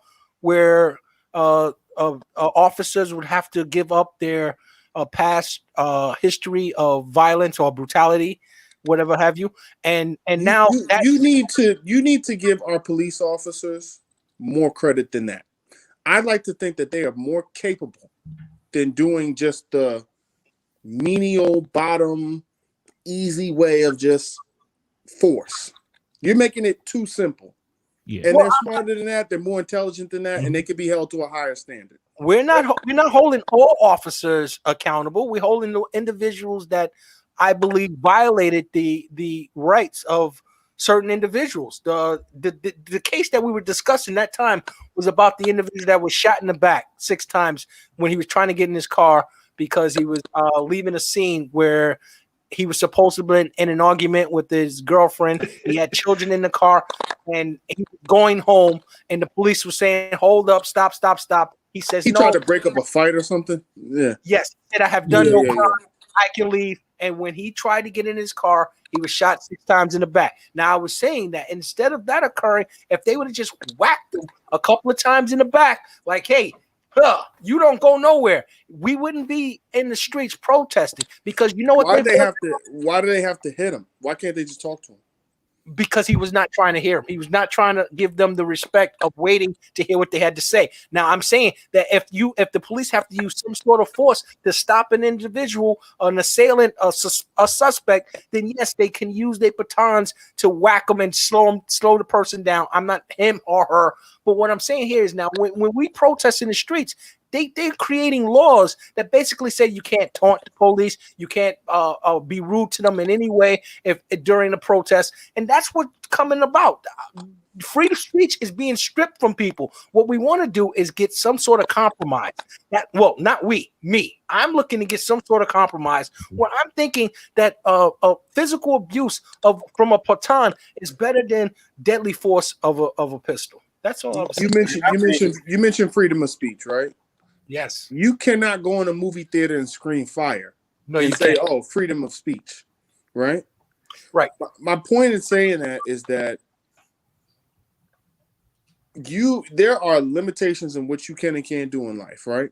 where officers would have to give up their past history of violence or brutality, whatever have you. And now you need to give our police officers more credit than that. I'd like to think that they are more capable than doing just the menial, bottom, easy way of just force. You're making it too simple. Yeah. And they're smarter than that, they're more intelligent than that, and they can be held to a higher standard. We're not holding all officers accountable. We're holding the individuals that I believe violated the rights of certain individuals. The case that we were discussing that time was about the individual that was shot in the back 6 times when he was trying to get in his car because he was leaving a scene where he was supposed to be in an argument with his girlfriend. He had children in the car, and he was going home, and the police were saying, "Hold up, stop, stop, stop." He says, He "No." tried to break up a fight or something. Yeah. Yes, he said, "I have done no crime. I can leave." And when he tried to get in his car, he was shot 6 times in the back. Now, I was saying that instead of that occurring, if they would have just whacked him a couple of times in the back, like, "Hey, you don't go nowhere," we wouldn't be in the streets protesting. Because you know what? Why do they have to hit him? Why can't they just talk to him? Because he was not trying to hear him. He was not trying to give them the respect of waiting to hear what they had to say. Now, I'm saying that if the police have to use some sort of force to stop an individual, an assailant, a suspect, then yes, they can use their batons to whack them and slow the person down. I'm not him or her. But what I'm saying here is now when we protest in the streets, they're creating laws that basically say you can't taunt the police, you can't be rude to them in any way if during the protest, and that's what's coming about. Freedom of speech is being stripped from people. What we want to do is get some sort of compromise. Me. I'm looking to get some sort of compromise. Where I'm thinking that physical abuse from a baton is better than deadly force of a pistol. That's all. You mentioned freedom of speech, right? Yes. You cannot go in a movie theater and scream fire. No, and you say, can't. "Oh, freedom of speech," right? Right. My point in saying that is that there are limitations in what you can and can't do in life, right?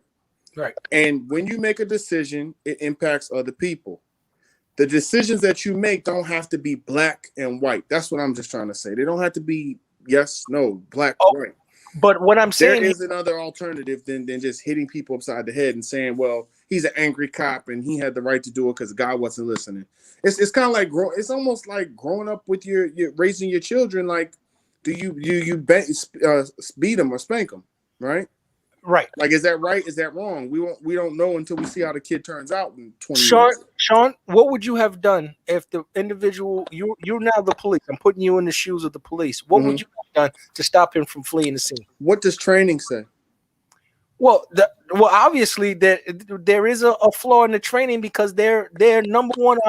Right. And when you make a decision, it impacts other people. The decisions that you make don't have to be black and white. That's what I'm just trying to say. They don't have to be yes, no, black, white. But what I'm saying there is another alternative than just hitting people upside the head and saying, "Well, he's an angry cop and he had the right to do it because God wasn't listening." It's kind of like it's almost like growing up with your raising your children. Like, do you beat them or spank them, right? Right. Like, is that right? Is that wrong? We don't know until we see how the kid turns out in 20 Sean, years. Sean, what would you have done if the individual you're now the police? I'm putting you in the shoes of the police. What would you have done to stop him from fleeing the scene? What does training say? Well, obviously there is a flaw in the training because they're number one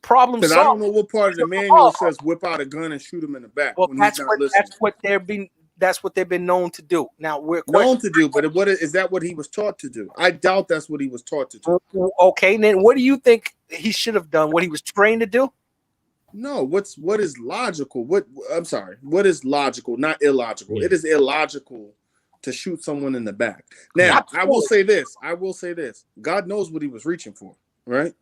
problem Because I don't know what part of the manual says whip out a gun and shoot him in the back. Well, when he's not listening. That's what they've been known to do. Now we're known to do, but is that what he was taught to do? I doubt that's what he was taught to do. Okay, then what do you think he should have done? What he was trained to do? No, what is logical? What is logical, not illogical? Yeah. It is illogical to shoot someone in the back. Now, absolutely. I will say this. God knows what he was reaching for, right?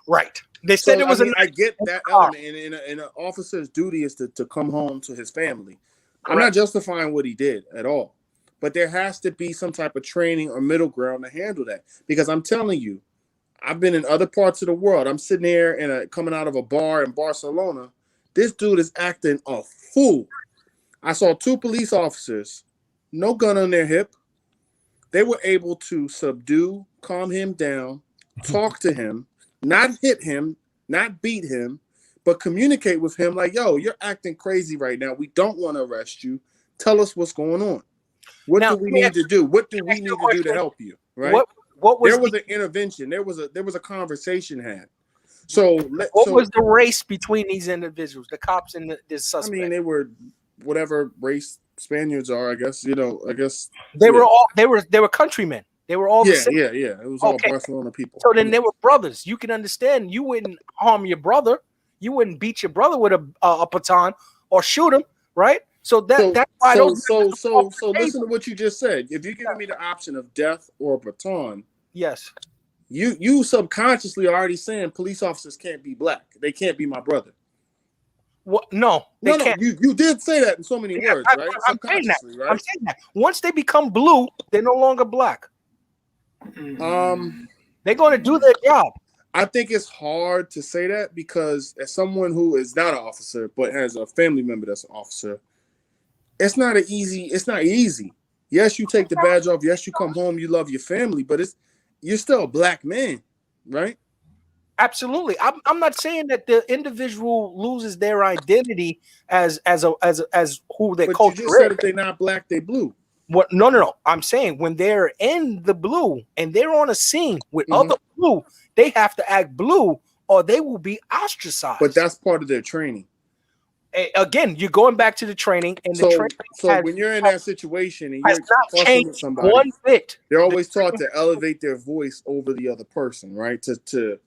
Right. They said I get that element, and an officer's duty is to come home to his family. Correct. I'm not justifying what he did at all, but there has to be some type of training or middle ground to handle that. Because I'm telling you, I've been in other parts of the world. I'm sitting there coming out of a bar in Barcelona. This dude is acting a fool. I saw 2 police officers, no gun on their hip. They were able to subdue, calm him down, talk to him, not hit him, not beat him, but communicate with him like, "Yo, you're acting crazy right now. We don't want to arrest you. Tell us what's going on. What do we need to do? What do we need to do to help you?" Right? There was an intervention. There was a conversation had. So what was the race between these individuals, the cops and the suspect? I mean, they were whatever race Spaniards are. I guess they were all they were countrymen. They were all yeah. It was all Barcelona people. So then they were brothers. You can understand. You wouldn't harm your brother. You wouldn't beat your brother with a baton or shoot him, right? So that's why. So listen to what you just said. If you're giving me the option of death or a baton, yes, you subconsciously are already saying police officers can't be black. They can't be my brother. What? No, they can't. You did say that in so many words, right? I'm saying that. Once they become blue, they're no longer black. They're going to do their job. I think it's hard to say that because as someone who is not an officer but has a family member that's an officer, it's not easy. Yes, you take the badge off. Yes, you come home. You love your family, but you're still a black man, right? Absolutely. I'm not saying that the individual loses their identity as who their But culture you just said is. if they're not black, they blue. What? No. I'm saying when they're in the blue and they're on a scene with other blue, they have to act blue or they will be ostracized. But that's part of their training. Again, you're going back to the training, and the training. So when you're in that situation and you're not fussing changed with somebody, one bit. They're always taught to elevate their voice over the other person, right? To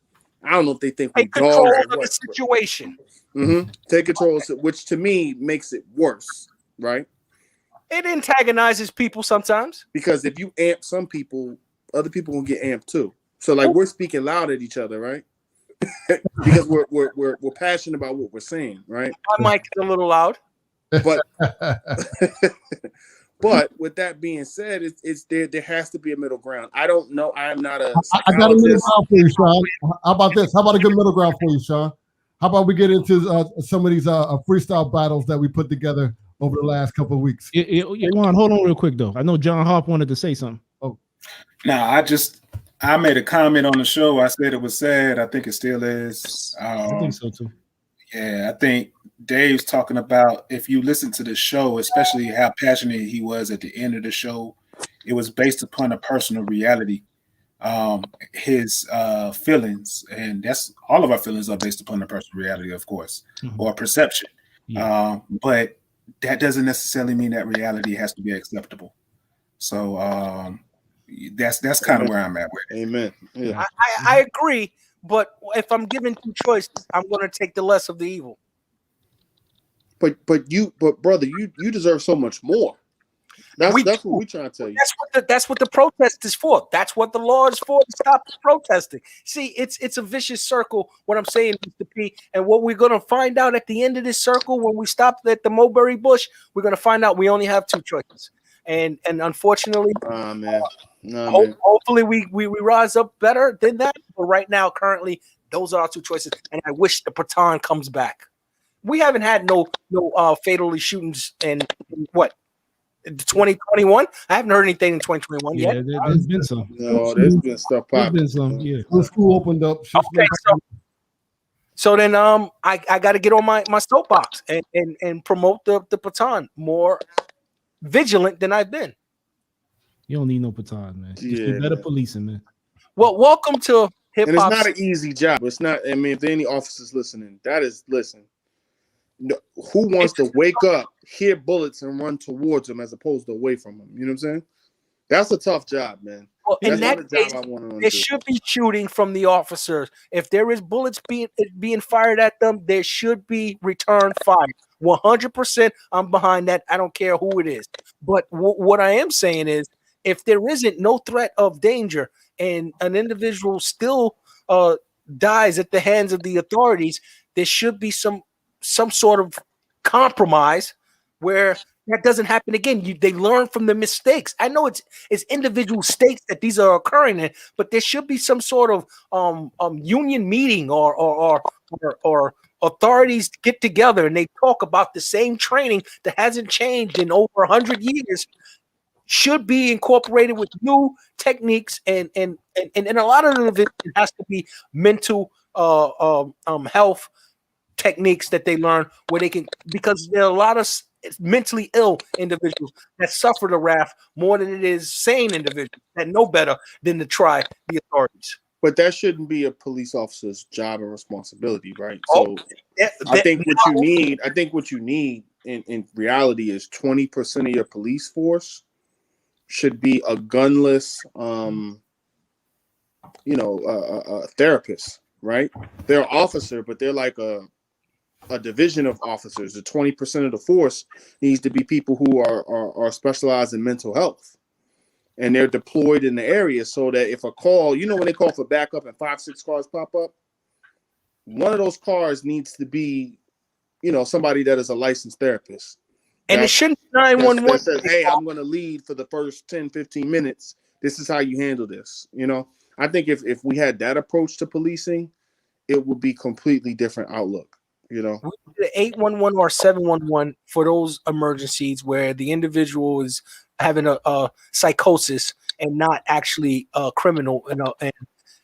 I don't know if they think we Take control dogs of or the situation. Take control, which to me makes it worse, right? It antagonizes people sometimes. Because if you amp some people, other people will get amped too. So like we're speaking loud at each other, right? Because we're passionate about what we're saying, right? My mic is a little loud. But but with that being said, it's there has to be a middle ground. I don't know. I am not a I got a middle ground for you, Sean. How about this? How about a good middle ground for you, Sean? How about we get into some of these freestyle battles that we put together over the last couple of weeks? Juan, hold on real quick though. I know John Harp wanted to say something. Oh, no, I made a comment on the show. I said it was sad. I think it still is. I think so too. Yeah, I think Dave's talking about, if you listen to the show, especially how passionate he was at the end of the show, it was based upon a personal reality. His feelings, and that's all of our feelings are based upon the personal reality, of course, or perception. Yeah. But that doesn't necessarily mean that reality has to be acceptable. So that's kind of where I'm at with it. Amen. Yeah. I agree, but if I'm given two choices, I'm going to take the less of the evil. But brother, you deserve so much more. That's what we're trying to tell you. That's what the protest is for. That's what the law is for, to stop the protesting. See, it's a vicious circle, what I'm saying, Mr. P. And what we're gonna find out at the end of this circle, when we stop at the mulberry bush, we're gonna find out we only have two choices. And unfortunately, hopefully we rise up better than that. But right now, currently, those are our two choices. And I wish the baton comes back. We haven't had no fatally shootings in what? 2021. I haven't heard anything in 2021 yet. There's been some. No, there's been stuff popping. There's been some. Yeah. The school opened up. Okay, so then I got to get on my soapbox and promote the baton more vigilant than I've been. You don't need no baton, man. Just Yeah, be better man. policing, man. Well, welcome to hip And it's hop. not an easy job. It's not. I mean, if there are any officers listening, listen. No, who wants to wake up, hear bullets, and run towards them as opposed to away from them? You know what I'm saying? That's a tough job, man. Well, in That's that not a job case, I want to there do. should be shooting from the officers. If there is bullets being fired at them, there should be return fire. 100%, I'm behind that. I don't care who it is. But what I am saying is, if there isn't no threat of danger and an individual still dies at the hands of the authorities, there should be some sort of compromise where that doesn't happen again. They learn from the mistakes. I know it's individual states that these are occurring in, but there should be some sort of union meeting or authorities get together and they talk about the same training that hasn't changed in over 100 years. Should be incorporated with new techniques and a lot of it has to be mental health techniques that they learn where they can, because there are a lot of mentally ill individuals that suffer the wrath more than it is sane individuals that know better than to try the authorities. But that shouldn't be a police officer's job and responsibility, right? So I think what you need in reality is 20% of your police force should be a gunless a therapist, right? They're an officer, but they're like a division of officers. The 20% of the force needs to be people who are specialized in mental health, and they're deployed in the area so that if a call, when they call for backup and 5-6 cars pop up, one of those cars needs to be, somebody that is a licensed therapist. And it shouldn't be 911. That says, hey, I'm going to lead for the first 10, 15 minutes. This is how you handle this. I think if we had that approach to policing, it would be completely different outlook. The 811 or 711 for those emergencies where the individual is having a psychosis and not actually a criminal, and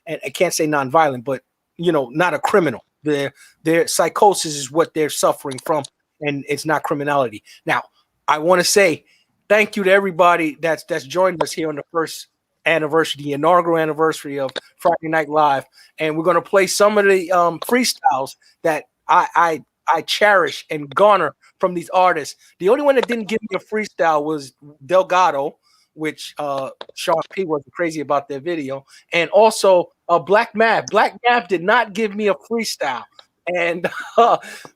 I can't say nonviolent, but not a criminal. Their psychosis is what they're suffering from, and it's not criminality. Now, I want to say thank you to everybody that's joined us here on the first anniversary, the inaugural anniversary of Friday Night Live, and we're going to play some of the freestyles that I cherish and garner from these artists. The only one that didn't give me a freestyle was Delgado, which Sean P was crazy about their video, and also Black Mav. Black Mav did not give me a freestyle, and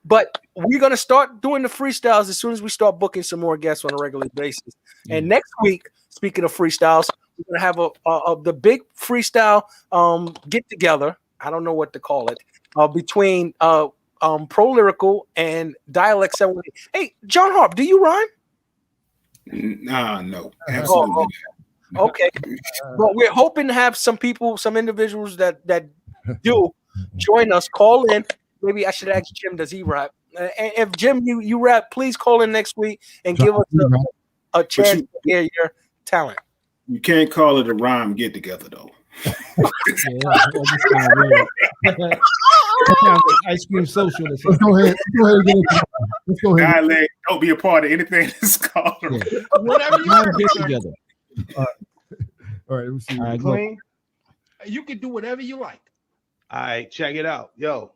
but we're gonna start doing the freestyles as soon as we start booking some more guests on a regular basis. And next week, speaking of freestyles, we're gonna have the big freestyle get together. I don't know what to call it between Pro Lyrical and Dialect 78. Hey, John Harp, do you rhyme? No, absolutely. Okay, but we're hoping to have some people, some individuals that do join us. Call in. Maybe I should ask Jim, does he rap? And if Jim, you rap, please call in next week and give us a chance to hear your talent. You can't call it a rhyme get together though. Ice cream social. Let's go ahead. Let's go ahead. Dialect, don't be a part of anything that's called. Whatever you want to get together. All right, let me see. All right, Clean. You can do whatever you like. All right, check it out. Yo.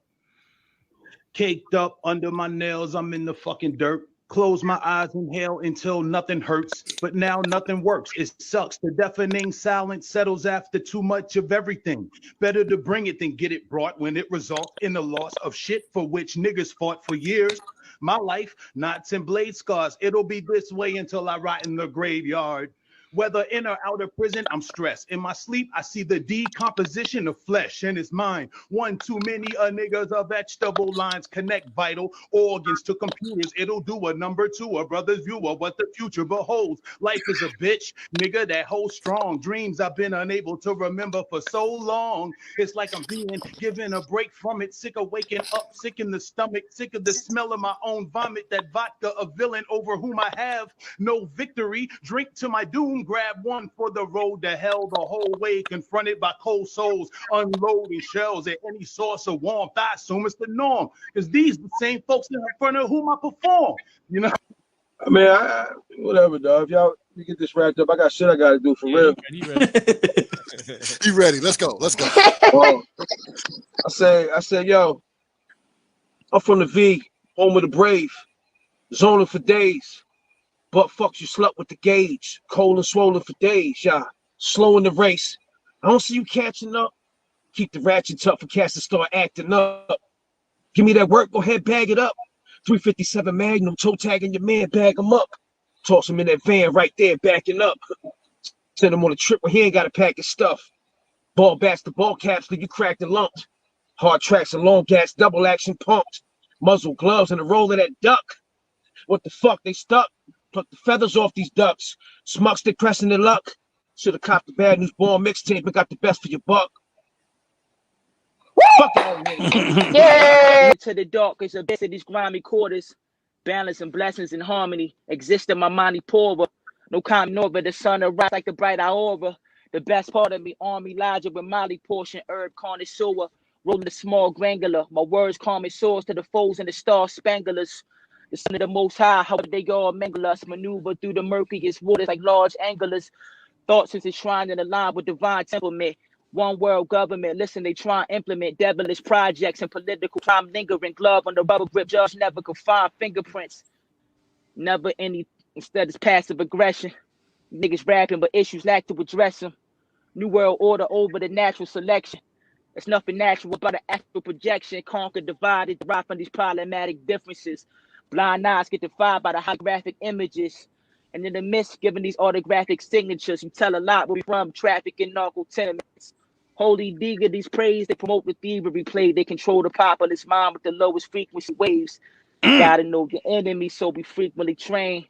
Caked up under my nails, I'm in the fucking dirt. Close my eyes, inhale until nothing hurts, but now nothing works. It sucks. The deafening silence settles after too much of everything. Better to bring it than get it brought when it results in the loss of shit for which niggas fought for years. My life, knots and blade scars. It'll be this way until I rot in the graveyard. Whether in or out of prison, I'm stressed. In my sleep, I see the decomposition of flesh and its mind. One too many niggas of vegetable lines connect vital organs to computers. It'll do a number two, a brother's view of what the future beholds. Life is a bitch, nigga, that holds strong. Dreams I've been unable to remember for so long. It's like I'm being given a break from it. Sick of waking up, sick in the stomach, sick of the smell of my own vomit. That vodka, a villain over whom I have no victory. Drink to my doom. Grab one for the road to hell, the whole way confronted by cold souls, unloading shells at any source of warmth. I assume it's the norm, because these the same folks in front of whom I perform. You know, I mean, whatever, dog. If y'all we get this wrapped up, I got shit I got to do for real. You ready? Let's go. Let's go. I said, yo, I'm from the V, home of the brave, zoning for days. Butt fucks you slut with the gauge, cold and swollen for days, yeah. Slow in the race. I don't see you catching up. Keep the ratchet tough for cats to start acting up. Give me that work, go ahead, bag it up. 357 Magnum, toe tagging your man, bag him up. Toss him in that van right there, backing up. Send him on a trip where he ain't got to pack his stuff. Ball bats the ball caps, leave you cracked and lumped. Hard tracks and long gas, double action pumped. Muzzle gloves and a roll of that duck. What the fuck, they stuck? Pluck the feathers off these ducks. Smucks, they pressing their luck. Should have copped the Bad News Born mixtape and got the best for your buck. Fuck out of here. Yeah. To the darkest abyss of these grimy quarters. Balance and blessings and harmony exist in my mind poorer. No common over the sun arise like the bright aurora. The best part of me, army Elijah with Molly portion, herb connoisseur. Rolling the small granular. My words calm and soars to the foes and the star spanglers. The son of the most high, how they all mingle us, maneuver through the murkiest waters like large anglers. Thoughts is enshrined in a line with divine temperament. One world government, listen, they try and implement devilish projects and political crime lingering. Glove on the rubber grip, judge never could find fingerprints. Never any, instead it's passive aggression. Niggas rapping, but issues lack to address them. New world order over the natural selection. There's nothing natural about an actual projection. Conquer, divided, derived from these problematic differences. Blind eyes get defied by the holographic images. And in the midst, giving these autographic signatures, you tell a lot where we from, traffic and narco tenements. Holy digger, these praise, they promote the thievery play. They control the populace mind with the lowest frequency waves. Gotta know your enemy, so we frequently train.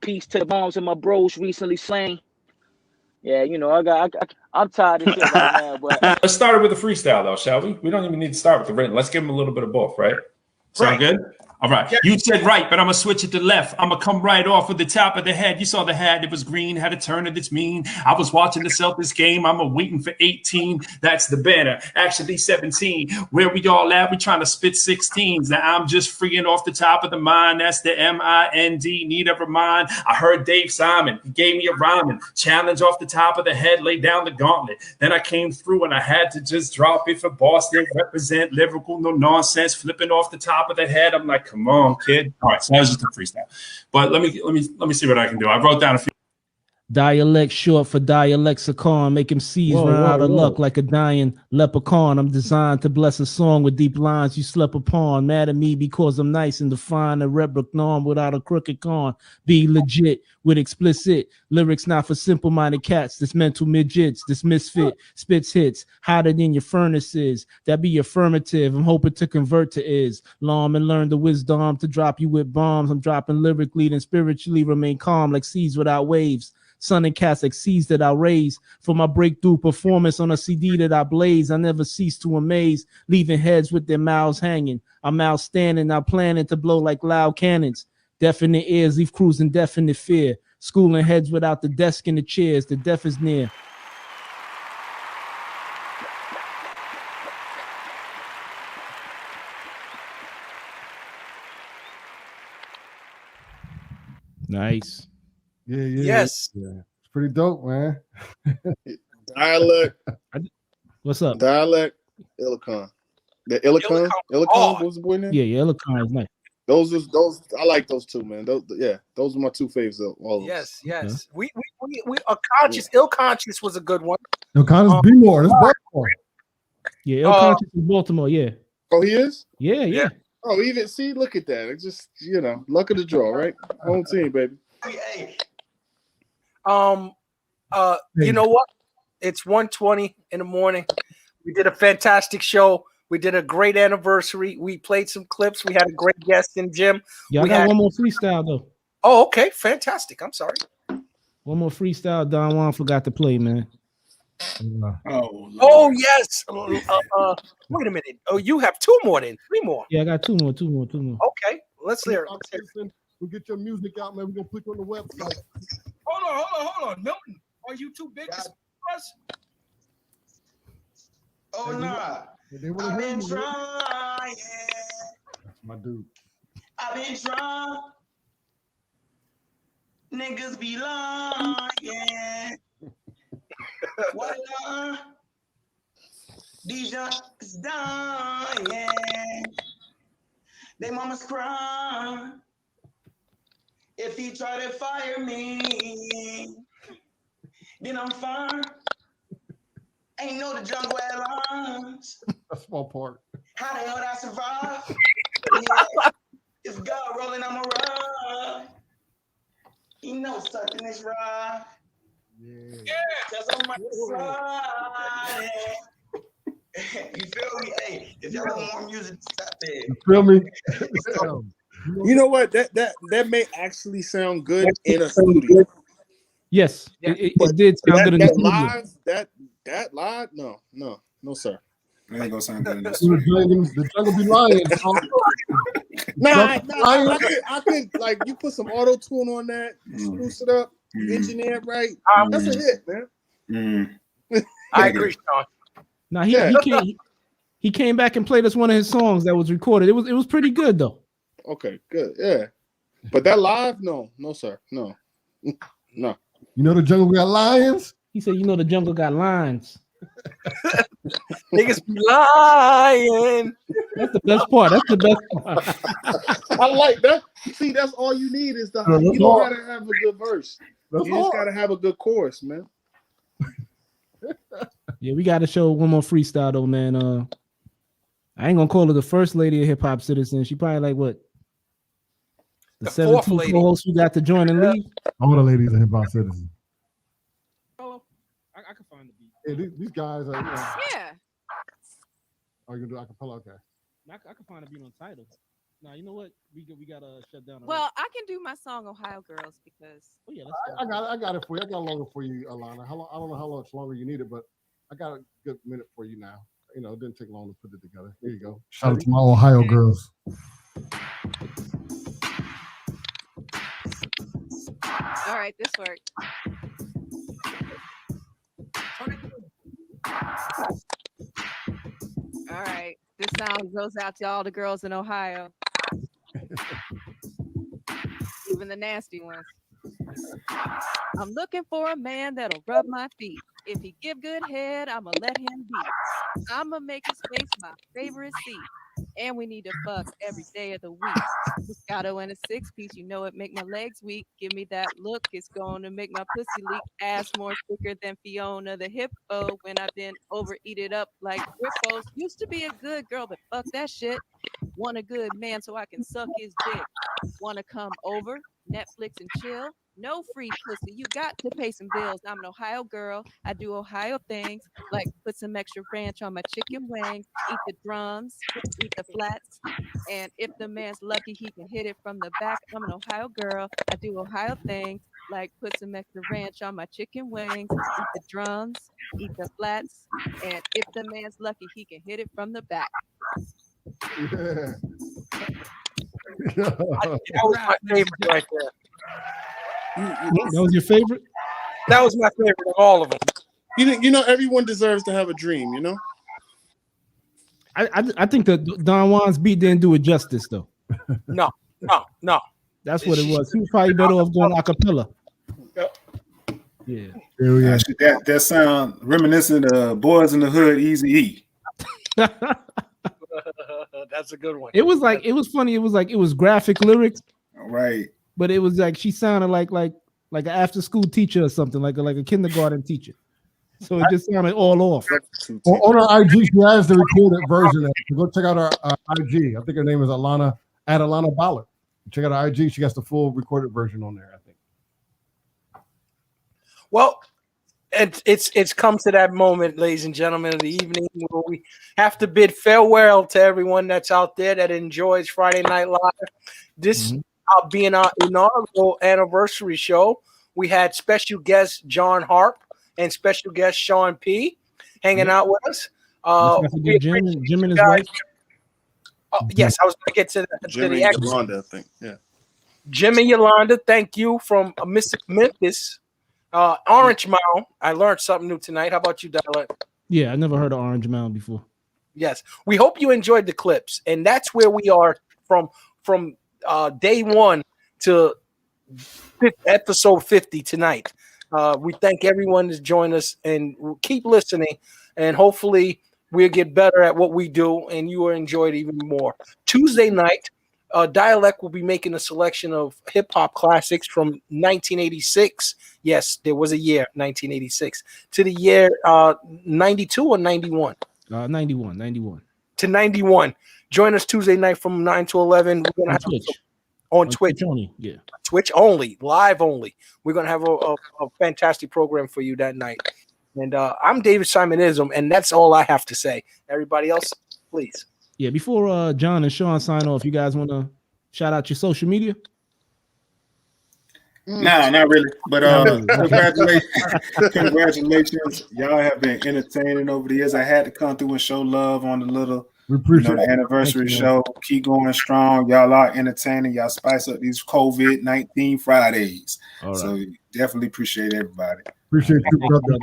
Peace to the bombs and my bros recently slain. Yeah, you know, I'm tired of shit right now, but let's start it with a freestyle though, shall we? We don't even need to start with the written. Let's give them a little bit of both, right? Sound good? All right. You said right, but I'm going to switch it to left. I'm going to come right off with the top of the head. You saw the hat. It was green, had a turn of its mean. I was watching the Celtics game. I'm waiting for 18. That's the banner. Actually, 17. Where we all at? We trying to spit 16s. Now, I'm just freeing off the top of the mind. That's the MIND. Need a remind. I heard Dave Simon. He gave me a rhyming challenge off the top of the head. Lay down the gauntlet. Then I came through and I had to just drop it for Boston. Represent lyrical, no nonsense. Flipping off the top of the head. I'm like, come on, kid. All right, so that was just a freestyle. But let me see what I can do. I wrote down a few. Dialect short for dialexicon, make him seize run out of luck like a dying leprechaun. I'm designed to bless a song with deep lines you slept upon. Mad at me because I'm nice and define a rubric norm without a crooked con. Be legit with explicit lyrics, not for simple-minded cats. This mental midgets, this misfit spits hits hotter than your furnaces. That be affirmative. I'm hoping to convert to is long and learn the wisdom to drop you with bombs. I'm dropping lyrically and spiritually remain calm like seas without waves. Sun and cats like seas that I raise for my breakthrough performance on a CD that I blaze. I never cease to amaze, leaving heads with their mouths hanging. I'm outstanding, now planning to blow like loud cannons. Deafening ears leave crews in definite fear. Schooling heads without the desk and the chairs. The death is near. Nice. Yeah. Yes. Yeah. It's pretty dope, man. Dialect. What's up? Dialect. Illicon. The Illicon. Illicon. What was the boy name? Yeah, Illicon is nice. Those. I like those two, man. Those are my two favorites. All yes. We are conscious. Ill-conscious was a good one. Illicon be more. That's Baltimore. Yeah, Ill-conscious is Baltimore. Yeah. Oh, he is. Yeah. Oh, even see, look at that. It's just luck of the draw, right? Home team, baby. You know what? It's 1:20 in the morning. We did a fantastic show. We did a great anniversary. We played some clips. We had a great guest in Jim. Yeah, I got one more freestyle though. Oh, okay, fantastic. I'm sorry. One more freestyle. Don Juan forgot to play, man. Oh yes. Wait a minute. Oh, you have two more then. Three more. Yeah, I got two more. Okay, let's hear it. We'll get your music out, man. We're gonna put you on the website. Hold on. Milton, are you too big to us? Oh nah. I've been trying. That's my dude. I've been trying. Niggas be lying. What these young is dying. They mama's crying. If he try to fire me, then I'm fine. Ain't know the jungle had lines. A small part. How the hell did I survive? Yeah. If God rolling, I'm a ride. He knows something is right. Yeah, that's on my side. You feel me? Hey, if y'all want more music, stop there. You feel me? You know what? That may actually sound good in a studio. Yes, it did sound good in the studio. Live, that live? No, sir. That ain't gonna sound good in this. The jungle be lying. I could like you put some auto tune on that, spruce it up, engineer it right. That's a hit, man. I agree, Sean. Now he came back and played us one of his songs that was recorded. It was pretty good though. Okay, good. Yeah. But that live? No, sir. No. You know the jungle got lions? He said, you know the jungle got lines. Niggas be lying. That's the best part. I like that. See, that's all you need is you don't gotta have a good verse. You just gotta have a good chorus, man. Yeah, we gotta show one more freestyle though, man. I ain't gonna call her the first lady of Hip Hop Citizen. She probably like what? The 17 co-hosts we got to join and leave. All the ladies in Hip Hop Citizen. Oh, I can find the beat. Yeah, these guys are. Yeah. Are you gonna do acapella? Okay. I can find a beat on title. Now you know what? We gotta shut down. Well, I can do my song "Ohio Girls" because. Oh yeah, I got it for you. I got longer for you, Alana. I don't know how much longer you need it, but I got a good minute for you now. You know, it didn't take long to put it together. Here you go. Shout out to my Ohio girls. right, this worked. All right, this sound goes out to all the girls in Ohio, even the nasty ones. I'm looking for a man that'll rub my feet. If he give good head, I'ma let him be. I'ma make his face my favorite seat. And we need to fuck every day of the week. Moscato and a 6-piece, you know it make my legs weak. Give me that look, it's going to make my pussy leak. Ass more thicker than Fiona the hippo. When I've been overeat it up like Grippos. Used to be a good girl, but fuck that shit. Want a good man so I can suck his dick. Want to come over, Netflix and chill. No free pussy, you got to pay some bills. I'm an Ohio girl, I do Ohio things, like put some extra ranch on my chicken wings, eat the drums, eat the flats, and if the man's lucky, he can hit it from the back. I'm an Ohio girl, I do Ohio things, like put some extra ranch on my chicken wings, eat the drums, eat the flats, and if the man's lucky, he can hit it from the back. Yeah. That was my favorite right there. That was your favorite? That was my favorite of all of them. You know, everyone deserves to have a dream. You know. I think that Don Juan's beat didn't do it justice though. No. That's what it was. He was probably better off going a cappella. Yeah. Actually, that sound reminiscent of Boys in the Hood, Easy E. That's a good one. It was funny. It was graphic lyrics, right? But it was like she sounded like an after school teacher or something, like a kindergarten teacher. So it just sounded all off. On our IG, she has the recorded version. Go check out our IG. I think her name is Alana Ballard. Check out our IG. She has the full recorded version on there, I think. Well, it's come to that moment, ladies and gentlemen, of the evening where we have to bid farewell to everyone that's out there that enjoys Friday Night Live. This being our inaugural anniversary show, we had special guest John Harp and special guest Sean P. hanging out with us. Jim and his wife. Yes, I was going to get to Jim the and Yolanda, I think. Yeah. Jim and Yolanda, thank you from Memphis. Orange Mound. I learned something new tonight. How about you, Dialect? Yeah, I never heard of Orange Mound before. Yes, we hope you enjoyed the clips, and that's where we are from day one to episode 50 tonight. We thank everyone that's joined us, and we'll keep listening, and hopefully we'll get better at what we do, and you will enjoy it even more. Tuesday night, Dialect will be making a selection of hip-hop classics from 1986. Yes, there was a year, 1986, to the year 92 or 91? 91. To 91. Join us Tuesday night from 9 to 11. We're going to have Twitch. On Twitch only. Yeah. Twitch only, live only. We're going to have a fantastic program for you that night. And I'm David Simonism, and that's all I have to say. Everybody else, please. Yeah, before John and Sean sign off, you guys want to shout out your social media? No, not really. But congratulations. Y'all have been entertaining over the years. I had to come through and show love on the little the anniversary show. Keep going strong. Y'all are entertaining. Y'all spice up these COVID-19 Fridays. All right. So definitely appreciate everybody. Appreciate you, brother.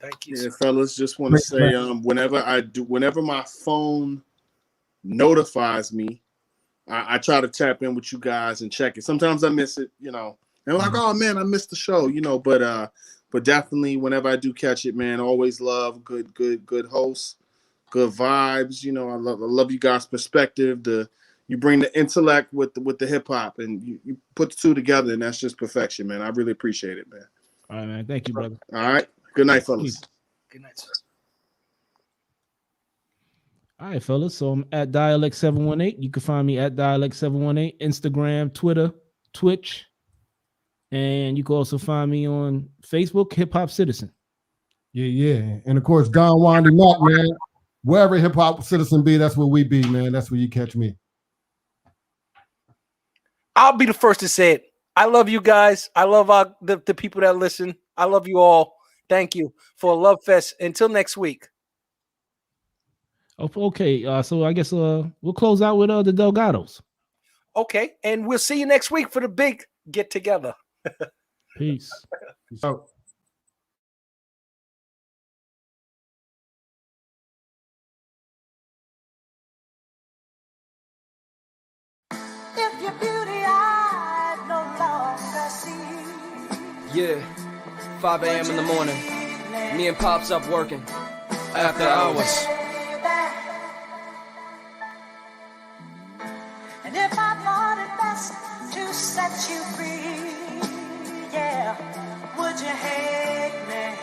Thank you. Yeah, fellas, just want to say whenever my phone notifies me, I try to tap in with you guys and check it. Sometimes I miss it, and I'm like, oh man, I missed the show, but definitely whenever I do catch it, man, always love good hosts, good vibes. I love you guys' perspective. You bring the intellect with the hip hop, and you put the two together, and that's just perfection, man. I really appreciate it, man. All right, man. Thank you, brother. All right. Good night, fellas. Good night, sir. All right, fellas. So I'm at Dialect718. You can find me at Dialect718, Instagram, Twitter, Twitch, and you can also find me on Facebook, HipHopCitizen. Yeah. And of course, Don Wandy Mac, man. Wherever HipHopCitizen be, that's where we be, man. That's where you catch me. I'll be the first to say it. I love you guys. I love the people that listen. I love you all. Thank you for a love fest. Until next week. Okay, so I guess we'll close out with the Delgados. Okay, and we'll see you next week for the big get together. Peace. So. If your beauty I no longer see. Yeah, 5 a.m. in the morning. Me and Pop's up working. After hours. And if I thought it best to set you free, yeah, would you hate me?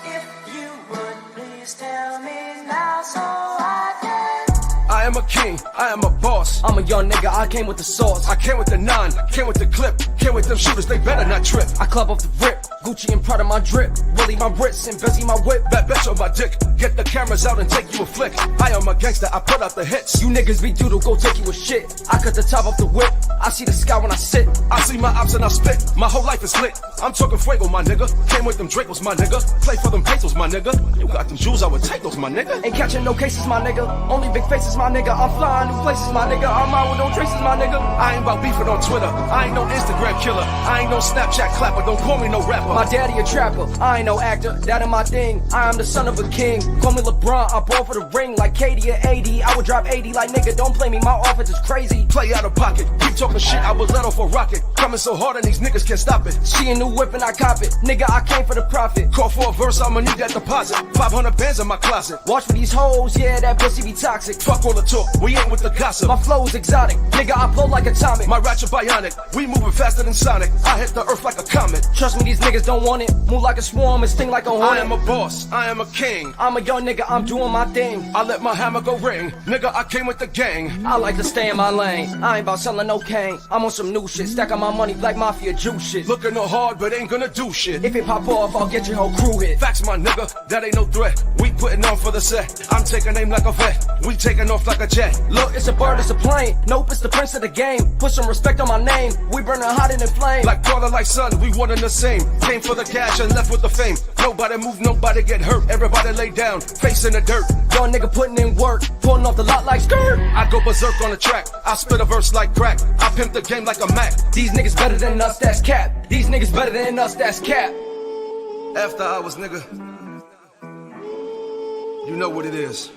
If you would please tell me now so I can. I am a king, I am a boss. I'm a young nigga, I came with the sauce. I came with the 9, came with the clip, came with them shooters, they better not trip. I club off the rip, Gucci and Prada my drip. Willie my wrist and busy my whip. Bad bitch on my dick, get the cameras out and take you a flick. I am a gangster, I put out the hits. You niggas be doodle, go take you a shit. I cut the top off the whip, I see the sky when I sit. I see my ops and I spit, my whole life is lit. I'm talking fuego, my nigga. Came with them Dracos, my nigga. Play for them pesos, my nigga. You got them jewels, I would take those, my nigga. Ain't catching no cases, my nigga. Only big faces, my nigga. I'm flying new places, my nigga. I'm out with no traces, my nigga. I ain't about beefing on Twitter. I ain't no Instagram killer. I ain't no Snapchat clapper. Don't call me no rapper. My daddy a trapper. I ain't no actor. That ain't my thing. I am the son of a king. Call me LeBron. I ball for the ring like KD or AD. I would drop 80 like nigga. Don't play me. My offense is crazy. Play out of pocket. Keep talking shit. I was let off a rocket. Coming so hard and these niggas can't stop it. See a new whip and I cop it. Nigga, I came for the profit. Call for a verse. I'ma need that deposit. 500 bands in my closet. Watch for these hoes. Yeah, that pussy be toxic. Fuck all the talk. We ain't with the gossip. My flow is exotic. Nigga, I blow like atomic. My ratchet bionic. We moving faster than Sonic. I hit the earth like a comet. Trust me, these niggas don't want it. Move like a swarm and sting like a hornet. I am a boss. I am a king. I'm a young nigga. I'm doing my thing. I let my hammer go ring. Nigga, I came with the gang. I like to stay in my lane. I ain't about selling no cane. I'm on some new shit. Stacking my money like mafia juice shit. Looking all hard, but ain't gonna do shit. If it pop off, I'll get your whole crew hit. Facts, my nigga. That ain't no threat. We putting on for the set. I'm taking aim like a vet. We taking off like a jet. Look, it's a bird, it's a plane. Nope, it's the prince of the game. Put some respect on my name. We burning hot in the flame. Like brother, like son, we one and the same. Came for the cash and left with the fame. Nobody move, nobody get hurt. Everybody lay down, face in the dirt. Young nigga putting in work, pulling off the lot like skirt. I go berserk on the track. I spit a verse like crack. I pimp the game like a Mac. These niggas better than us, that's cap. These niggas better than us, that's cap. After hours, nigga. You know what it is.